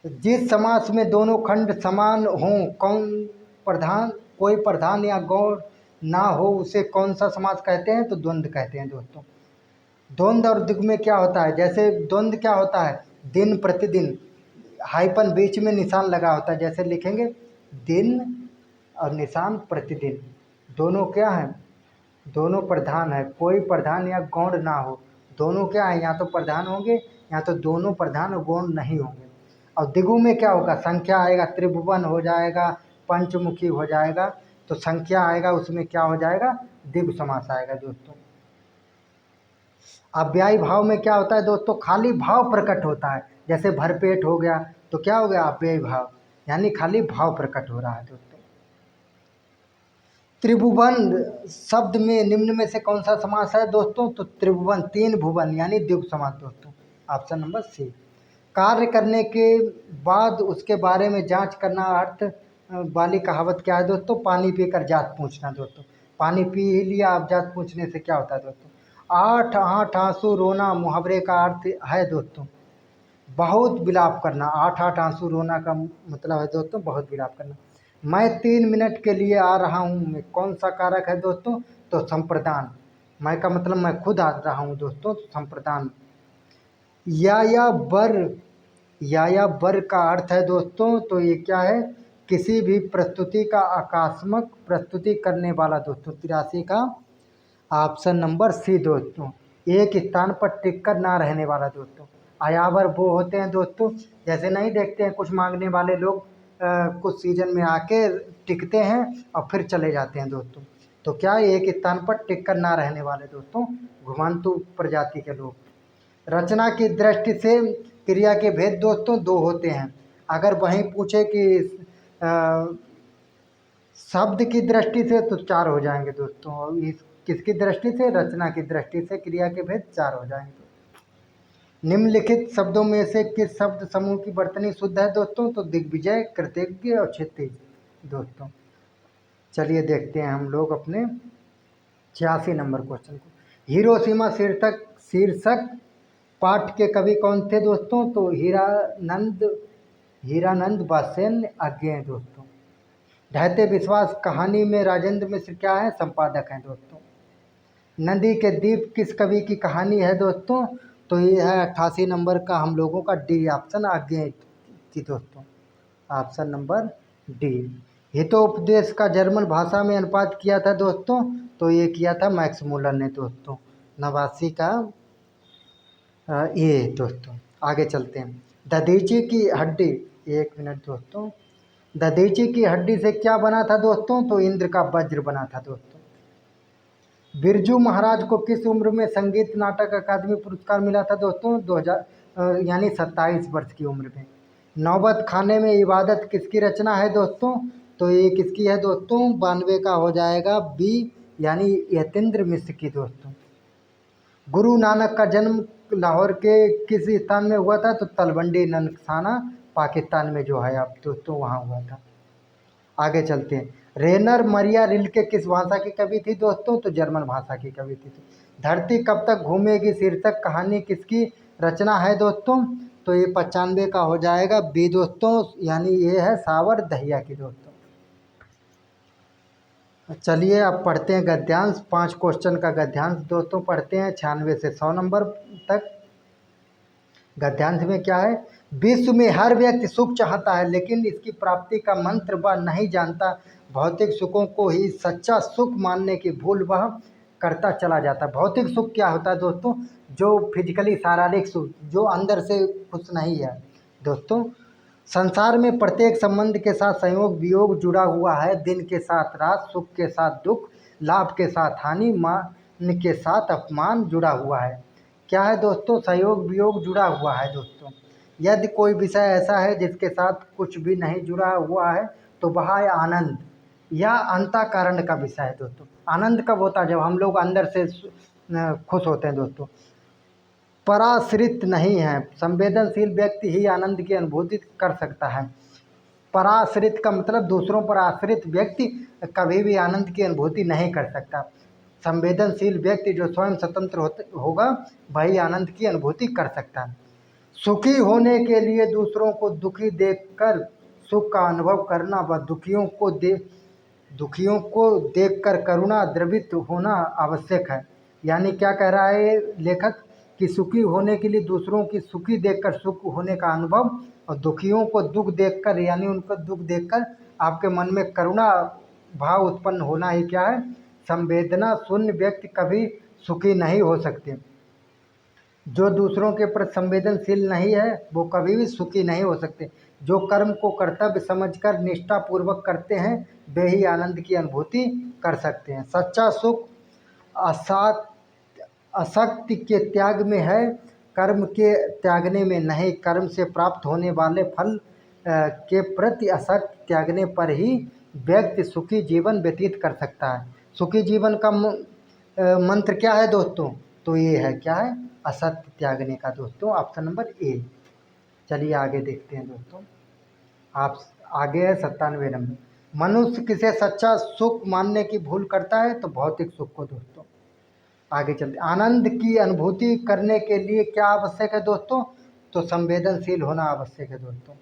जिस समास में दोनों खंड समान हों कोई प्रधान या गौण ना हो उसे कौन सा समास कहते हैं, तो द्वंद्व कहते हैं दोस्तों। द्वंद्व और द्विगु में क्या होता है, जैसे द्वंद्व क्या होता है दिन प्रतिदिन, हाइपन बीच में निशान लगा होता है, जैसे लिखेंगे दिन और निशान प्रतिदिन, दोनों क्या है दोनों प्रधान है, कोई प्रधान या गौण ना हो, दोनों क्या है या तो प्रधान होंगे या तो दोनों प्रधान और गौण नहीं होंगे। और दिगु में क्या होगा, संख्या आएगा, त्रिभुवन हो जाएगा, पंचमुखी हो जाएगा, तो संख्या आएगा उसमें क्या हो जाएगा, दिगु समास आएगा दोस्तों। अव्ययी भाव में क्या होता है दोस्तों, खाली भाव प्रकट होता है, जैसे भरपेट हो गया तो क्या हो गया, अव्ययी भाव, यानी खाली भाव प्रकट हो रहा है दोस्तों। त्रिभुवन शब्द में निम्न में से कौन सा समास है दोस्तों, तो त्रिभुवन, तीन भुवन यानी द्विगु समास दोस्तों, ऑप्शन नंबर सी। कार्य करने के बाद उसके बारे में जांच करना अर्थ वाली कहावत क्या है दोस्तों, पानी पीकर जात पूछना दोस्तों। पानी पी ही लिया, आप जात पूछने से क्या होता है दोस्तों। आठ आठ आंसू रोना मुहावरे का अर्थ है दोस्तों, बहुत विलाप करना। आठ आठ आंसू रोना का मतलब है दोस्तों बहुत विलाप करना। मैं 3 मिनट के लिए आ रहा हूँ में कौन सा कारक है दोस्तों, तो संप्रदान। मैं का मतलब मैं खुद आ रहा हूँ दोस्तों, संप्रदान। या बर, या बर का अर्थ है दोस्तों, तो ये क्या है, किसी भी प्रस्तुति का आकस्मिक प्रस्तुति करने वाला दोस्तों, 83 का ऑप्शन नंबर सी दोस्तों, एक स्थान पर टिक कर ना रहने वाला दोस्तों। आयावर वो होते हैं दोस्तों, जैसे नहीं देखते हैं कुछ मांगने वाले लोग कुछ सीजन में आके टिकते हैं और फिर चले जाते हैं दोस्तों, तो क्या एक स्थान पर टिक कर ना रहने वाले दोस्तों, घुमांतु प्रजाति के लोग। रचना की दृष्टि से क्रिया के भेद दोस्तों दो होते हैं। अगर वहीं पूछे कि शब्द की दृष्टि से तो 4 हो जाएंगे दोस्तों, और इस किसकी दृष्टि से, रचना की दृष्टि से क्रिया के भेद 4 हो जाएंगे। निम्नलिखित शब्दों में से किस शब्द समूह की वर्तनी शुद्ध है दोस्तों, तो दिग्विजय, कृतज्ञ और क्षितिज दोस्तों। चलिए देखते हैं हम लोग अपने 86 नंबर क्वेश्चन को। हिरोशिमा शीर्षक पाठ के कवि कौन थे दोस्तों, तो हीरानंद बासेन अज्ञेय दोस्तों। ढहते विश्वास कहानी में राजेंद्र मिश्र क्या है, संपादक हैं दोस्तों। नदी के दीप किस कवि की कहानी है दोस्तों, तो ये है 88 नंबर का हम लोगों का डी ऑप्शन अज्ञेय थी दोस्तों, ऑप्शन नंबर डी। हितोपदेश का जर्मन भाषा में अनुवाद किया था दोस्तों, तो ये किया था मैक्स मूलर ने दोस्तों, 89 का ये दोस्तों। आगे चलते हैं। दधीची की हड्डी, 1 मिनट दोस्तों। दधीची की हड्डी से क्या बना था दोस्तों, तो इंद्र का वज्र बना था दोस्तों। बिरजू महाराज को किस उम्र में संगीत नाटक अकादमी पुरस्कार मिला था दोस्तों, 2000 यानी 27 वर्ष की उम्र में। नौबत खाने में इबादत किसकी रचना है दोस्तों, तो ये किसकी है दोस्तों, 92 का हो जाएगा बी, यानी यतीन्द्र मिश्र की दोस्तों। गुरु नानक का जन्म लाहौर के किस स्थान में हुआ था, तो तलवंडी ननकाना पाकिस्तान में जो है आप दोस्तों वहाँ हुआ था। आगे चलते हैं। रेनर मरिया रिल्के किस भाषा की कवि थी दोस्तों, तो जर्मन भाषा की कवि थी। धरती कब तक घूमेगी शीर्षक कहानी किसकी रचना है दोस्तों, तो ये 95 का हो जाएगा बी दोस्तों, यानी ये है सावर दहिया की दोस्तों। चलिए अब पढ़ते हैं गद्यांश। 5 क्वेश्चन का गद्यांश दोस्तों पढ़ते हैं, 96 से 100 नंबर तक। गद्यांश में क्या है, विश्व में हर व्यक्ति सुख चाहता है, लेकिन इसकी प्राप्ति का मंत्र वह नहीं जानता। भौतिक सुखों को ही सच्चा सुख मानने की भूल वह करता चला जाता है। भौतिक सुख क्या होता है दोस्तों, जो फिजिकली शारीरिक सुख, जो अंदर से खुश नहीं है दोस्तों। संसार में प्रत्येक संबंध के साथ संयोग वियोग जुड़ा हुआ है। दिन के साथ रात, सुख के साथ दुख, लाभ के साथ हानि, मान के साथ अपमान जुड़ा हुआ है। क्या है दोस्तों, सहयोग वियोग जुड़ा हुआ है दोस्तों। यदि कोई विषय ऐसा है जिसके साथ कुछ भी नहीं जुड़ा हुआ है, तो वह है आनंद या अंतःकरण का विषय है दोस्तों। आनंद कब होता है, जब हम लोग अंदर से खुश होते हैं दोस्तों। पराश्रित नहीं है, संवेदनशील व्यक्ति ही आनंद की अनुभूति कर सकता है। पराश्रित का मतलब दूसरों पर आश्रित व्यक्ति कभी भी आनंद की अनुभूति नहीं कर सकता। संवेदनशील व्यक्ति जो स्वयं स्वतंत्र होगा वही आनंद की अनुभूति कर सकता है। सुखी होने के लिए दूसरों को दुखी देखकर सुख का अनुभव करना व दुखियों को देखकर करुणा द्रवित होना आवश्यक है। यानी क्या कह रहा है लेखक, कि सुखी होने के लिए दूसरों की सुखी देखकर सुख होने का अनुभव, और दुखियों को दुख देखकर यानी उनको दुख देखकर आपके मन में करुणा भाव उत्पन्न होना ही क्या है, संवेदना शून्य व्यक्ति कभी सुखी नहीं हो सकते। जो दूसरों के प्रति संवेदनशील नहीं है वो कभी भी सुखी नहीं हो सकते। जो कर्म को कर्तव्य समझकर निष्ठापूर्वक करते हैं वे ही आनंद की अनुभूति कर सकते हैं। सच्चा सुख असात असक्ति के त्याग में है, कर्म के त्यागने में नहीं। कर्म से प्राप्त होने वाले फल के प्रति असक्ति त्यागने पर ही व्यक्ति सुखी जीवन व्यतीत कर सकता है। सुखी जीवन का मंत्र क्या है दोस्तों? तो ये है, क्या है? असत्य त्यागने का दोस्तों, ऑप्शन नंबर ए। चलिए आगे देखते हैं दोस्तों। आप आगे है 97 नंबर। मनुष्य किसे सच्चा सुख मानने की भूल करता है? तो भौतिक सुख को दोस्तों। आगे चलते, आनंद की अनुभूति करने के लिए क्या आवश्यक है दोस्तों? तो संवेदनशील होना आवश्यक है दोस्तों।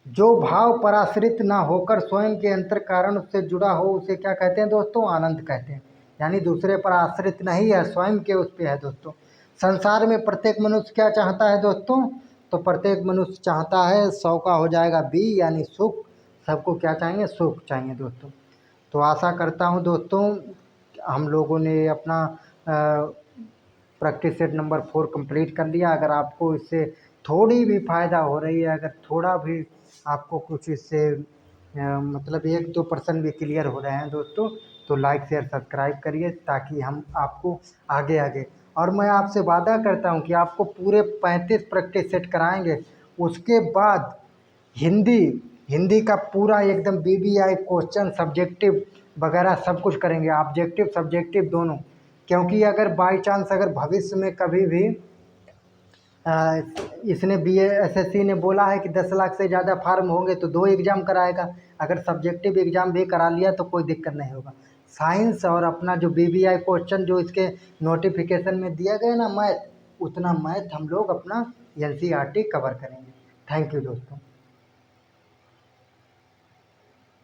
जो भाव पराश्रित ना होकर स्वयं के अंतर कारण उससे जुड़ा हो उसे क्या कहते हैं दोस्तों? आनंद कहते हैं। यानी दूसरे पर आश्रित नहीं है, स्वयं के उस पे है दोस्तों। संसार में प्रत्येक मनुष्य क्या चाहता है दोस्तों? तो प्रत्येक मनुष्य चाहता है, 100 का हो जाएगा बी, यानी सुख। सबको क्या चाहिए? सुख चाहिए दोस्तों। तो आशा करता हूँ दोस्तों हम लोगों ने अपना प्रैक्टिस सेट नंबर 4 कंप्लीट कर लिया। अगर आपको इससे थोड़ी भी फ़ायदा हो रही है, अगर थोड़ा भी आपको कुछ इससे मतलब 1-2% भी क्लियर हो रहे हैं दोस्तों, तो लाइक शेयर सब्सक्राइब करिए ताकि हम आपको आगे आगे, और मैं आपसे वादा करता हूं कि आपको पूरे 35 प्रैक्टिस सेट कराएंगे। उसके बाद हिंदी हिंदी का पूरा एकदम बीबीआई क्वेश्चन, सब्जेक्टिव वगैरह सब कुछ करेंगे, ऑब्जेक्टिव सब्जेक्टिव दोनों। क्योंकि अगर बाई चांस अगर भविष्य में कभी भी इसने BA SSC ने बोला है कि 10 लाख से ज़्यादा फार्म होंगे तो 2 एग्ज़ाम कराएगा। अगर सब्जेक्टिव एग्ज़ाम भी करा लिया तो कोई दिक्कत नहीं होगा। साइंस और अपना जो BBI क्वेश्चन जो इसके नोटिफिकेशन में दिया गया ना मैथ, उतना मैथ हम लोग अपना NCERT कवर करेंगे। थैंक यू दोस्तों।